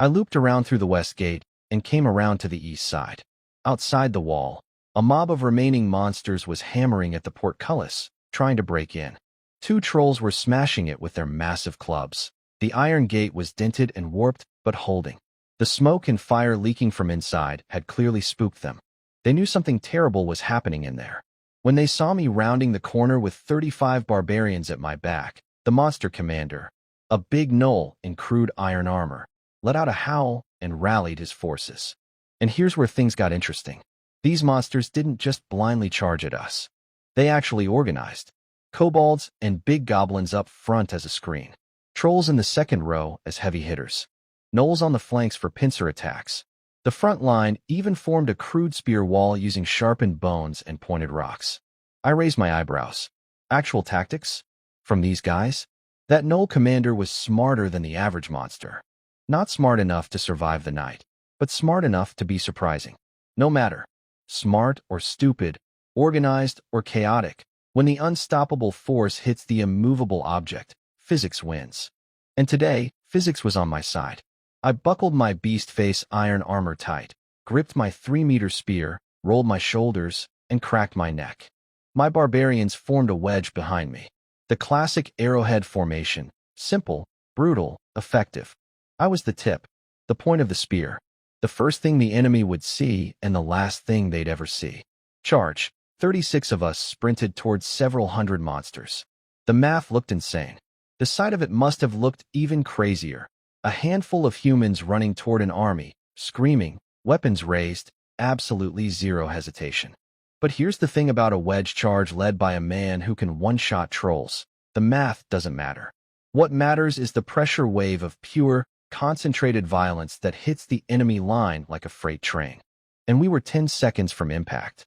I looped around through the west gate and came around to the east side. Outside the wall, a mob of remaining monsters was hammering at the portcullis, trying to break in. 2 trolls were smashing it with their massive clubs. The iron gate was dented and warped, but holding. The smoke and fire leaking from inside had clearly spooked them. They knew something terrible was happening in there. When they saw me rounding the corner with 35 barbarians at my back, the monster commander, a big gnoll in crude iron armor, let out a howl and rallied his forces. And here's where things got interesting. These monsters didn't just blindly charge at us. They actually organized. Kobolds and big goblins up front as a screen. Trolls in the second row as heavy hitters. Gnolls on the flanks for pincer attacks. The front line even formed a crude spear wall using sharpened bones and pointed rocks. I raised my eyebrows. Actual tactics? From these guys? That gnoll commander was smarter than the average monster. Not smart enough to survive the night, but smart enough to be surprising. No matter. Smart or stupid, organized or chaotic, when the unstoppable force hits the immovable object, physics wins. And today, physics was on my side. I buckled my beast-face iron armor tight, gripped my 3-meter spear, rolled my shoulders, and cracked my neck. My barbarians formed a wedge behind me. The classic arrowhead formation, simple, brutal, effective. I was the tip, the point of the spear, the first thing the enemy would see and the last thing they'd ever see. Charge. 36 of us sprinted towards several hundred monsters. The math looked insane. The sight of it must have looked even crazier. A handful of humans running toward an army, screaming, weapons raised, absolutely zero hesitation. But here's the thing about a wedge charge led by a man who can one-shot trolls. The math doesn't matter. What matters is the pressure wave of pure, concentrated violence that hits the enemy line like a freight train. And we were 10 seconds from impact.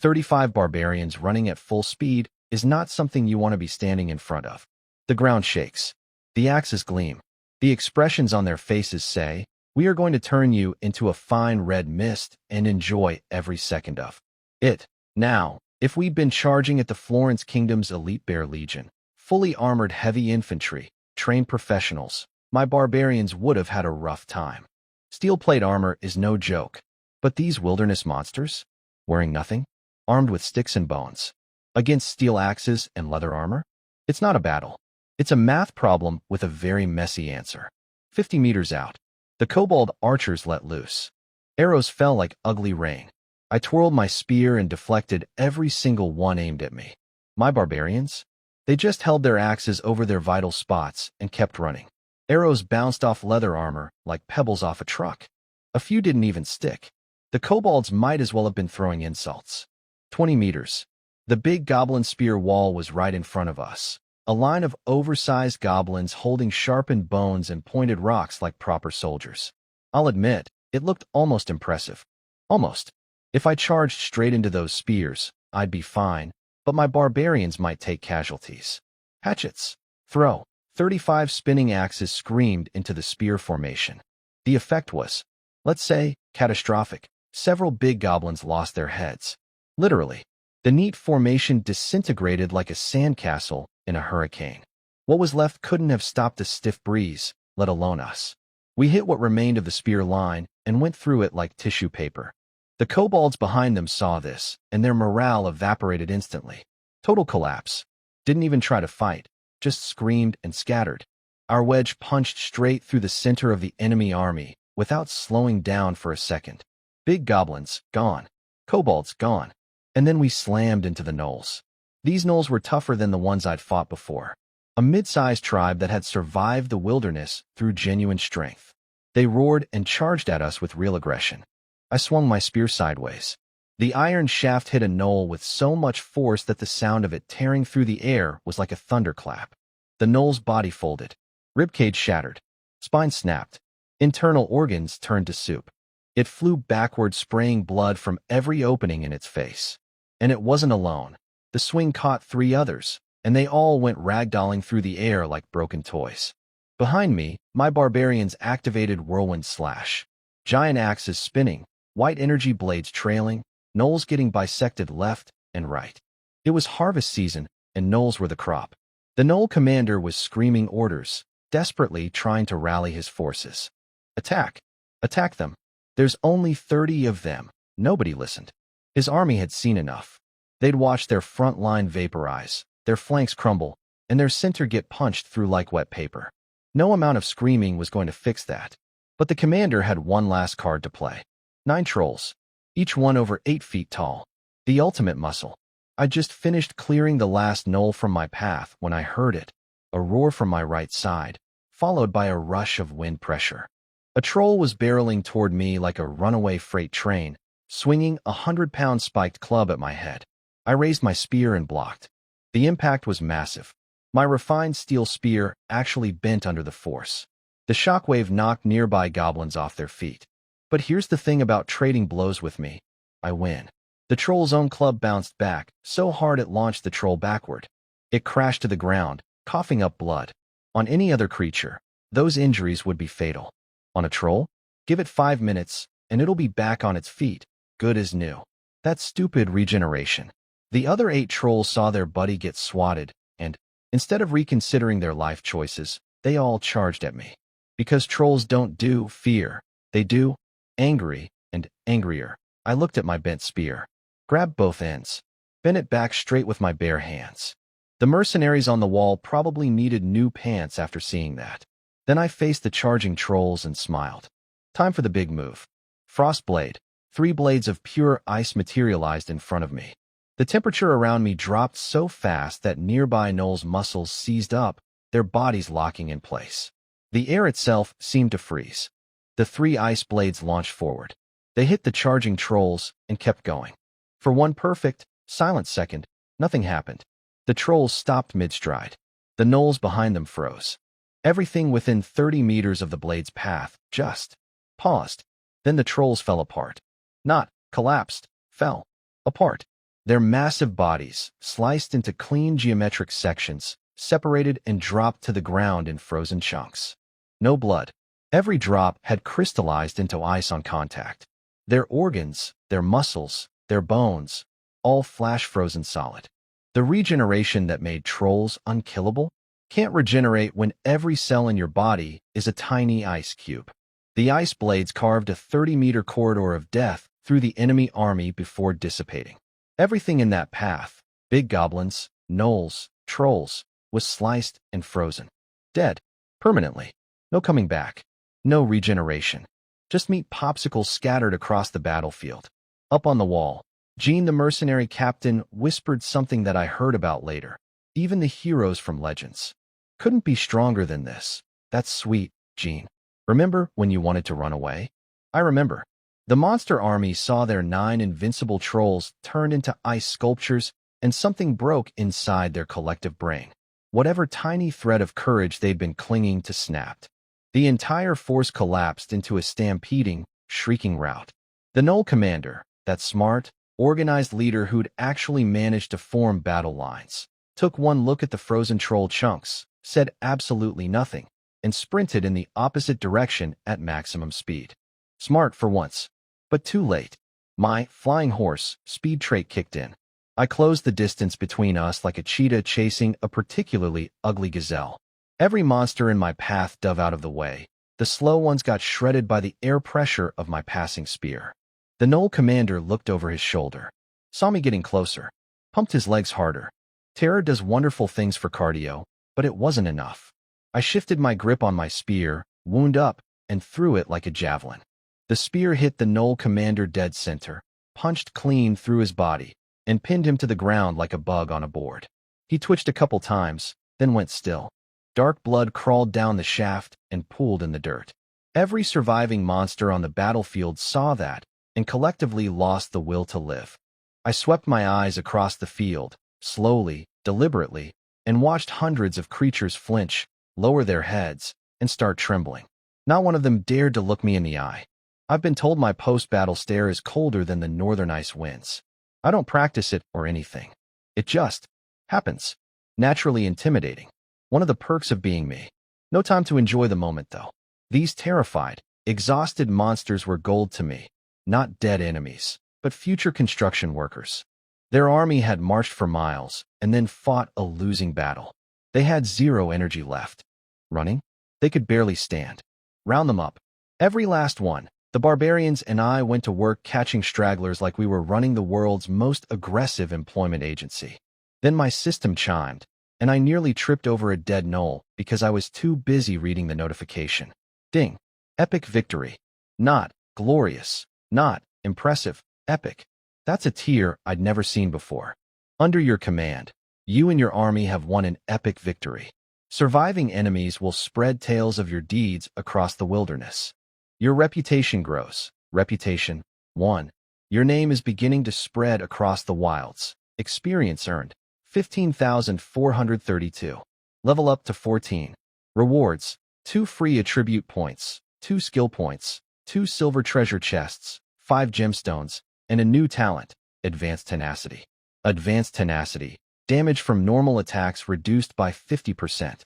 35 barbarians running at full speed is not something you want to be standing in front of. The ground shakes. The axes gleam. The expressions on their faces say, "We are going to turn you into a fine red mist and enjoy every second of it." Now, if we'd been charging at the Florence Kingdom's elite bear legion, fully armored heavy infantry, trained professionals, my barbarians would have had a rough time. Steel plate armor is no joke. But these wilderness monsters, wearing nothing, armed with sticks and bones, against steel axes and leather armor? It's not a battle. It's a math problem with a very messy answer. 50 meters out, the kobold archers let loose. Arrows fell like ugly rain. I twirled my spear and deflected every single one aimed at me. My barbarians? They just held their axes over their vital spots and kept running. Arrows bounced off leather armor like pebbles off a truck. A few didn't even stick. The kobolds might as well have been throwing insults. 20 meters. The big goblin spear wall was right in front of us. A line of oversized goblins holding sharpened bones and pointed rocks like proper soldiers. I'll admit, it looked almost impressive. Almost. If I charged straight into those spears, I'd be fine, but my barbarians might take casualties. Hatchets. Throw. 35 spinning axes screamed into the spear formation. The effect was, let's say, catastrophic. Several big goblins lost their heads. Literally. The neat formation disintegrated like a sandcastle in a hurricane. What was left couldn't have stopped a stiff breeze, let alone us. We hit what remained of the spear line and went through it like tissue paper. The kobolds behind them saw this, and their morale evaporated instantly. Total collapse. Didn't even try to fight, just screamed and scattered. Our wedge punched straight through the center of the enemy army without slowing down for a second. Big goblins, gone. Kobolds, gone. And then we slammed into the gnolls. These gnolls were tougher than the ones I'd fought before. A mid-sized tribe that had survived the wilderness through genuine strength. They roared and charged at us with real aggression. I swung my spear sideways. The iron shaft hit a gnoll with so much force that the sound of it tearing through the air was like a thunderclap. The gnoll's body folded. Ribcage shattered. Spine snapped. Internal organs turned to soup. It flew backward, spraying blood from every opening in its face. And it wasn't alone. The swing caught 3 others, and they all went ragdolling through the air like broken toys. Behind me, my barbarians activated whirlwind slash. Giant axes spinning, white energy blades trailing, gnolls getting bisected left and right. It was harvest season, and gnolls were the crop. The gnoll commander was screaming orders, desperately trying to rally his forces. Attack! Attack them! There's only 30 of them. Nobody listened. His army had seen enough. They'd watched their front line vaporize, their flanks crumble, and their center get punched through like wet paper. No amount of screaming was going to fix that. But the commander had one last card to play. 9 trolls, each one over 8 feet tall. The ultimate muscle. I just finished clearing the last gnoll from my path when I heard it, a roar from my right side, followed by a rush of wind pressure. A troll was barreling toward me like a runaway freight train, swinging a 100-pound spiked club at my head. I raised my spear and blocked. The impact was massive. My refined steel spear actually bent under the force. The shockwave knocked nearby goblins off their feet. But here's the thing about trading blows with me. I win. The troll's own club bounced back, so hard it launched the troll backward. It crashed to the ground, coughing up blood. On any other creature, those injuries would be fatal. On a troll, give it 5 minutes, and it'll be back on its feet, good as new. That's stupid regeneration. The other 8 trolls saw their buddy get swatted, and, instead of reconsidering their life choices, they all charged at me. Because trolls don't do fear, they do angry and angrier. I looked at my bent spear, grabbed both ends, bent it back straight with my bare hands. The mercenaries on the wall probably needed new pants after seeing that. Then I faced the charging trolls and smiled. Time for the big move. Frostblade. 3 blades of pure ice materialized in front of me. The temperature around me dropped so fast that nearby gnolls' muscles seized up, their bodies locking in place. The air itself seemed to freeze. The 3 ice blades launched forward. They hit the charging trolls and kept going. For one perfect, silent second, nothing happened. The trolls stopped mid-stride. The gnolls behind them froze. Everything within 30 meters of the blade's path just paused. Then the trolls fell apart. Not collapsed, fell apart. Their massive bodies, sliced into clean geometric sections, separated and dropped to the ground in frozen chunks. No blood. Every drop had crystallized into ice on contact. Their organs, their muscles, their bones, all flash-frozen solid. The regeneration that made trolls unkillable can't regenerate when every cell in your body is a tiny ice cube. The ice blades carved a 30-meter corridor of death through the enemy army before dissipating. Everything in that path, big goblins, gnolls, trolls, was sliced and frozen. Dead. Permanently. No coming back. No regeneration. Just meat popsicles scattered across the battlefield. Up on the wall, Jean the mercenary captain whispered something that I heard about later. Even the heroes from Legends couldn't be stronger than this. That's sweet, Jean. Remember when you wanted to run away? I remember. The monster army saw their 9 invincible trolls turned into ice sculptures, and something broke inside their collective brain. Whatever tiny thread of courage they'd been clinging to snapped. The entire force collapsed into a stampeding, shrieking rout. The gnoll commander, that smart, organized leader who'd actually managed to form battle lines, took one look at the frozen troll chunks, said absolutely nothing, and sprinted in the opposite direction at maximum speed. Smart for once. But too late. My flying horse speed trait kicked in. I closed the distance between us like a cheetah chasing a particularly ugly gazelle. Every monster in my path dove out of the way. The slow ones got shredded by the air pressure of my passing spear. The gnoll commander looked over his shoulder, saw me getting closer, pumped his legs harder. Terror does wonderful things for cardio, but it wasn't enough. I shifted my grip on my spear, wound up, and threw it like a javelin. The spear hit the gnoll commander dead center, punched clean through his body, and pinned him to the ground like a bug on a board. He twitched a couple times, then went still. Dark blood crawled down the shaft and pooled in the dirt. Every surviving monster on the battlefield saw that and collectively lost the will to live. I swept my eyes across the field, slowly, deliberately, and watched hundreds of creatures flinch, lower their heads, and start trembling. Not one of them dared to look me in the eye. I've been told my post-battle stare is colder than the northern ice winds. I don't practice it or anything. It just happens. Naturally intimidating. One of the perks of being me. No time to enjoy the moment, though. These terrified, exhausted monsters were gold to me. Not dead enemies, but future construction workers. Their army had marched for miles and then fought a losing battle. They had zero energy left. Running? They could barely stand. Round them up. Every last one. The barbarians and I went to work catching stragglers like we were running the world's most aggressive employment agency. Then my system chimed, and I nearly tripped over a dead knoll because I was too busy reading the notification. Ding. Epic victory. Not glorious. Not impressive. Epic. That's a tier I'd never seen before. Under your command, you and your army have won an epic victory. Surviving enemies will spread tales of your deeds across the wilderness. Your reputation grows. Reputation 1. Your name is beginning to spread across the wilds. Experience earned 15,432. Level up to 14. Rewards 2 free attribute points, 2 skill points, 2 silver treasure chests, 5 gemstones, and a new talent, Advanced Tenacity. Advanced Tenacity. Damage from normal attacks reduced by 50%.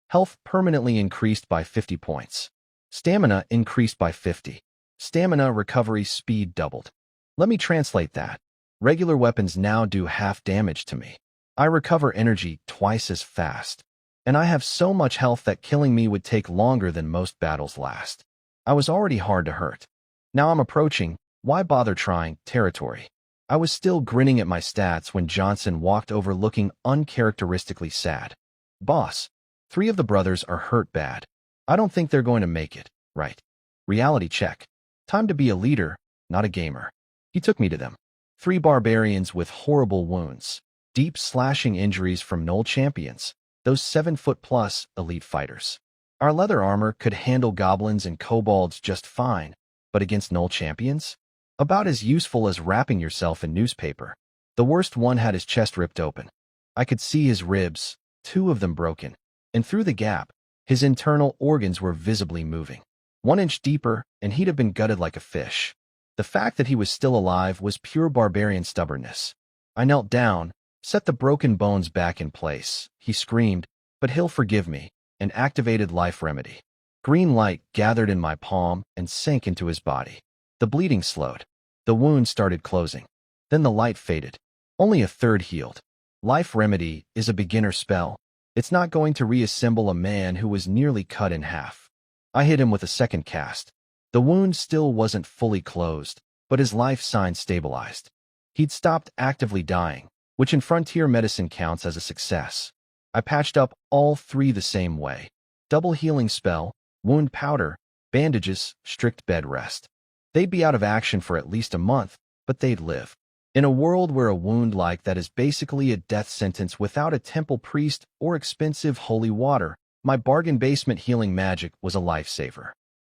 Health permanently increased by 50 points. Stamina increased by 50. Stamina recovery speed doubled. Let me translate that. Regular weapons now do half damage to me. I recover energy twice as fast. And I have so much health that killing me would take longer than most battles last. I was already hard to hurt. Now I'm approaching, why bother trying, territory. I was still grinning at my stats when Johnson walked over looking uncharacteristically sad. Boss, 3 of the brothers are hurt bad. I don't think they're going to make it, right? Reality check. Time to be a leader, not a gamer. He took me to them. 3 barbarians with horrible wounds. Deep slashing injuries from Knoll champions. Those 7-foot-plus elite fighters. Our leather armor could handle goblins and kobolds just fine, but against Knoll champions? About as useful as wrapping yourself in newspaper. The worst one had his chest ripped open. I could see his ribs, 2 of them broken, and through the gap, his internal organs were visibly moving. 1 inch deeper, and he'd have been gutted like a fish. The fact that he was still alive was pure barbarian stubbornness. I knelt down, set the broken bones back in place. He screamed, but he'll forgive me, and activated life remedy. Green light gathered in my palm and sank into his body. The bleeding slowed. The wound started closing. Then the light faded. Only a third healed. Life remedy is a beginner spell. It's not going to reassemble a man who was nearly cut in half. I hit him with a second cast. The wound still wasn't fully closed, but his life sign stabilized. He'd stopped actively dying, which in frontier medicine counts as a success. I patched up all 3 the same way. Double healing spell, wound powder, bandages, strict bed rest. They'd be out of action for at least a month, but they'd live. In a world where a wound like that is basically a death sentence without a temple priest or expensive holy water, my bargain basement healing magic was a lifesaver.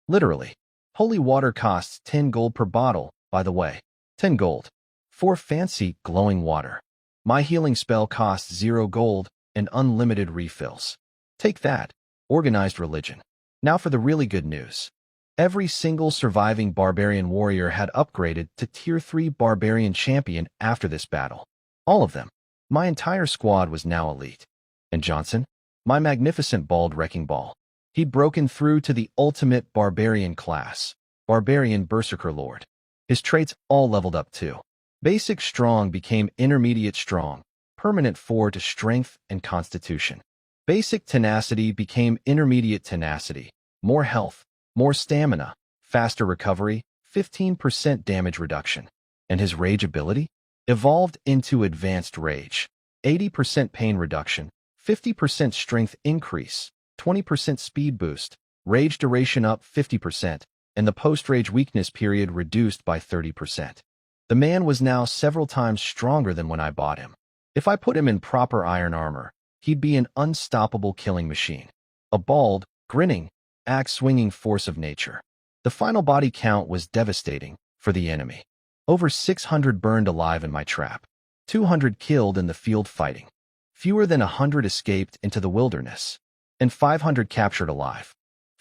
Literally. Holy water costs 10 gold per bottle, by the way. 10 gold. For fancy, glowing water. My healing spell costs 0 gold and unlimited refills. Take that. Organized religion. Now for the really good news. Every single surviving barbarian warrior had upgraded to Tier 3 barbarian champion after this battle. All of them. My entire squad was now elite. And Johnson? My magnificent bald wrecking ball. He'd broken through to the ultimate barbarian class. Barbarian Berserker Lord. His traits all leveled up too. Basic strong became intermediate strong. Permanent 4 to strength and constitution. Basic tenacity became intermediate tenacity. More health. More stamina, faster recovery, 15% damage reduction. And his rage ability? Evolved into advanced rage. 80% pain reduction, 50% strength increase, 20% speed boost, rage duration up 50%, and the post-rage weakness period reduced by 30%. The man was now several times stronger than when I bought him. If I put him in proper iron armor, he'd be an unstoppable killing machine. A bald, grinning, axe-swinging force of nature. The final body count was devastating for the enemy. Over 600 burned alive in my trap. 200 killed in the field fighting. Fewer than 100 escaped into the wilderness. And 500 captured alive.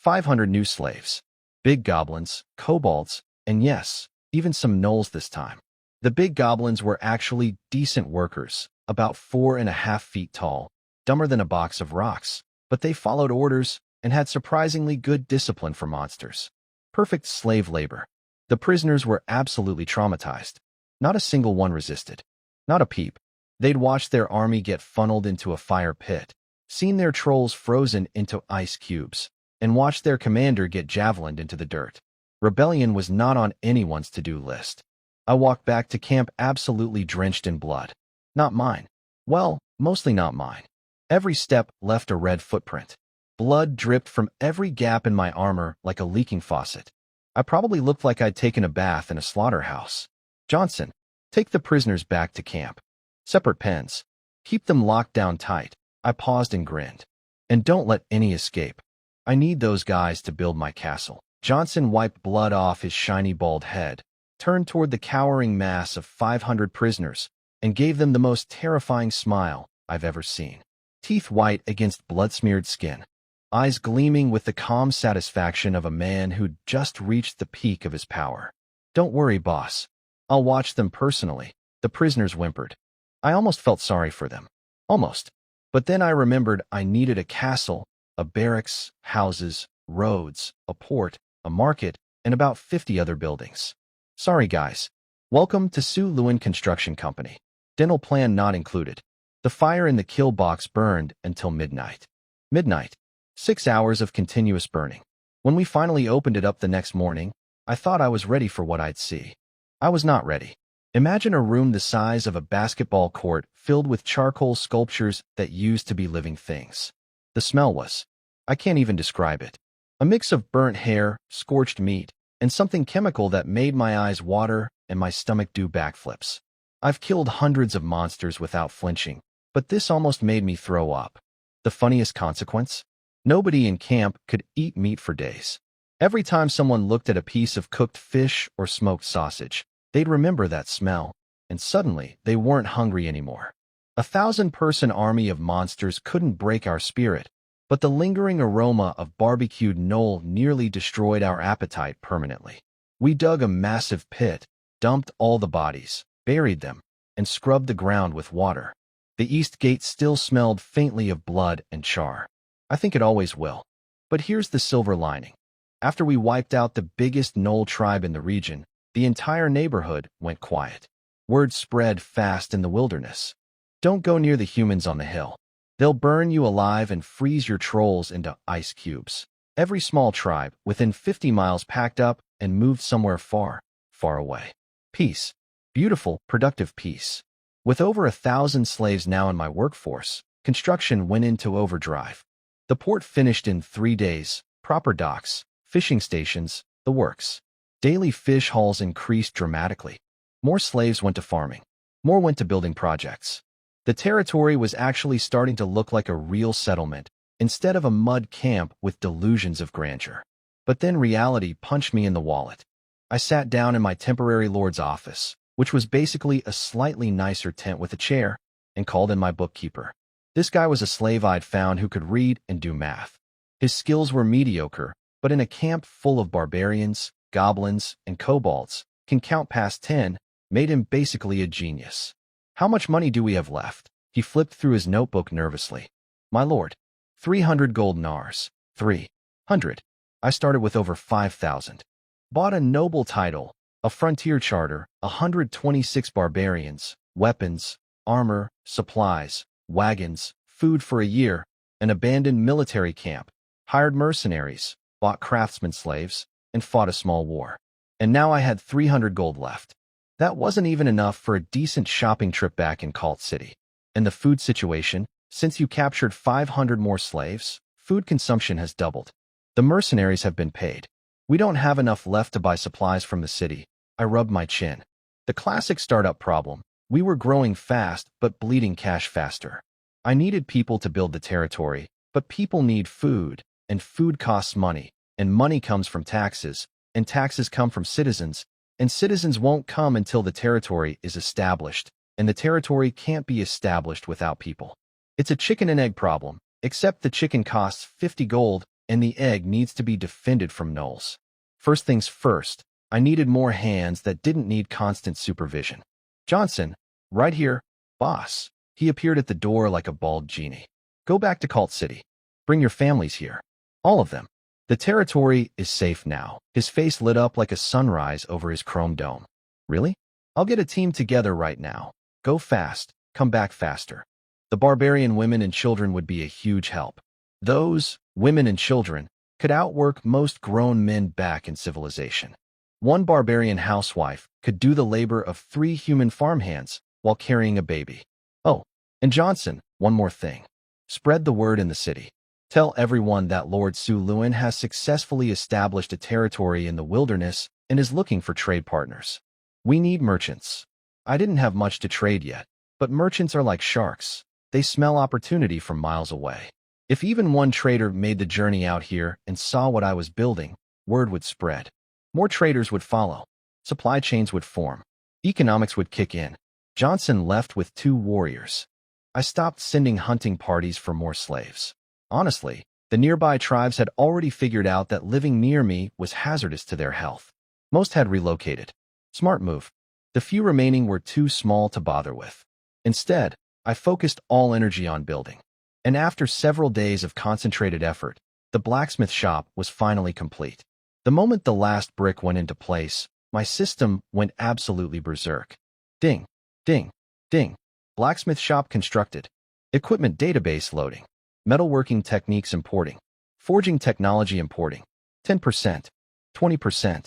500 new slaves. Big goblins, kobolds, and yes, even some gnolls this time. The big goblins were actually decent workers, about 4.5 feet tall, dumber than a box of rocks, but they followed orders and had surprisingly good discipline for monsters. Perfect slave labor. The prisoners were absolutely traumatized. Not a single one resisted. Not a peep. They'd watched their army get funneled into a fire pit, seen their trolls frozen into ice cubes, and watched their commander get javelined into the dirt. Rebellion was not on anyone's to-do list. I walked back to camp absolutely drenched in blood. Not mine. Well, mostly not mine. Every step left a red footprint. Blood dripped from every gap in my armor like a leaking faucet. I probably looked like I'd taken a bath in a slaughterhouse. Johnson, take the prisoners back to camp. Separate pens. Keep them locked down tight. I paused and grinned. And don't let any escape. I need those guys to build my castle. Johnson wiped blood off his shiny bald head, turned toward the cowering mass of 500 prisoners, and gave them the most terrifying smile I've ever seen. Teeth white against blood-smeared skin. Eyes gleaming with the calm satisfaction of a man who'd just reached the peak of his power. Don't worry, boss. I'll watch them personally, the prisoners whimpered. I almost felt sorry for them. Almost. But then I remembered I needed a castle, a barracks, houses, roads, a port, a market, and about 50 other buildings. Sorry, guys. Welcome to Su Luan Construction Company. Dental plan not included. The fire in the kill box burned until midnight. Midnight. 6 hours of continuous burning. When we finally opened it up the next morning, I thought I was ready for what I'd see. I was not ready. Imagine a room the size of a basketball court filled with charcoal sculptures that used to be living things. The smell was, I can't even describe it. A mix of burnt hair, scorched meat, and something chemical that made my eyes water and my stomach do backflips. I've killed hundreds of monsters without flinching, but this almost made me throw up. The funniest consequence? Nobody in camp could eat meat for days. Every time someone looked at a piece of cooked fish or smoked sausage, they'd remember that smell, and suddenly they weren't hungry anymore. 1,000-person army of monsters couldn't break our spirit, but the lingering aroma of barbecued gnoll nearly destroyed our appetite permanently. We dug a massive pit, dumped all the bodies, buried them, and scrubbed the ground with water. The east gate still smelled faintly of blood and char. I think it always will. But here's the silver lining. After we wiped out the biggest gnoll tribe in the region, the entire neighborhood went quiet. Word spread fast in the wilderness. Don't go near the humans on the hill. They'll burn you alive and freeze your trolls into ice cubes. Every small tribe within 50 miles packed up and moved somewhere far, far away. Peace. Beautiful, productive peace. With over 1,000 slaves now in my workforce, construction went into overdrive. The port finished in 3 days, proper docks, fishing stations, the works. Daily fish hauls increased dramatically. More slaves went to farming. More went to building projects. The territory was actually starting to look like a real settlement, instead of a mud camp with delusions of grandeur. But then reality punched me in the wallet. I sat down in my temporary lord's office, which was basically a slightly nicer tent with a chair, and called in my bookkeeper. This guy was a slave I'd found who could read and do math. His skills were mediocre, but in a camp full of barbarians, goblins, and kobolds, can count past 10, made him basically a genius. How much money do we have left? He flipped through his notebook nervously. My lord, 300 gold nars. 300. I started with over 5,000. Bought a noble title, a frontier charter, 126 barbarians, weapons, armor, supplies, wagons, food for a year, an abandoned military camp, hired mercenaries, bought craftsman slaves, and fought a small war. And now I had 300 gold left. That wasn't even enough for a decent shopping trip back in Cult City. And the food situation, since you captured 500 more slaves, food consumption has doubled. The mercenaries have been paid. We don't have enough left to buy supplies from the city. I rubbed my chin. The classic startup problem. We were growing fast, but bleeding cash faster. I needed people to build the territory, but people need food, and food costs money, and money comes from taxes, and taxes come from citizens, and citizens won't come until the territory is established, and the territory can't be established without people. It's a chicken and egg problem, except the chicken costs 50 gold, and the egg needs to be defended from gnolls. First things first, I needed more hands that didn't need constant supervision. Johnson, right here, boss. He appeared at the door like a bald genie. Go back to Cult City. Bring your families here. All of them. The territory is safe now. His face lit up like a sunrise over his chrome dome. Really? I'll get a team together right now. Go fast. Come back faster. The barbarian women and children would be a huge help. Those women and children could outwork most grown men back in civilization. One barbarian housewife could do the labor of 3 human farmhands while carrying a baby. Oh, and Johnson, one more thing. Spread the word in the city. Tell everyone that Lord Su Luan has successfully established a territory in the wilderness and is looking for trade partners. We need merchants. I didn't have much to trade yet, but merchants are like sharks. They smell opportunity from miles away. If even one trader made the journey out here and saw what I was building, word would spread. More traders would follow. Supply chains would form. Economics would kick in. Johnson left with 2 warriors. I stopped sending hunting parties for more slaves. Honestly, the nearby tribes had already figured out that living near me was hazardous to their health. Most had relocated. Smart move. The few remaining were too small to bother with. Instead, I focused all energy on building. And after several days of concentrated effort, the blacksmith shop was finally complete. The moment the last brick went into place, my system went absolutely berserk. Ding, ding, ding. Blacksmith shop constructed. Equipment database loading. Metalworking techniques importing. Forging technology importing. 10%, 20%,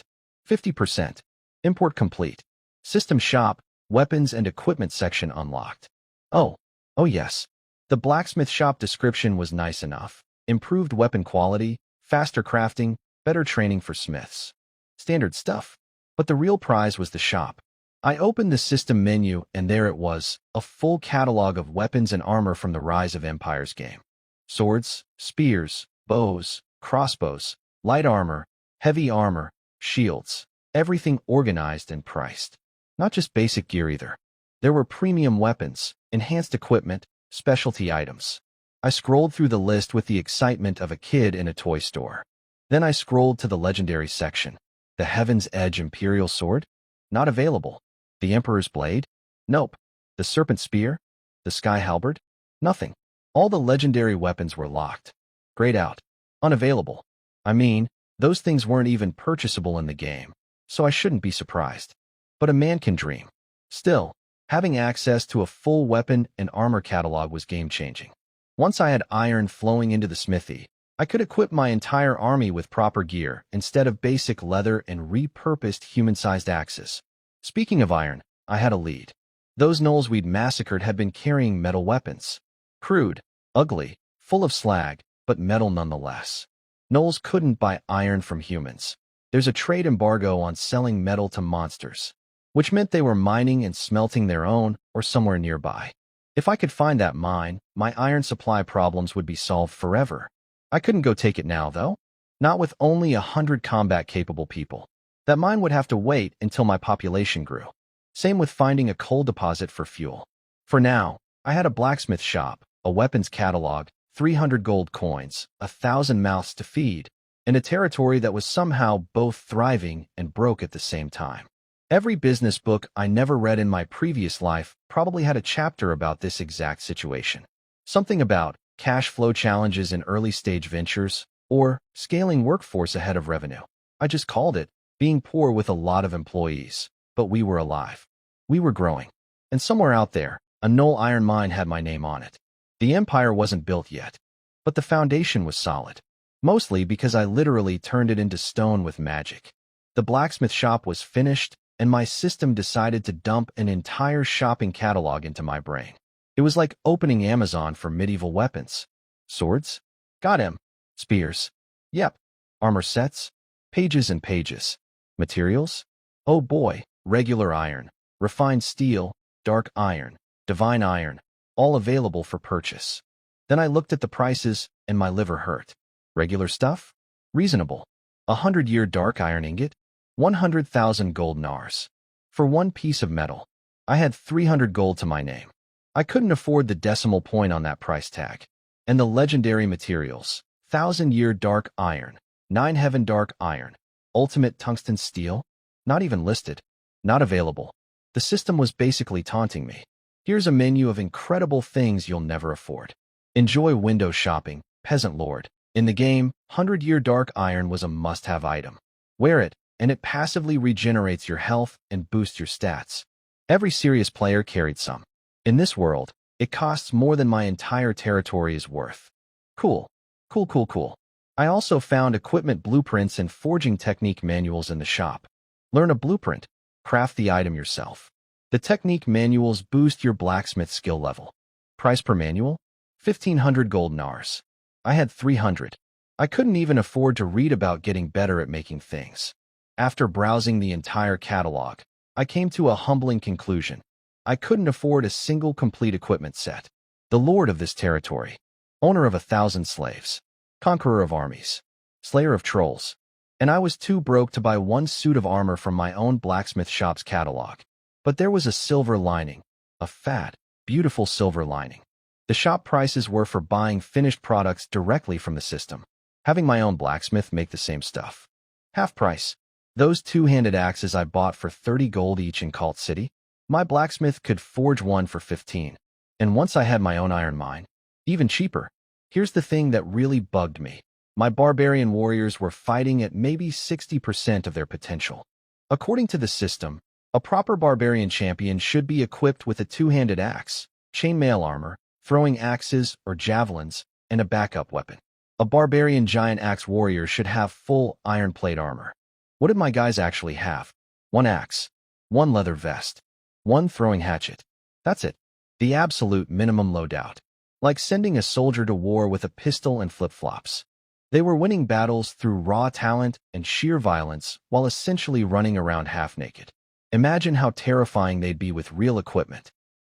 50%. Import complete. System shop, weapons and equipment section unlocked. Oh yes. The blacksmith shop description was nice enough. Improved weapon quality, faster crafting, better training for smiths. Standard stuff. But the real prize was the shop. I opened the system menu and there it was, a full catalog of weapons and armor from the Rise of Empires game. Swords, spears, bows, crossbows, light armor, heavy armor, shields, everything organized and priced. Not just basic gear either. There were premium weapons, enhanced equipment, specialty items. I scrolled through the list with the excitement of a kid in a toy store. Then I scrolled to the legendary section. The Heaven's Edge Imperial Sword? Not available. The Emperor's Blade? Nope. The Serpent Spear? The Sky Halberd? Nothing. All the legendary weapons were locked. Grayed out. Unavailable. I mean, those things weren't even purchasable in the game, so I shouldn't be surprised. But a man can dream. Still, having access to a full weapon and armor catalog was game-changing. Once I had iron flowing into the smithy, I could equip my entire army with proper gear instead of basic leather and repurposed human-sized axes. Speaking of iron, I had a lead. Those gnolls we'd massacred had been carrying metal weapons. Crude, ugly, full of slag, but metal nonetheless. Gnolls couldn't buy iron from humans. There's a trade embargo on selling metal to monsters, which meant they were mining and smelting their own or somewhere nearby. If I could find that mine, my iron supply problems would be solved forever. I couldn't go take it now, though. Not with only 100 combat-capable people. That mine would have to wait until my population grew. Same with finding a coal deposit for fuel. For now, I had a blacksmith shop, a weapons catalog, 300 gold coins, 1,000 mouths to feed, and a territory that was somehow both thriving and broke at the same time. Every business book I never read in my previous life probably had a chapter about this exact situation. Something about cash flow challenges in early-stage ventures, or scaling workforce ahead of revenue. I just called it being poor with a lot of employees, but we were alive. We were growing. And somewhere out there, a Knoll iron mine had my name on it. The empire wasn't built yet, but the foundation was solid. Mostly because I literally turned it into stone with magic. The blacksmith shop was finished, and my system decided to dump an entire shopping catalog into my brain. It was like opening Amazon for medieval weapons. Swords? Got him. Spears? Yep. Armor sets? Pages and pages. Materials? Oh boy, regular iron, refined steel, dark iron, divine iron, all available for purchase. Then I looked at the prices, and my liver hurt. Regular stuff? Reasonable. 100-year dark iron ingot? 100,000 gold nars. For one piece of metal. I had 300 gold to my name. I couldn't afford the decimal point on that price tag. And the legendary materials, 1,000-year dark iron, 9 heaven dark iron, ultimate tungsten steel, not even listed, not available. The system was basically taunting me. Here's a menu of incredible things you'll never afford. Enjoy window shopping, peasant lord. In the game, 100-year dark iron was a must-have item. Wear it, and it passively regenerates your health and boosts your stats. Every serious player carried some. In this world, it costs more than my entire territory is worth. Cool. Cool, cool, cool. I also found equipment blueprints and forging technique manuals in the shop. Learn a blueprint. Craft the item yourself. The technique manuals boost your blacksmith skill level. Price per manual? 1,500 gold nars. I had 300. I couldn't even afford to read about getting better at making things. After browsing the entire catalog, I came to a humbling conclusion. I couldn't afford a single complete equipment set. The lord of this territory, owner of 1,000 slaves, conqueror of armies, slayer of trolls, and I was too broke to buy one suit of armor from my own blacksmith shop's catalog. But there was a silver lining, a fat, beautiful silver lining. The shop prices were for buying finished products directly from the system, having my own blacksmith make the same stuff. Half price. Those two-handed axes I bought for 30 gold each in Cult City, my blacksmith could forge one for 15. And once I had my own iron mine, even cheaper. Here's the thing that really bugged me. My barbarian warriors were fighting at maybe 60% of their potential. According to the system, a proper barbarian champion should be equipped with a two-handed axe, chainmail armor, throwing axes or javelins, and a backup weapon. A barbarian giant axe warrior should have full iron plate armor. What did my guys actually have? One axe, one leather vest, one throwing hatchet. That's it. The absolute minimum loadout. Like sending a soldier to war with a pistol and flip-flops. They were winning battles through raw talent and sheer violence while essentially running around half-naked. Imagine how terrifying they'd be with real equipment.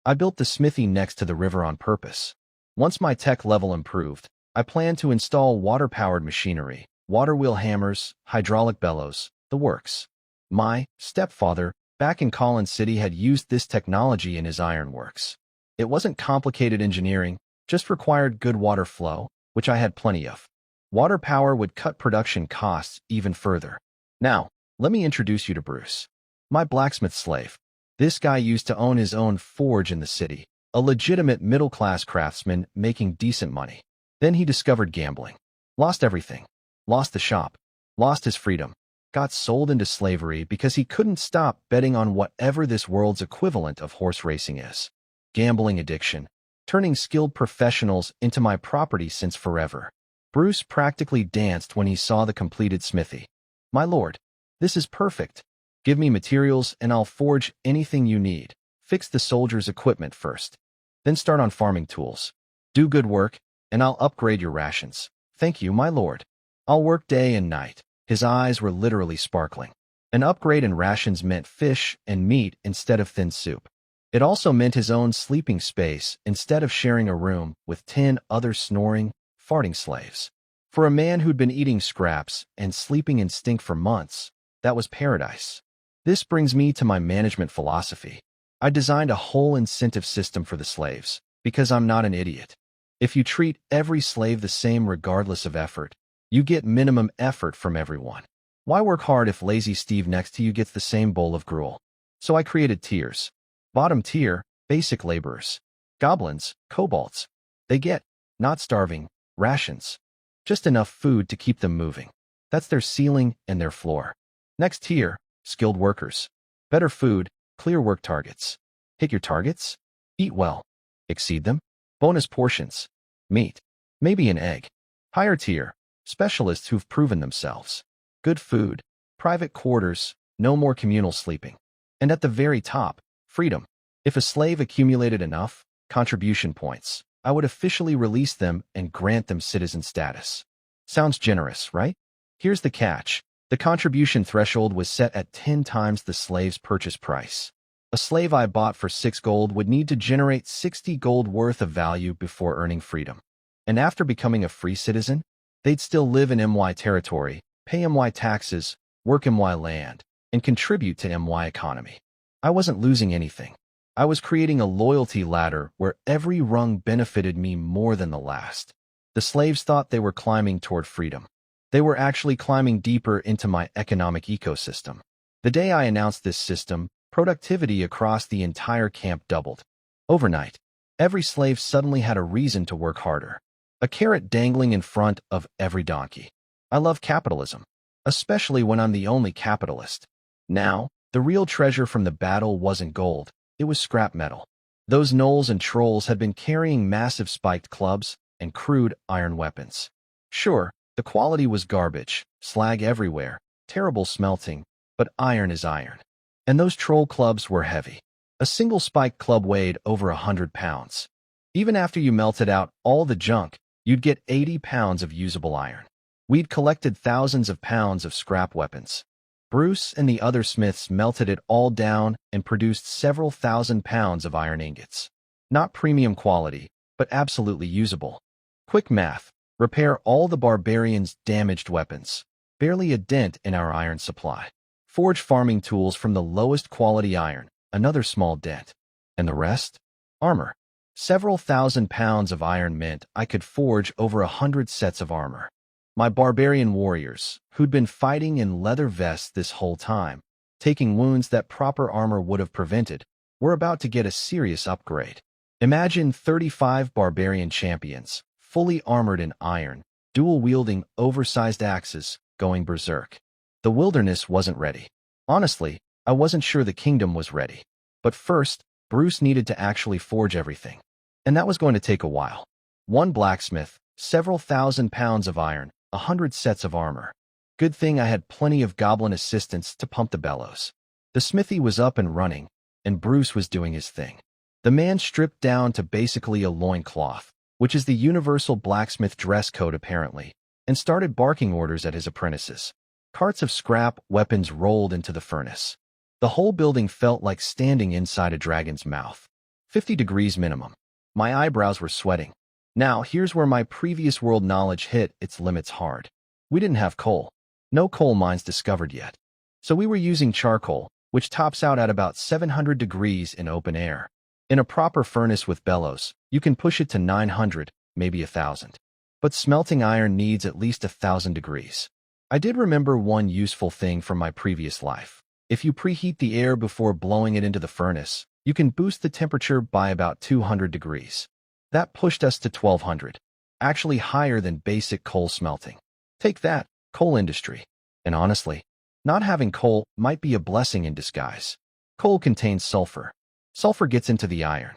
I built the smithy next to the river on purpose. Once my tech level improved, I planned to install water-powered machinery, water wheel hammers, hydraulic bellows, the works. My stepfather, back in Collins City, had used this technology in his ironworks. It wasn't complicated engineering, just required good water flow, which I had plenty of. Water power would cut production costs even further. Now, let me introduce you to Bruce. My blacksmith slave. This guy used to own his own forge in the city, a legitimate middle-class craftsman making decent money. Then he discovered gambling. Lost everything. Lost the shop. Lost his freedom. Got sold into slavery because he couldn't stop betting on whatever this world's equivalent of horse racing is. Gambling addiction, turning skilled professionals into my property since forever. Bruce practically danced when he saw the completed smithy. My lord, this is perfect. Give me materials and I'll forge anything you need. Fix the soldier's equipment first. Then start on farming tools. Do good work, and I'll upgrade your rations. Thank you, my lord. I'll work day and night. His eyes were literally sparkling. An upgrade in rations meant fish and meat instead of thin soup. It also meant his own sleeping space instead of sharing a room with 10 other snoring, farting slaves. For a man who'd been eating scraps and sleeping in stink for months, that was paradise. This brings me to my management philosophy. I designed a whole incentive system for the slaves, because I'm not an idiot. If you treat every slave the same regardless of effort, you get minimum effort from everyone. Why work hard if lazy Steve next to you gets the same bowl of gruel? So I created tiers. Bottom tier, basic laborers. Goblins, kobolds. They get, not starving, rations. Just enough food to keep them moving. That's their ceiling and their floor. Next tier, skilled workers. Better food, clear work targets. Hit your targets? Eat well. Exceed them? Bonus portions. Meat. Maybe an egg. Higher tier, specialists who've proven themselves. Good food. Private quarters, no more communal sleeping. And at the very top, freedom. If a slave accumulated enough contribution points, I would officially release them and grant them citizen status. Sounds generous, right? Here's the catch. The contribution threshold was set at 10 times the slave's purchase price. A slave I bought for 6 gold would need to generate 60 gold worth of value before earning freedom. And after becoming a free citizen, they'd still live in MY territory, pay MY taxes, work MY land, and contribute to MY economy. I wasn't losing anything. I was creating a loyalty ladder where every rung benefited me more than the last. The slaves thought they were climbing toward freedom. They were actually climbing deeper into my economic ecosystem. The day I announced this system, productivity across the entire camp doubled. Overnight, every slave suddenly had a reason to work harder. A carrot dangling in front of every donkey. I love capitalism, especially when I'm the only capitalist. Now, the real treasure from the battle wasn't gold, it was scrap metal. Those gnolls and trolls had been carrying massive spiked clubs and crude iron weapons. Sure, the quality was garbage, slag everywhere, terrible smelting, but iron is iron. And those troll clubs were heavy. A single spiked club weighed over 100 pounds. Even after you melted out all the junk, you'd get 80 pounds of usable iron. We'd collected thousands of pounds of scrap weapons. Bruce and the other smiths melted it all down and produced several thousand pounds of iron ingots. Not premium quality, but absolutely usable. Quick math. Repair all the barbarians' damaged weapons. Barely a dent in our iron supply. Forge farming tools from the lowest quality iron. Another small dent. And the rest? Armor. Several thousand pounds of iron meant I could forge over 100 sets of armor. My barbarian warriors, who'd been fighting in leather vests this whole time, taking wounds that proper armor would have prevented, were about to get a serious upgrade. Imagine 35 barbarian champions, fully armored in iron, dual-wielding oversized axes, going berserk. The wilderness wasn't ready. Honestly, I wasn't sure the kingdom was ready. But first, Bruce needed to actually forge everything. And that was going to take a while. One blacksmith, several thousand pounds of iron, 100 sets of armor. Good thing I had plenty of goblin assistants to pump the bellows. The smithy was up and running, and Bruce was doing his thing. The man stripped down to basically a loincloth, which is the universal blacksmith dress code apparently, and started barking orders at his apprentices. Carts of scrap weapons rolled into the furnace. The whole building felt like standing inside a dragon's mouth. 50 degrees minimum. My eyebrows were sweating. Now, here's where my previous world knowledge hit its limits hard. We didn't have coal. No coal mines discovered yet. So we were using charcoal, which tops out at about 700 degrees in open air. In a proper furnace with bellows, you can push it to 900, maybe 1,000. But smelting iron needs at least 1,000 degrees. I did remember one useful thing from my previous life. If you preheat the air before blowing it into the furnace, you can boost the temperature by about 200 degrees. That pushed us to 1,200, actually higher than basic coal smelting. Take that, coal industry. And honestly, not having coal might be a blessing in disguise. Coal contains sulfur. Sulfur gets into the iron.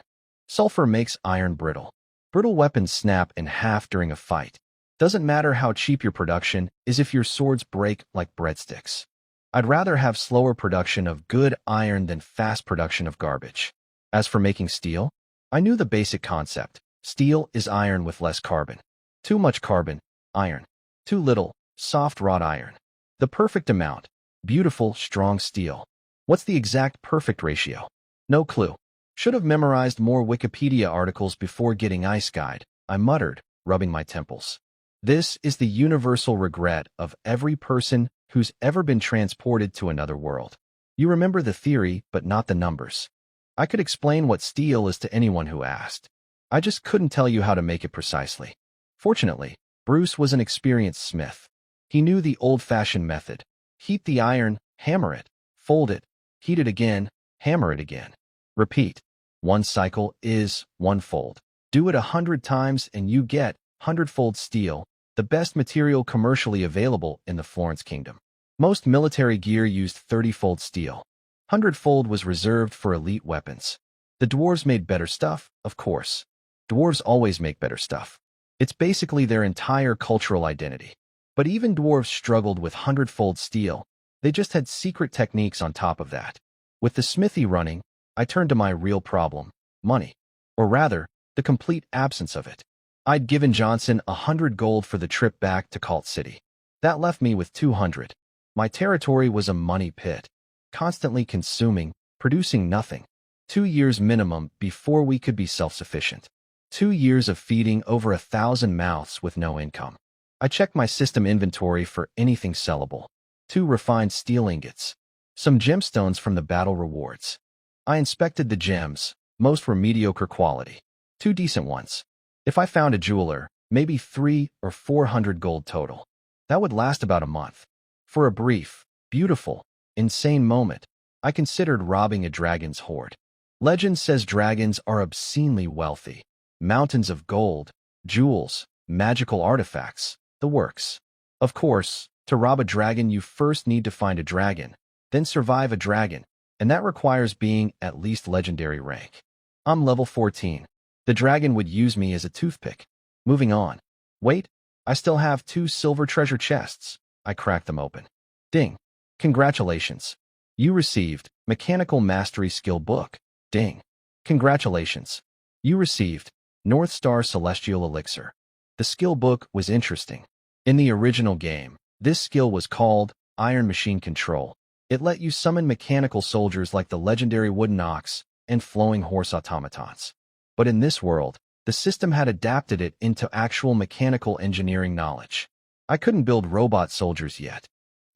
Sulfur makes iron brittle. Brittle weapons snap in half during a fight. Doesn't matter how cheap your production is if your swords break like breadsticks. I'd rather have slower production of good iron than fast production of garbage. As for making steel, I knew the basic concept. Steel is iron with less carbon. Too much carbon, iron. Too little, soft wrought iron. The perfect amount, beautiful, strong steel. What's the exact perfect ratio? No clue. Should have memorized more Wikipedia articles before getting Ice Guide, I muttered, rubbing my temples. This is the universal regret of every person who's ever been transported to another world. You remember the theory, but not the numbers. I could explain what steel is to anyone who asked. I just couldn't tell you how to make it precisely. Fortunately, Bruce was an experienced smith. He knew the old-fashioned method. Heat the iron, hammer it, fold it, heat it again, hammer it again. Repeat. One cycle is one fold. Do it 100 times and you get 100-fold steel, the best material commercially available in the Florence Kingdom. Most military gear used 30-fold steel. 100-fold was reserved for elite weapons. The dwarves made better stuff, of course. Dwarves always make better stuff. It's basically their entire cultural identity. But even dwarves struggled with 100-fold steel. They just had secret techniques on top of that. With the smithy running, I turned to my real problem, money. Or rather, the complete absence of it. I'd given Johnson 100 gold for the trip back to Cult City. That left me with 200. My territory was a money pit. Constantly consuming, producing nothing. 2 years minimum before we could be self-sufficient. 2 years of feeding over 1,000 mouths with no income. I checked my system inventory for anything sellable. 2 refined steel ingots. Some gemstones from the battle rewards. I inspected the gems. Most were mediocre quality. 2 decent ones. If I found a jeweler, maybe 300 or 400 gold total. That would last about a month. For a brief, beautiful, insane moment, I considered robbing a dragon's hoard. Legend says dragons are obscenely wealthy. Mountains of gold, jewels, magical artifacts, the works. Of course, to rob a dragon you first need to find a dragon, then survive a dragon, and that requires being at least legendary rank. I'm level 14. The dragon would use me as a toothpick. Moving on. Wait, I still have 2 silver treasure chests. I cracked them open. Ding. Congratulations. You received Mechanical Mastery Skill Book. Ding. Congratulations. You received North Star Celestial Elixir. The skill book was interesting. In the original game, this skill was called Iron Machine Control. It let you summon mechanical soldiers like the legendary wooden ox and flowing horse automatons. But in this world, the system had adapted it into actual mechanical engineering knowledge. I couldn't build robot soldiers yet.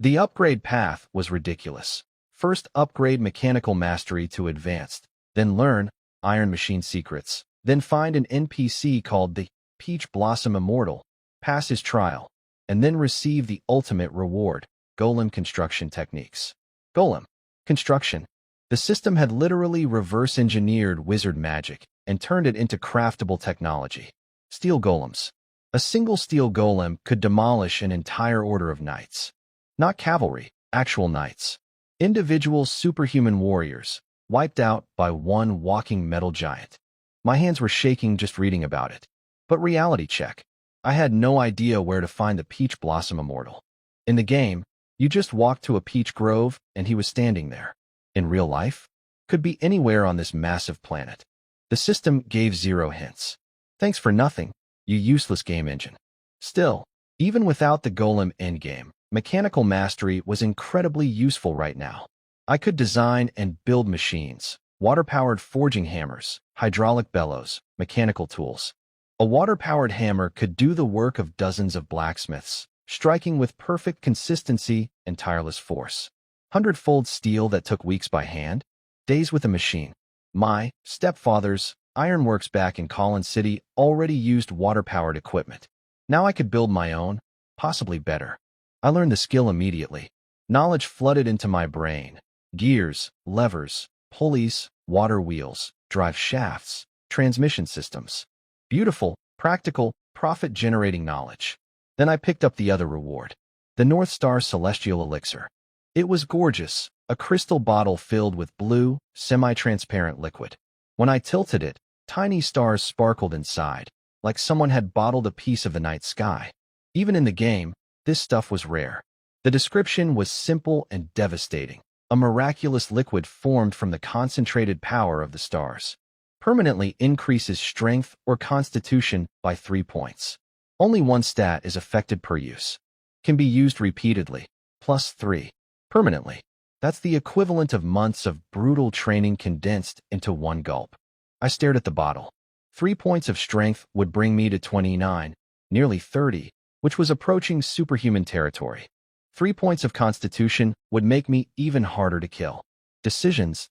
The upgrade path was ridiculous. First upgrade mechanical mastery to advanced, then learn Iron Machine secrets, then find an NPC called the Peach Blossom Immortal, pass his trial, and then receive the ultimate reward, Golem Construction Techniques. Golem Construction. The system had literally reverse-engineered wizard magic and turned it into craftable technology. Steel Golems. A single steel golem could demolish an entire order of knights. Not cavalry, actual knights. Individual superhuman warriors, wiped out by one walking metal giant. My hands were shaking just reading about it. But reality check. I had no idea where to find the Peach Blossom Immortal. In the game, you just walked to a peach grove and he was standing there. In real life, could be anywhere on this massive planet. The system gave 0 hints. Thanks for nothing, you useless game engine. Still, even without the golem endgame, mechanical mastery was incredibly useful right now. I could design and build machines, water-powered forging hammers, hydraulic bellows, mechanical tools. A water-powered hammer could do the work of dozens of blacksmiths, striking with perfect consistency and tireless force. 100-fold steel that took weeks by hand, days with a machine. My stepfather's ironworks back in Collin City already used water-powered equipment. Now I could build my own, possibly better. I learned the skill immediately. Knowledge flooded into my brain. Gears, levers, pulleys, water wheels, drive shafts, transmission systems. Beautiful, practical, profit-generating knowledge. Then I picked up the other reward. The North Star Celestial Elixir. It was gorgeous, a crystal bottle filled with blue, semi-transparent liquid. When I tilted it, tiny stars sparkled inside, like someone had bottled a piece of the night sky. Even in the game, this stuff was rare. The description was simple and devastating. A miraculous liquid formed from the concentrated power of the stars. Permanently increases strength or constitution by 3 points. Only one stat is affected per use. Can be used repeatedly, plus 3. Permanently. That's the equivalent of months of brutal training condensed into one gulp. I stared at the bottle. 3 points of strength would bring me to 29, nearly 30, which was approaching superhuman territory. 3 points of constitution would make me even harder to kill. Decisions.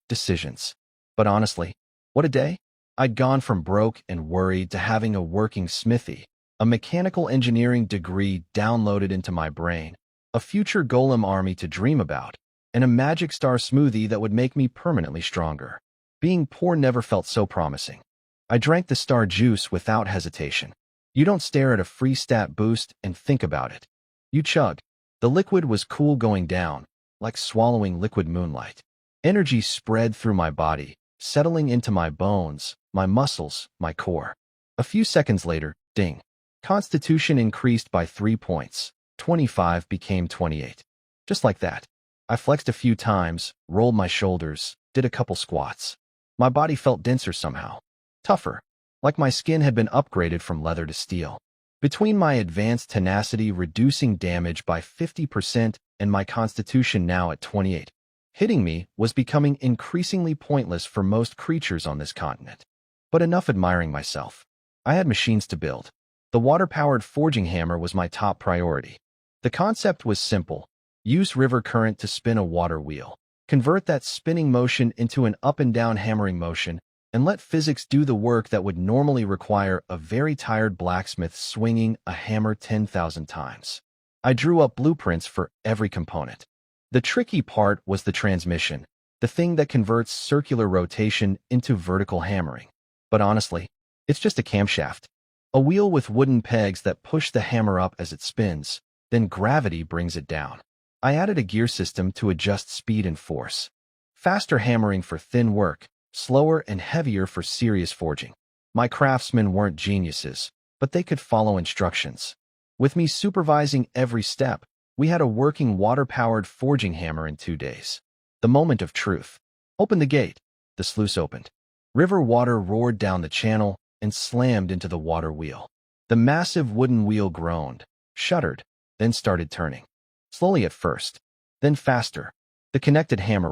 But honestly, what a day. I'd gone from broke and worried to having a working smithy, a mechanical engineering degree downloaded into my brain, a future golem army to dream about, and a magic star smoothie that would make me permanently stronger. Being poor never felt so promising. I drank the star juice without hesitation. You don't stare at a free stat boost and think about it. You chug. The liquid was cool going down, like swallowing liquid moonlight. Energy spread through my body, settling into my bones, my muscles, my core. A few seconds later, ding. Constitution increased by 3 points. 25 became 28. Just like that. I flexed a few times, rolled my shoulders, did a couple squats. My body felt denser somehow. Tougher. Like my skin had been upgraded from leather to steel. Between my advanced tenacity reducing damage by 50% and my constitution now at 28, hitting me was becoming increasingly pointless for most creatures on this continent. But enough admiring myself. I had machines to build. The water-powered forging hammer was my top priority. The concept was simple. Use river current to spin a water wheel. Convert that spinning motion into an up and down hammering motion, and let physics do the work that would normally require a very tired blacksmith swinging a hammer 10,000 times. I drew up blueprints for every component. The tricky part was the transmission, the thing that converts circular rotation into vertical hammering. But honestly, it's just a camshaft. A wheel with wooden pegs that push the hammer up as it spins, then gravity brings it down. I added a gear system to adjust speed and force. Faster hammering for thin work, slower and heavier for serious forging. My craftsmen weren't geniuses, but they could follow instructions. With me supervising every step, we had a working water-powered forging hammer in 2 days. The moment of truth. Open the gate. The sluice opened. River water roared down the channel and slammed into the water wheel. The massive wooden wheel groaned, shuddered, then started turning. Slowly at first, then faster. The connected hammer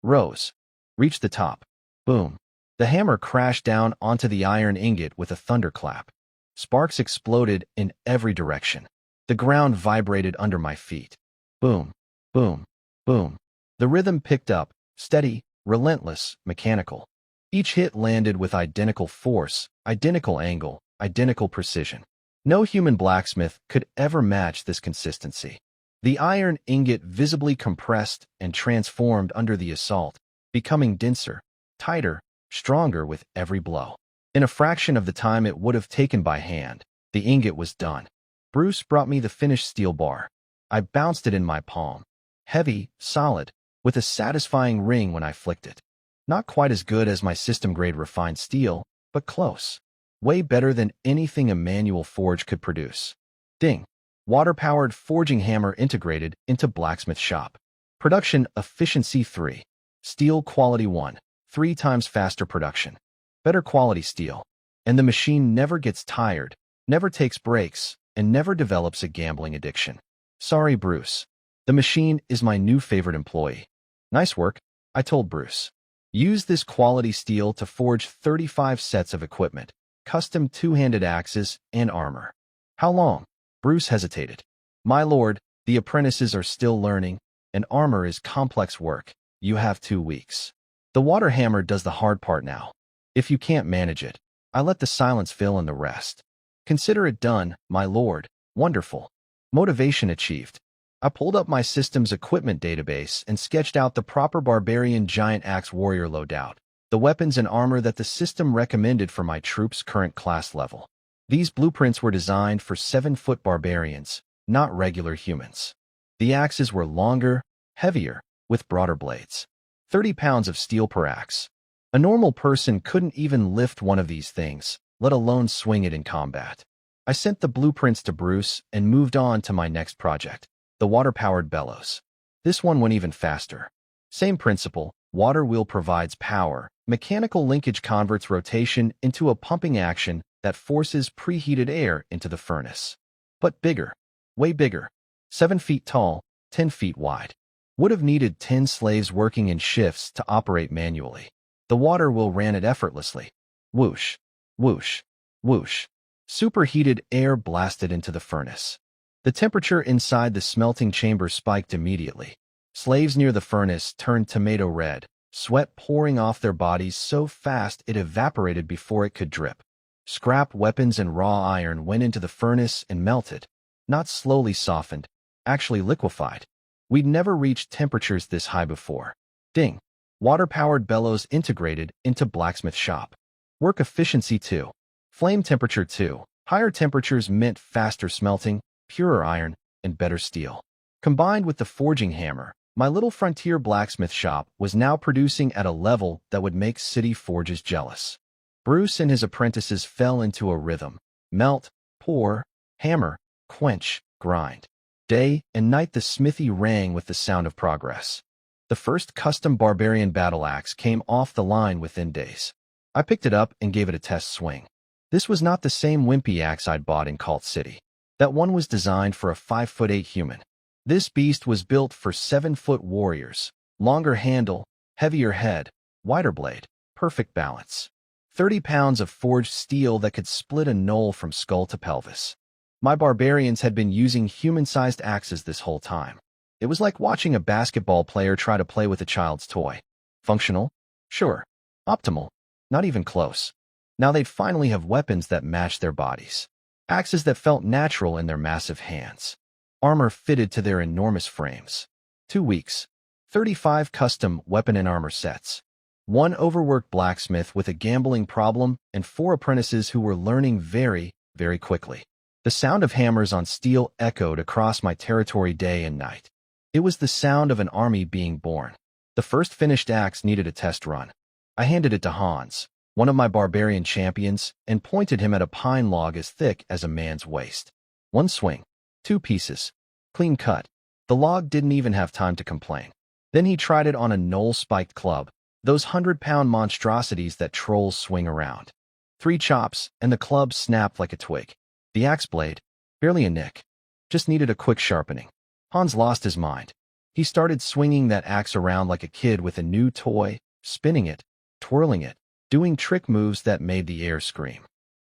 rose, reached the top. Boom. The hammer crashed down onto the iron ingot with a thunderclap. Sparks exploded in every direction. The ground vibrated under my feet. Boom, boom, boom. The rhythm picked up, steady, relentless, mechanical. Each hit landed with identical force, identical angle, identical precision. No human blacksmith could ever match this consistency. The iron ingot visibly compressed and transformed under the assault, becoming denser, tighter, stronger with every blow. In a fraction of the time it would have taken by hand, the ingot was done. Bruce brought me the finished steel bar. I bounced it in my palm. Heavy, solid, with a satisfying ring when I flicked it. Not quite as good as my system-grade refined steel, but close. Way better than anything a manual forge could produce. Ding. Water-powered forging hammer integrated into blacksmith shop. Production efficiency 3. Steel quality 1. 3 times faster production. Better quality steel. And the machine never gets tired, never takes breaks, and never develops a gambling addiction. Sorry, Bruce. The machine is my new favorite employee. Nice work, I told Bruce. Use this quality steel to forge 35 sets of equipment, custom two-handed axes, and armor. How long? Bruce hesitated. My lord, the apprentices are still learning, and armor is complex work. You have 2 weeks. The water hammer does the hard part now. If you can't manage it, I let the silence fill in the rest. Consider it done, my lord. Wonderful. Motivation achieved. I pulled up my system's equipment database and sketched out the proper barbarian giant axe warrior loadout, the weapons and armor that the system recommended for my troops' current class level. These blueprints were designed for 7-foot barbarians, not regular humans. The axes were longer, heavier, with broader blades. 30 pounds of steel per axe. A normal person couldn't even lift one of these things, let alone swing it in combat. I sent the blueprints to Bruce and moved on to my next project, the water-powered bellows. This one went even faster. Same principle, water wheel provides power, mechanical linkage converts rotation into a pumping action that forces preheated air into the furnace. But bigger, way bigger. 7 feet tall, 10 feet wide. Would have needed 10 slaves working in shifts to operate manually. The water wheel ran it effortlessly. Whoosh, whoosh, whoosh. Superheated air blasted into the furnace. The temperature inside the smelting chamber spiked immediately. Slaves near the furnace turned tomato red, sweat pouring off their bodies so fast it evaporated before it could drip. Scrap weapons and raw iron went into the furnace and melted. Not slowly softened, actually liquefied. We'd never reached temperatures this high before. Ding. Water-powered bellows integrated into blacksmith shop. Work efficiency 2. Flame temperature 2. Higher temperatures meant faster smelting, purer iron, and better steel. Combined with the forging hammer, my little frontier blacksmith shop was now producing at a level that would make city forges jealous. Bruce and his apprentices fell into a rhythm. Melt, pour, hammer, quench, grind. Day and night the smithy rang with the sound of progress. The first custom barbarian battle axe came off the line within days. I picked it up and gave it a test swing. This was not the same wimpy axe I'd bought in Cult City. That one was designed for a 5'8" human. This beast was built for 7-foot warriors. Longer handle, heavier head, wider blade, perfect balance. 30 pounds of forged steel that could split a knoll from skull to pelvis. My barbarians had been using human-sized axes this whole time. It was like watching a basketball player try to play with a child's toy. Functional? Sure. Optimal? Not even close. Now they'd finally have weapons that matched their bodies. Axes that felt natural in their massive hands. Armor fitted to their enormous frames. 2 weeks. 35 custom weapon and armor sets. 1 overworked blacksmith with a gambling problem, and 4 apprentices who were learning very, very quickly. The sound of hammers on steel echoed across my territory day and night. It was the sound of an army being born. The first finished axe needed a test run. I handed it to Hans, one of my barbarian champions, and pointed him at a pine log as thick as a man's waist. 1 swing. 2 pieces. Clean cut. The log didn't even have time to complain. Then he tried it on a knoll-spiked club, those 100-pound monstrosities that trolls swing around. 3 chops, and the club snapped like a twig. The axe blade, barely a nick, just needed a quick sharpening. Hans lost his mind. He started swinging that axe around like a kid with a new toy, spinning it, twirling it, doing trick moves that made the air scream.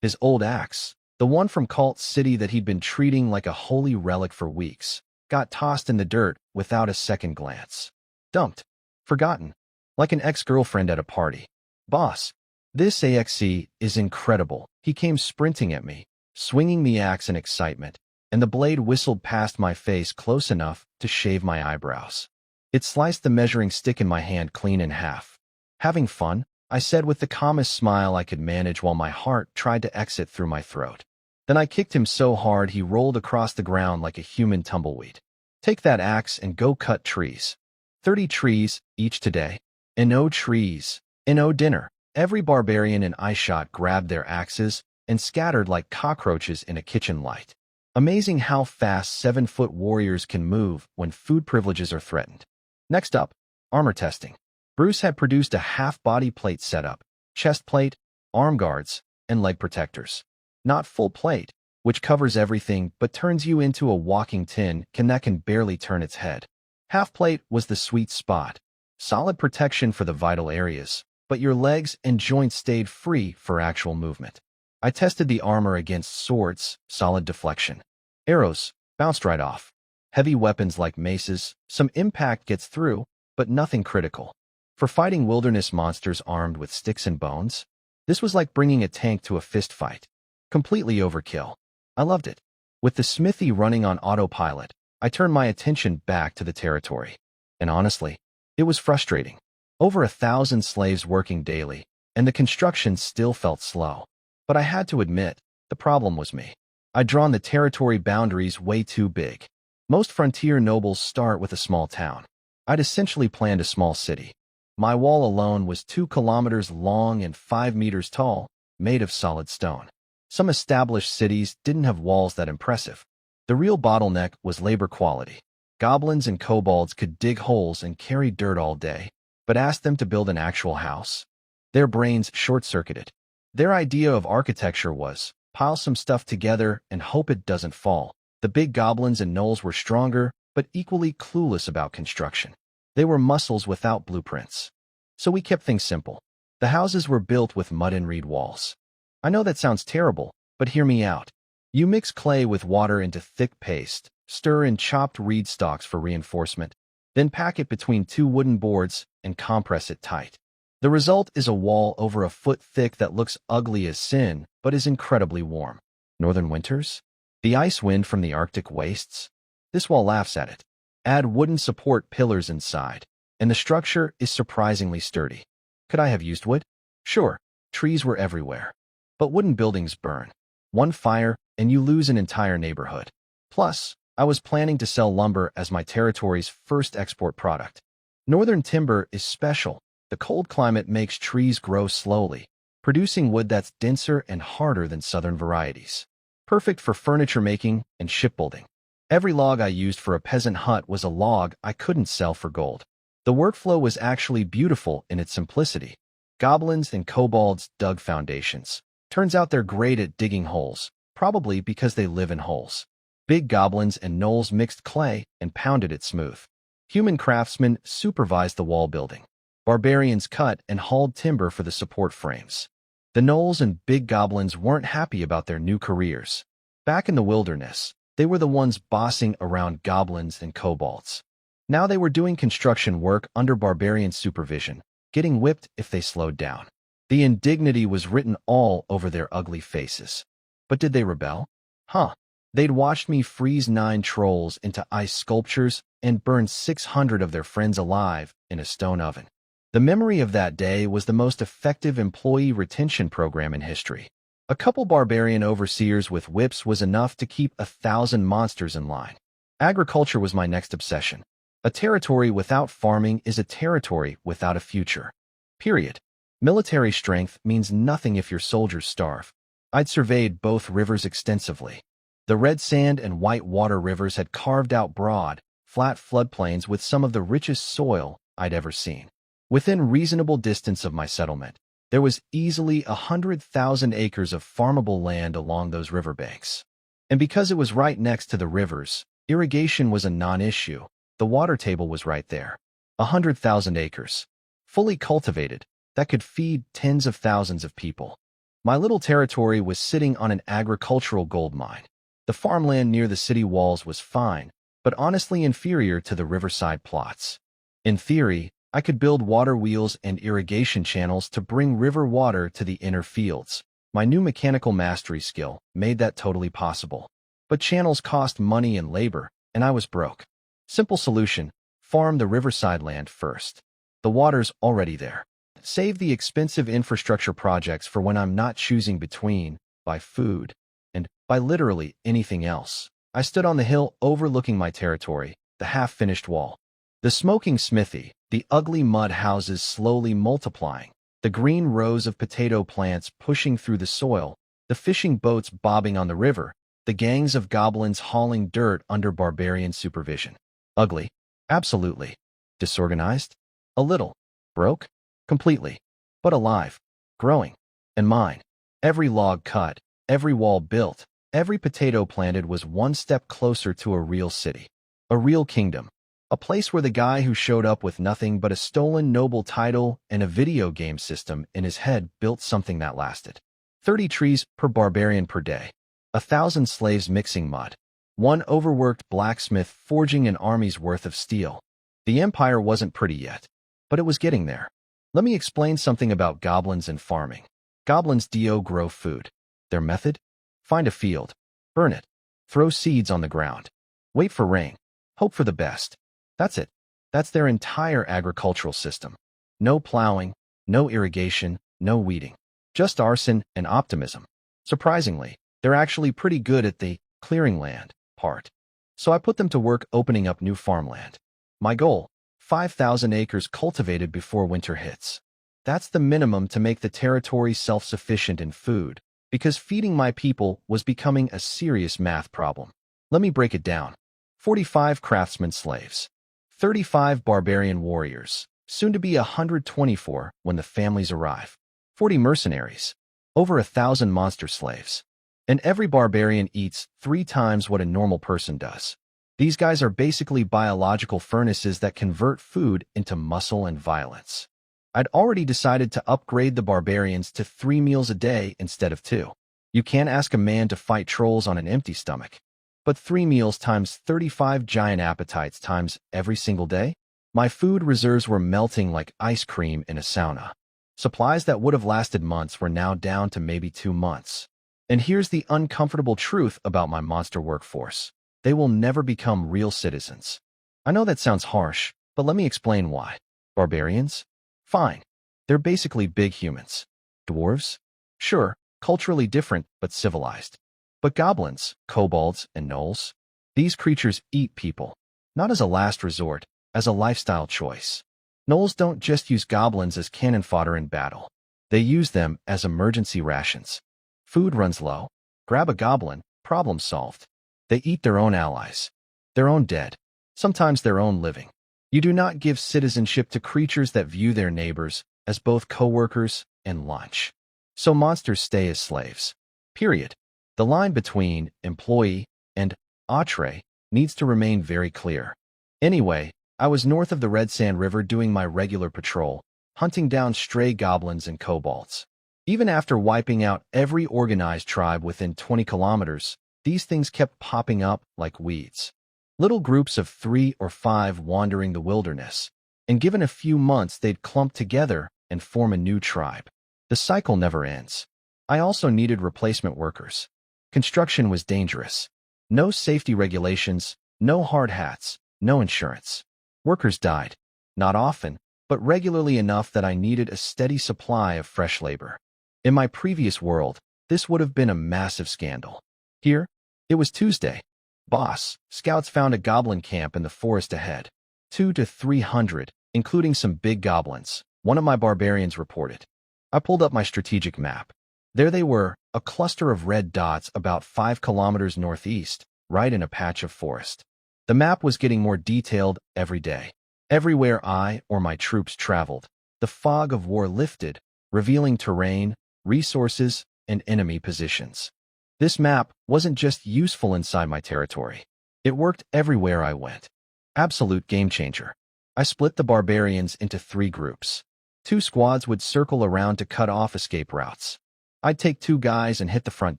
His old axe, the one from Cult City that he'd been treating like a holy relic for weeks, got tossed in the dirt without a second glance. Dumped. Forgotten. Like an ex-girlfriend at a party. Boss, this AXE is incredible. He came sprinting at me, swinging the axe in excitement, and the blade whistled past my face close enough to shave my eyebrows. It sliced the measuring stick in my hand clean in half. Having fun? I said with the calmest smile I could manage while my heart tried to exit through my throat. Then I kicked him so hard he rolled across the ground like a human tumbleweed. Take that axe and go cut trees. 30 trees, each today. And no trees. And no dinner. Every barbarian in eyeshot grabbed their axes and scattered like cockroaches in a kitchen light. Amazing how fast 7-foot warriors can move when food privileges are threatened. Next up, armor testing. Bruce had produced a half-body plate setup, chest plate, arm guards, and leg protectors. Not full plate, which covers everything but turns you into a walking tin that can barely turn its head. Half plate was the sweet spot. Solid protection for the vital areas, but your legs and joints stayed free for actual movement. I tested the armor against swords, solid deflection. Arrows, bounced right off. Heavy weapons like maces, some impact gets through, but nothing critical. For fighting wilderness monsters armed with sticks and bones, this was like bringing a tank to a fist fight. Completely overkill. I loved it. With the smithy running on autopilot, I turned my attention back to the territory. And honestly, it was frustrating. Over 1,000 slaves working daily, and the construction still felt slow. But I had to admit, the problem was me. I'd drawn the territory boundaries way too big. Most frontier nobles start with a small town. I'd essentially planned a small city. My wall alone was 2 kilometers long and 5 meters tall, made of solid stone. Some established cities didn't have walls that impressive. The real bottleneck was labor quality. Goblins and kobolds could dig holes and carry dirt all day, but ask them to build an actual house. Their brains short-circuited. Their idea of architecture was, pile some stuff together and hope it doesn't fall. The big goblins and gnolls were stronger, but equally clueless about construction. They were muscles without blueprints. So we kept things simple. The houses were built with mud and reed walls. I know that sounds terrible, but hear me out. You mix clay with water into thick paste, stir in chopped reed stalks for reinforcement, then pack it between 2 wooden boards and compress it tight. The result is a wall over a foot thick that looks ugly as sin, but is incredibly warm. Northern winters? The ice wind from the Arctic wastes? This wall laughs at it. Add wooden support pillars inside, and the structure is surprisingly sturdy. Could I have used wood? Sure, trees were everywhere. But wooden buildings burn. One fire, and you lose an entire neighborhood. Plus, I was planning to sell lumber as my territory's first export product. Northern timber is special. The cold climate makes trees grow slowly, producing wood that's denser and harder than southern varieties. Perfect for furniture making and shipbuilding. Every log I used for a peasant hut was a log I couldn't sell for gold. The workflow was actually beautiful in its simplicity. Goblins and kobolds dug foundations. Turns out they're great at digging holes, probably because they live in holes. Big goblins and gnolls mixed clay and pounded it smooth. Human craftsmen supervised the wall building. Barbarians cut and hauled timber for the support frames. The gnolls and big goblins weren't happy about their new careers. Back in the wilderness, they were the ones bossing around goblins and kobolds. Now they were doing construction work under barbarian supervision, getting whipped if they slowed down. The indignity was written all over their ugly faces. But did they rebel? Huh. They'd watched me freeze 9 trolls into ice sculptures and burn 600 of their friends alive in a stone oven. The memory of that day was the most effective employee retention program in history. A couple barbarian overseers with whips was enough to keep 1,000 monsters in line. Agriculture was my next obsession. A territory without farming is a territory without a future. Period. Military strength means nothing if your soldiers starve. I'd surveyed both rivers extensively. The red sand and white water rivers had carved out broad, flat floodplains with some of the richest soil I'd ever seen. Within reasonable distance of my settlement, there was easily 100,000 acres of farmable land along those riverbanks. And because it was right next to the rivers, irrigation was a non-issue. The water table was right there. 100,000 acres. Fully cultivated, that could feed tens of thousands of people. My little territory was sitting on an agricultural gold mine. The farmland near the city walls was fine, but honestly inferior to the riverside plots. In theory, I could build water wheels and irrigation channels to bring river water to the inner fields. My new mechanical mastery skill made that totally possible. But channels cost money and labor, and I was broke. Simple solution: farm the riverside land first. The water's already there. Save the expensive infrastructure projects for when I'm not choosing between, buy food, and buy literally anything else. I stood on the hill overlooking my territory, the half-finished wall. The smoking smithy, the ugly mud houses slowly multiplying, the green rows of potato plants pushing through the soil, the fishing boats bobbing on the river, the gangs of goblins hauling dirt under barbarian supervision. Ugly? Absolutely. Disorganized? A little. Broke? Completely. But alive. Growing. And mine. Every log cut, every wall built, every potato planted was one step closer to a real city. A real kingdom. A place where the guy who showed up with nothing but a stolen noble title and a video game system in his head built something that lasted. 30 trees per barbarian per day. 1,000 slaves mixing mud. One overworked blacksmith forging an army's worth of steel. The empire wasn't pretty yet, but it was getting there. Let me explain something about goblins and farming. Goblins grow food. Their method? Find a field. Burn it. Throw seeds on the ground. Wait for rain. Hope for the best. That's it. That's their entire agricultural system. No plowing, no irrigation, no weeding. Just arson and optimism. Surprisingly, they're actually pretty good at the clearing land part. So I put them to work opening up new farmland. My goal: 5,000 acres cultivated before winter hits. That's the minimum to make the territory self-sufficient in food, because feeding my people was becoming a serious math problem. Let me break it down. 45 craftsmen slaves. 35 barbarian warriors, soon to be 124 when the families arrive. 40 mercenaries. Over 1,000 monster slaves. And every barbarian eats 3 times what a normal person does. These guys are basically biological furnaces that convert food into muscle and violence. I'd already decided to upgrade the barbarians to 3 meals a day instead of 2. You can't ask a man to fight trolls on an empty stomach. But 3 meals times 35 giant appetites times every single day? My food reserves were melting like ice cream in a sauna. Supplies that would have lasted months were now down to maybe 2 months. And here's the uncomfortable truth about my monster workforce. They will never become real citizens. I know that sounds harsh, but let me explain why. Barbarians? Fine. They're basically big humans. Dwarves? Sure, culturally different, but civilized. But goblins, kobolds, and gnolls? These creatures eat people. Not as a last resort, as a lifestyle choice. Gnolls don't just use goblins as cannon fodder in battle. They use them as emergency rations. Food runs low. Grab a goblin, problem solved. They eat their own allies. Their own dead. Sometimes their own living. You do not give citizenship to creatures that view their neighbors as both co-workers and lunch. So monsters stay as slaves. Period. The line between employee and atre needs to remain very clear. Anyway, I was north of the Red Sand River doing my regular patrol, hunting down stray goblins and kobolds. Even after wiping out every organized tribe within 20 kilometers, these things kept popping up like weeds. Little groups of 3 or 5 wandering the wilderness, and given a few months they'd clump together and form a new tribe. The cycle never ends. I also needed replacement workers. Construction was dangerous. No safety regulations, no hard hats, no insurance. Workers died. Not often, but regularly enough that I needed a steady supply of fresh labor. In my previous world, this would have been a massive scandal. Here, it was Tuesday. Boss, scouts found a goblin camp in the forest ahead. 200 to 300, including some big goblins, one of my barbarians reported. I pulled up my strategic map. There they were, a cluster of red dots about 5 kilometers northeast, right in a patch of forest. The map was getting more detailed every day. Everywhere I or my troops traveled, the fog of war lifted, revealing terrain, resources, and enemy positions. This map wasn't just useful inside my territory. It worked everywhere I went. Absolute game changer. I split the barbarians into 3 groups. 2 squads would circle around to cut off escape routes. I'd take 2 guys and hit the front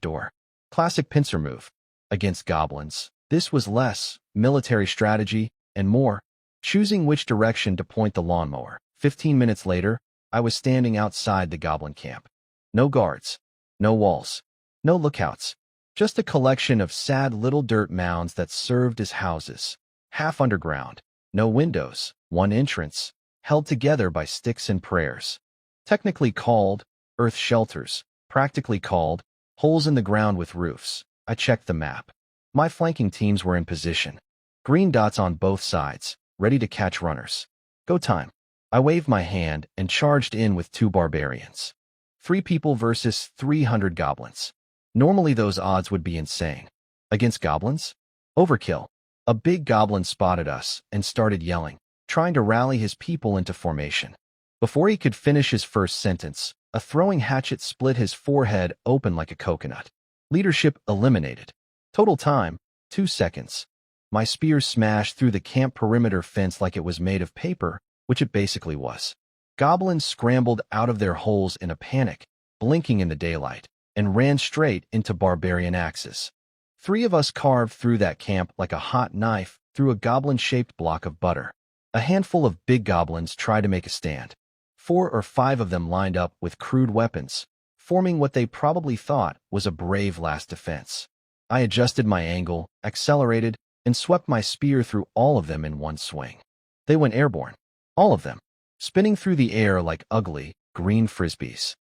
door. Classic pincer move. Against goblins, this was less military strategy and more choosing which direction to point the lawnmower. 15 minutes later, I was standing outside the goblin camp. No guards, no walls, no lookouts, just a collection of sad little dirt mounds that served as houses, half underground, no windows, one entrance, held together by sticks and prayers. Technically called earth shelters, practically called holes in the ground with roofs. I checked the map. My flanking teams were in position. Green dots on both sides, ready to catch runners. Go time. I waved my hand and charged in with 2 barbarians. 3 people versus 300 goblins. Normally those odds would be insane. Against goblins? Overkill. A big goblin spotted us and started yelling, trying to rally his people into formation. Before he could finish his first sentence, a throwing hatchet split his forehead open like a coconut. Leadership eliminated. Total time, 2 seconds. My spear smashed through the camp perimeter fence like it was made of paper, which it basically was. Goblins scrambled out of their holes in a panic, blinking in the daylight, and ran straight into barbarian axes. 3 of us carved through that camp like a hot knife through a goblin-shaped block of butter. A handful of big goblins tried to make a stand. 4 or 5 of them lined up with crude weapons, forming what they probably thought was a brave last defense. I adjusted my angle, accelerated, and swept my spear through all of them in one swing. They went airborne. All of them, spinning through the air like ugly, green frisbees.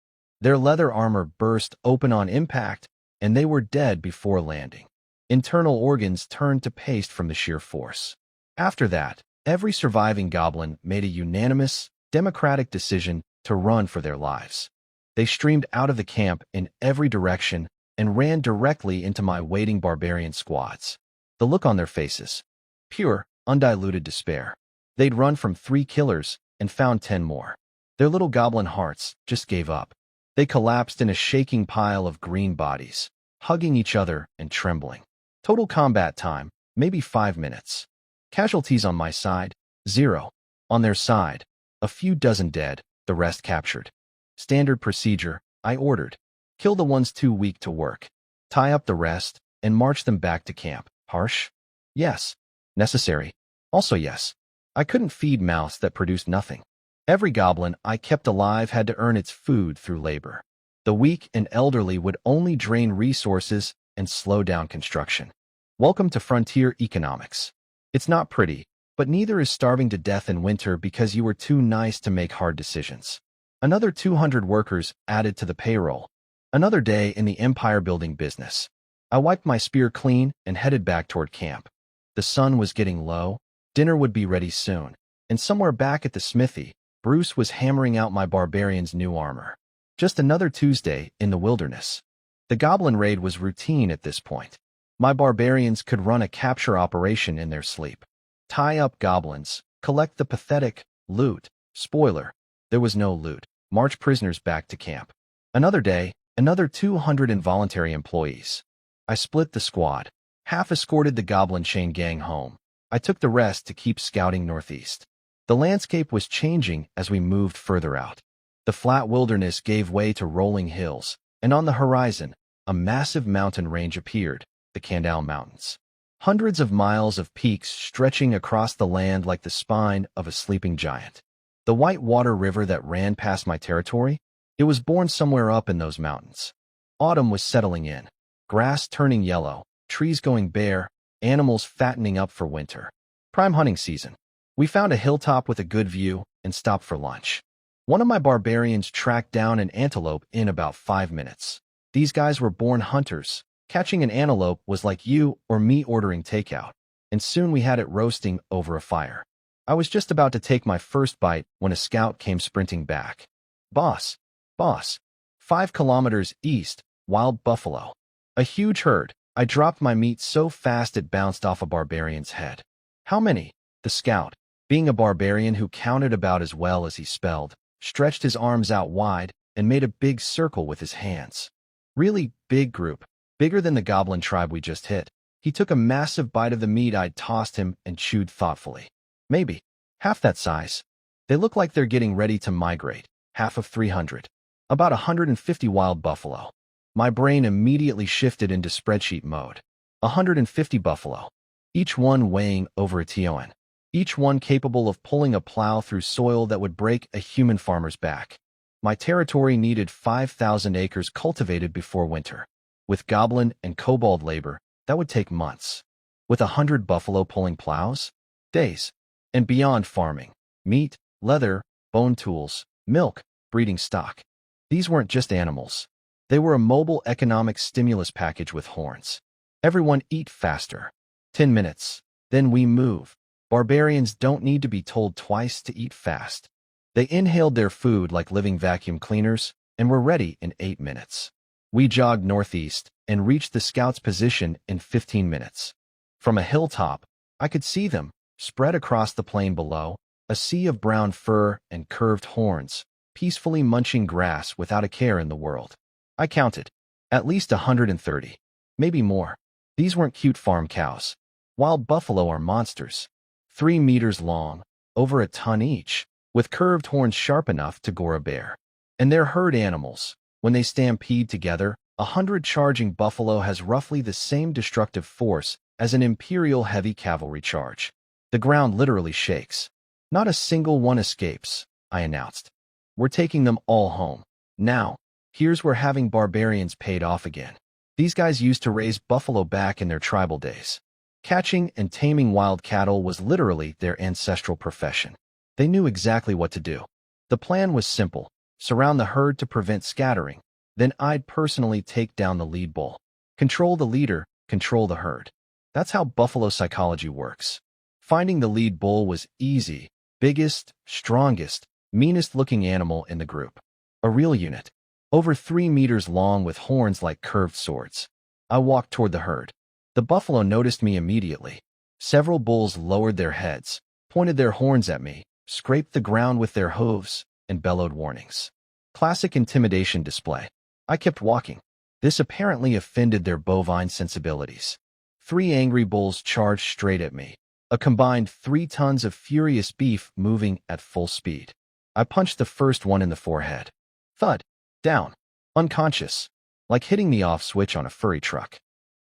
Their leather armor burst open on impact, and they were dead before landing. Internal organs turned to paste from the sheer force. After that, every surviving goblin made a unanimous, democratic decision to run for their lives. They streamed out of the camp in every direction and ran directly into my waiting barbarian squads. The look on their faces, pure, undiluted despair. They'd run from 3 killers and found 10 more. Their little goblin hearts just gave up. They collapsed in a shaking pile of green bodies, hugging each other and trembling. Total combat time, maybe 5 minutes. Casualties on my side, 0. On their side, a few dozen dead, the rest captured. Standard procedure, I ordered. Kill the ones too weak to work. Tie up the rest and march them back to camp. Harsh? Yes. Necessary? Also yes. I couldn't feed mouths that produced nothing. Every goblin I kept alive had to earn its food through labor. The weak and elderly would only drain resources and slow down construction. Welcome to frontier economics. It's not pretty, but neither is starving to death in winter because you were too nice to make hard decisions. Another 200 workers added to the payroll. Another day in the empire-building business. I wiped my spear clean and headed back toward camp. The sun was getting low, dinner would be ready soon, and somewhere back at the smithy, Bruce was hammering out my barbarian's new armor. Just another Tuesday in the wilderness. The goblin raid was routine at this point. My barbarians could run a capture operation in their sleep. Tie up goblins, collect the pathetic loot. Spoiler, there was no loot. March prisoners back to camp. Another day, another 200 involuntary employees. I split the squad. Half escorted the goblin chain gang home. I took the rest to keep scouting northeast. The landscape was changing as we moved further out. The flat wilderness gave way to rolling hills, and on the horizon, a massive mountain range appeared, the Kandal Mountains. Hundreds of miles of peaks stretching across the land like the spine of a sleeping giant. The white water river that ran past my territory? It was born somewhere up in those mountains. Autumn was settling in, grass turning yellow, trees going bare, animals fattening up for winter. Prime hunting season. We found a hilltop with a good view and stopped for lunch. One of my barbarians tracked down an antelope in about 5 minutes. These guys were born hunters. Catching an antelope was like you or me ordering takeout, and soon we had it roasting over a fire. I was just about to take my first bite when a scout came sprinting back. Boss, 5 kilometers east, wild buffalo. A huge herd. I dropped my meat so fast it bounced off a barbarian's head. How many? The scout, being a barbarian who counted about as well as he spelled, stretched his arms out wide and made a big circle with his hands. Really big group, bigger than the goblin tribe we just hit. He took a massive bite of the meat I'd tossed him and chewed thoughtfully. Maybe half that size. They look like they're getting ready to migrate. Half of 300. About 150 wild buffalo. My brain immediately shifted into spreadsheet mode. 150 buffalo. Each one weighing over a ton. Each one capable of pulling a plow through soil that would break a human farmer's back. My territory needed 5,000 acres cultivated before winter. With goblin and kobold labor, that would take months. With 100 buffalo pulling plows? Days. And beyond farming. Meat, leather, bone tools, milk, breeding stock. These weren't just animals. They were a mobile economic stimulus package with horns. Everyone eat faster. 10 minutes. Then we move. Barbarians don't need to be told twice to eat fast. They inhaled their food like living vacuum cleaners and were ready in 8 minutes. We jogged northeast and reached the scouts' position in 15 minutes. From a hilltop, I could see them, spread across the plain below, a sea of brown fur and curved horns, peacefully munching grass without a care in the world. I counted. At least 130. Maybe more. These weren't cute farm cows. Wild buffalo are monsters. 3 meters long, over a ton each, with curved horns sharp enough to gore a bear. And they're herd animals. When they stampede together, 100 charging buffalo has roughly the same destructive force as an imperial heavy cavalry charge. The ground literally shakes. Not a single one escapes, I announced. We're taking them all home. Now, here's where having barbarians paid off again. These guys used to raise buffalo back in their tribal days. Catching and taming wild cattle was literally their ancestral profession. They knew exactly what to do. The plan was simple. Surround the herd to prevent scattering. Then I'd personally take down the lead bull. Control the leader, control the herd. That's how buffalo psychology works. Finding the lead bull was easy. Biggest, strongest, meanest-looking animal in the group. A real unit. Over 3 meters long with horns like curved swords. I walked toward the herd. The buffalo noticed me immediately. Several bulls lowered their heads, pointed their horns at me, scraped the ground with their hooves, and bellowed warnings. Classic intimidation display. I kept walking. This apparently offended their bovine sensibilities. 3 angry bulls charged straight at me. A combined 3 tons of furious beef moving at full speed. I punched the first one in the forehead. Thud. Down. Unconscious. Like hitting the off switch on a furry truck.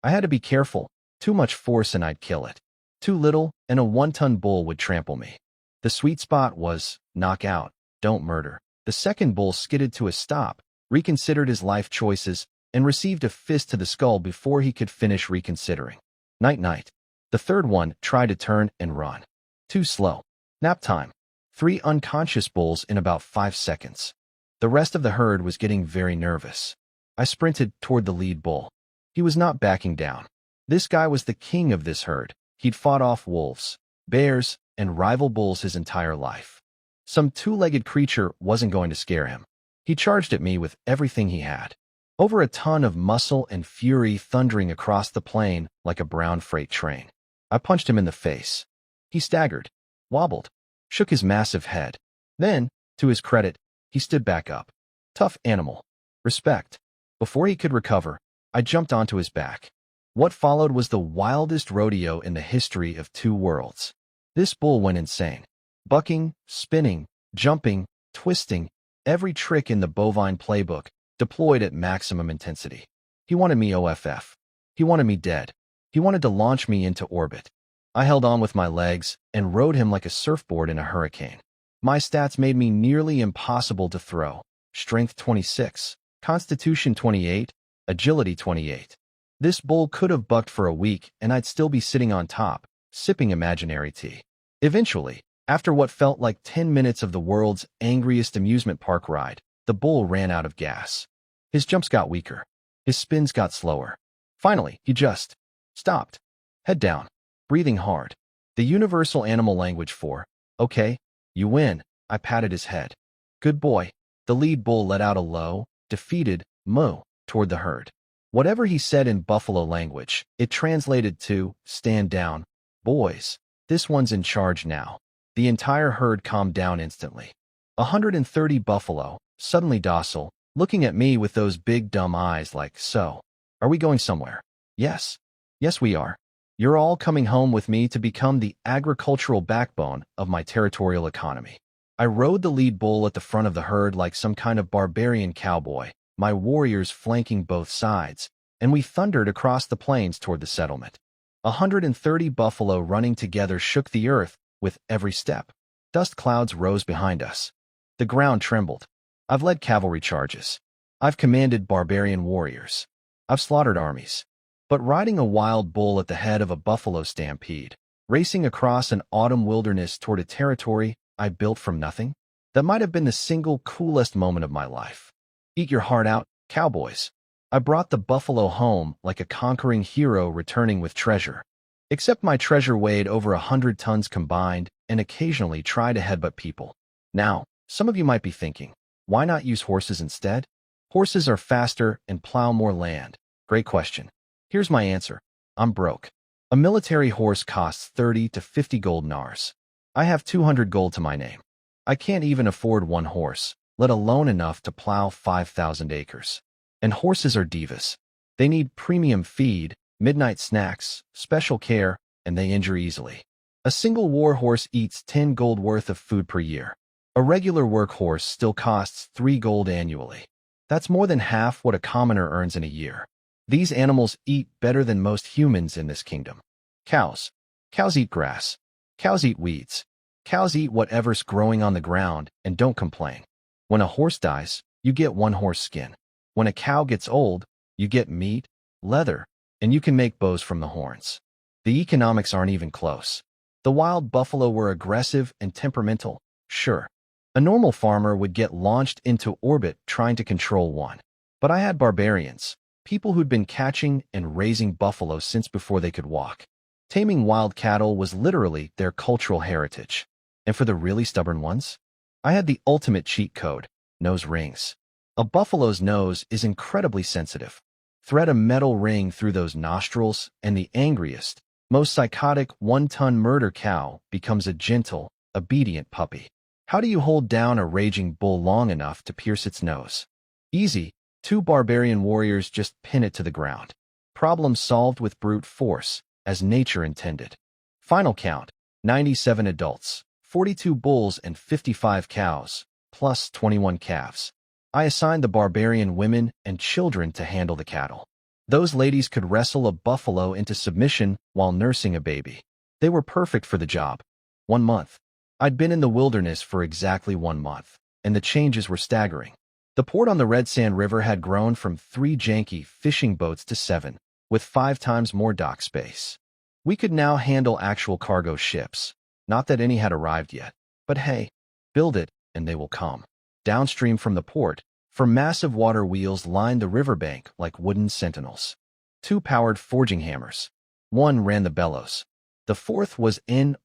I had to be careful. Too much force and I'd kill it. Too little and a 1-ton bull would trample me. The sweet spot was knock out, don't murder. The second bull skidded to a stop, reconsidered his life choices, and received a fist to the skull before he could finish reconsidering. Night-night. The third one tried to turn and run. Too slow. Nap time. 3 unconscious bulls in about 5 seconds. The rest of the herd was getting very nervous. I sprinted toward the lead bull. He was not backing down. This guy was the king of this herd. He'd fought off wolves, bears, and rival bulls his entire life. Some 2-legged creature wasn't going to scare him. He charged at me with everything he had. Over a ton of muscle and fury thundering across the plain like a brown freight train. I punched him in the face. He staggered, wobbled, shook his massive head. Then, to his credit, he stood back up. Tough animal. Respect. Before he could recover, I jumped onto his back. What followed was the wildest rodeo in the history of 2 worlds. This bull went insane. Bucking, spinning, jumping, twisting, every trick in the bovine playbook, deployed at maximum intensity. He wanted me OFF. He wanted me dead. He wanted to launch me into orbit. I held on with my legs and rode him like a surfboard in a hurricane. My stats made me nearly impossible to throw. strength 26, constitution 28, agility 28. This bull could have bucked for a week and I'd still be sitting on top, sipping imaginary tea. Eventually, after what felt like 10 minutes of the world's angriest amusement park ride, the bull ran out of gas. His jumps got weaker. His spins got slower. Finally, he just stopped. Head down, breathing hard. The universal animal language for, "Okay, you win." I patted his head. "Good boy." The lead bull let out a low, defeated moo toward the herd. Whatever he said in buffalo language, it translated to, "Stand down, boys. This one's in charge now." The entire herd calmed down instantly. 130 buffalo, suddenly docile, looking at me with those big dumb eyes like, "So, are we going somewhere?" "Yes. Yes, we are. You're all coming home with me to become the agricultural backbone of my territorial economy." I rode the lead bull at the front of the herd like some kind of barbarian cowboy, my warriors flanking both sides, and we thundered across the plains toward the settlement. 130 buffalo running together shook the earth with every step. Dust clouds rose behind us. The ground trembled. I've led cavalry charges. I've commanded barbarian warriors. I've slaughtered armies. But riding a wild bull at the head of a buffalo stampede, racing across an autumn wilderness toward a territory I built from nothing, that might have been the single coolest moment of my life. Eat your heart out, cowboys. I brought the buffalo home like a conquering hero returning with treasure. Except my treasure weighed over 100 tons combined and occasionally tried to headbutt people. Now, some of you might be thinking, why not use horses instead? Horses are faster and plow more land. Great question. Here's my answer. I'm broke. A military horse costs 30 to 50 gold nars. I have 200 gold to my name. I can't even afford one horse, let alone enough to plow 5,000 acres. And horses are divas. They need premium feed, midnight snacks, special care, and they injure easily. A single war horse eats 10 gold worth of food per year. A regular work horse still costs 3 gold annually. That's more than half what a commoner earns in a year. These animals eat better than most humans in this kingdom. Cows. Cows eat grass. Cows eat weeds. Cows eat whatever's growing on the ground and don't complain. When a horse dies, you get one horse skin. When a cow gets old, you get meat, leather, and you can make bows from the horns. The economics aren't even close. The wild buffalo were aggressive and temperamental, sure. A normal farmer would get launched into orbit trying to control one. But I had barbarians, people who'd been catching and raising buffalo since before they could walk. Taming wild cattle was literally their cultural heritage. And for the really stubborn ones, I had the ultimate cheat code, nose rings. A buffalo's nose is incredibly sensitive. Thread a metal ring through those nostrils, and the angriest, most psychotic one-ton murder cow becomes a gentle, obedient puppy. How do you hold down a raging bull long enough to pierce its nose? Easy. 2 barbarian warriors just pin it to the ground. Problem solved with brute force, as nature intended. Final count, 97 adults, 42 bulls and 55 cows, plus 21 calves. I assigned the barbarian women and children to handle the cattle. Those ladies could wrestle a buffalo into submission while nursing a baby. They were perfect for the job. 1 month. I'd been in the wilderness for exactly 1 month, and the changes were staggering. The port on the Red Sand River had grown from 3 janky fishing boats to 7, with 5 times more dock space. We could now handle actual cargo ships. Not that any had arrived yet, but hey, build it and they will come. Downstream from the port, for massive water wheels lined the riverbank like wooden sentinels. 2 powered forging hammers. 1 ran the bellows. The 4th was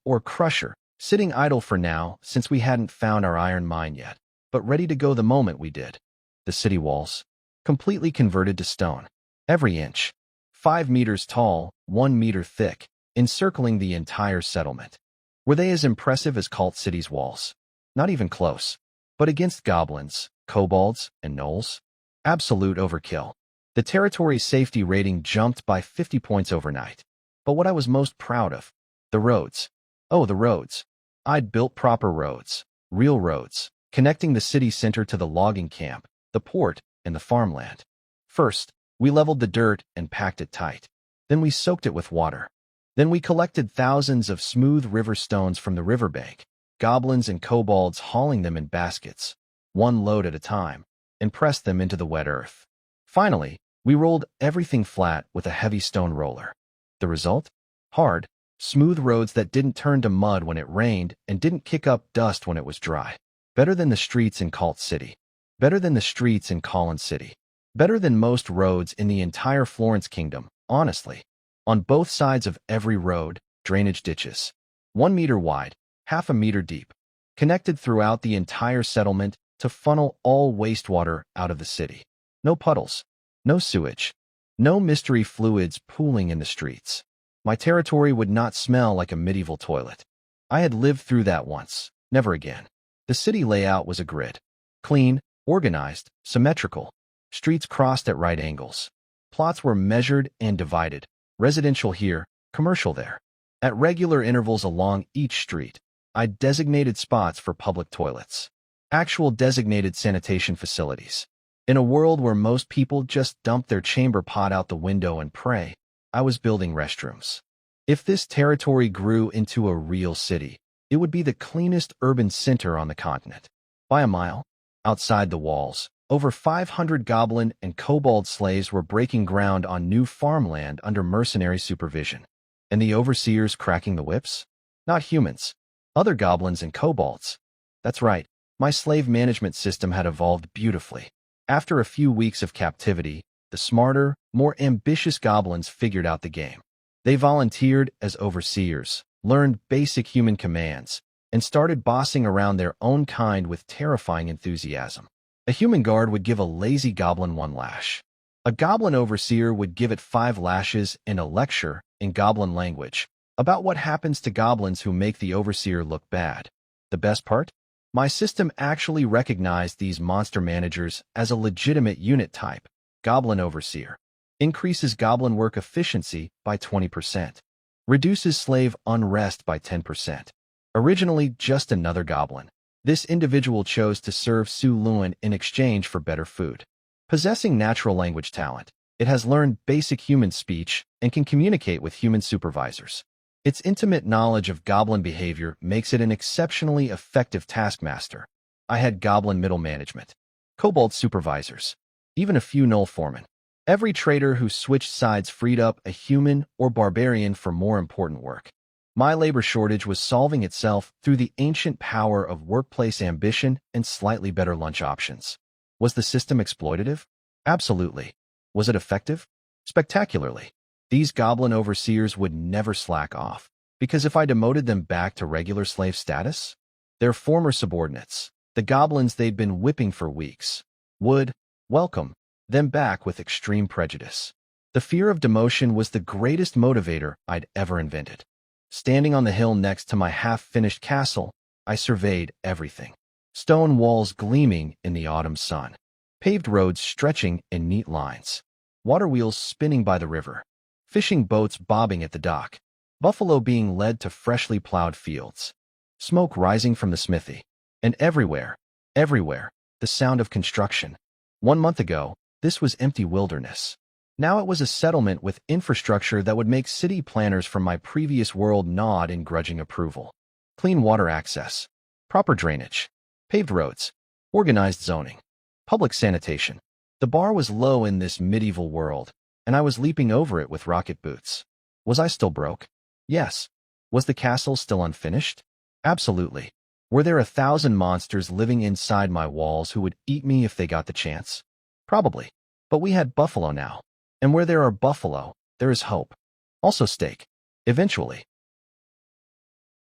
or crusher, sitting idle for now since we hadn't found our iron mine yet, but ready to go the moment we did. The city walls, completely converted to stone. Every inch, 5 meters tall, 1 meter thick, encircling the entire settlement. Were they as impressive as Cult City's walls? Not even close. But against goblins, kobolds, and gnolls? Absolute overkill. The territory's safety rating jumped by 50 points overnight. But what I was most proud of, the roads. Oh, the roads. I'd built proper roads, real roads, connecting the city center to the logging camp, the port, and the farmland. First, we leveled the dirt and packed it tight. Then we soaked it with water. Then we collected thousands of smooth river stones from the riverbank, goblins and kobolds hauling them in baskets, 1 load at a time, and pressed them into the wet earth. Finally, we rolled everything flat with a heavy stone roller. The result? Hard, smooth roads that didn't turn to mud when it rained and didn't kick up dust when it was dry. Better than the streets in Cult City. Better than the streets in Collin City. Better than most roads in the entire Florence Kingdom, honestly. On both sides of every road, drainage ditches. 1 meter wide, half a meter deep. Connected throughout the entire settlement to funnel all wastewater out of the city. No puddles. No sewage. No mystery fluids pooling in the streets. My territory would not smell like a medieval toilet. I had lived through that once. Never again. The city layout was a grid. Clean, organized, symmetrical. Streets crossed at right angles. Plots were measured and divided. Residential here, commercial there. At regular intervals along each street, I designated spots for public toilets. Actual designated sanitation facilities. In a world where most people just dump their chamber pot out the window and pray, I was building restrooms. If this territory grew into a real city, it would be the cleanest urban center on the continent. By a mile, outside the walls, over 500 goblin and kobold slaves were breaking ground on new farmland under mercenary supervision. And the overseers cracking the whips? Not humans. Other goblins and kobolds. That's right, my slave management system had evolved beautifully. After a few weeks of captivity, the smarter, more ambitious goblins figured out the game. They volunteered as overseers, learned basic human commands, and started bossing around their own kind with terrifying enthusiasm. A human guard would give a lazy goblin 1 lash. A goblin overseer would give it 5 lashes and a lecture in goblin language about what happens to goblins who make the overseer look bad. The best part? My system actually recognized these monster managers as a legitimate unit type, goblin overseer. Increases goblin work efficiency by 20%. Reduces slave unrest by 10%. Originally just another goblin, this individual chose to serve Su Luan in exchange for better food. Possessing natural language talent, it has learned basic human speech and can communicate with human supervisors. Its intimate knowledge of goblin behavior makes it an exceptionally effective taskmaster. I had goblin middle management, kobold supervisors, even a few null foremen. Every trader who switched sides freed up a human or barbarian for more important work. My labor shortage was solving itself through the ancient power of workplace ambition and slightly better lunch options. Was the system exploitative? Absolutely. Was it effective? Spectacularly. These goblin overseers would never slack off, because if I demoted them back to regular slave status, their former subordinates, the goblins they'd been whipping for weeks, would welcome them back with extreme prejudice. The fear of demotion was the greatest motivator I'd ever invented. Standing on the hill next to my half-finished castle, I surveyed everything. Stone walls gleaming in the autumn sun. Paved roads stretching in neat lines. Water wheels spinning by the river. Fishing boats bobbing at the dock. Buffalo being led to freshly plowed fields. Smoke rising from the smithy. And everywhere, the sound of construction. 1 month ago, this was empty wilderness. Now it was a settlement with infrastructure that would make city planners from my previous world nod in grudging approval. Clean water access. Proper drainage. Paved roads. Organized zoning. Public sanitation. The bar was low in this medieval world, and I was leaping over it with rocket boots. Was I still broke? Yes. Was the castle still unfinished? Absolutely. Were there 1,000 monsters living inside my walls who would eat me if they got the chance? Probably. But we had buffalo now. And where there are buffalo, there is hope. Also steak. Eventually.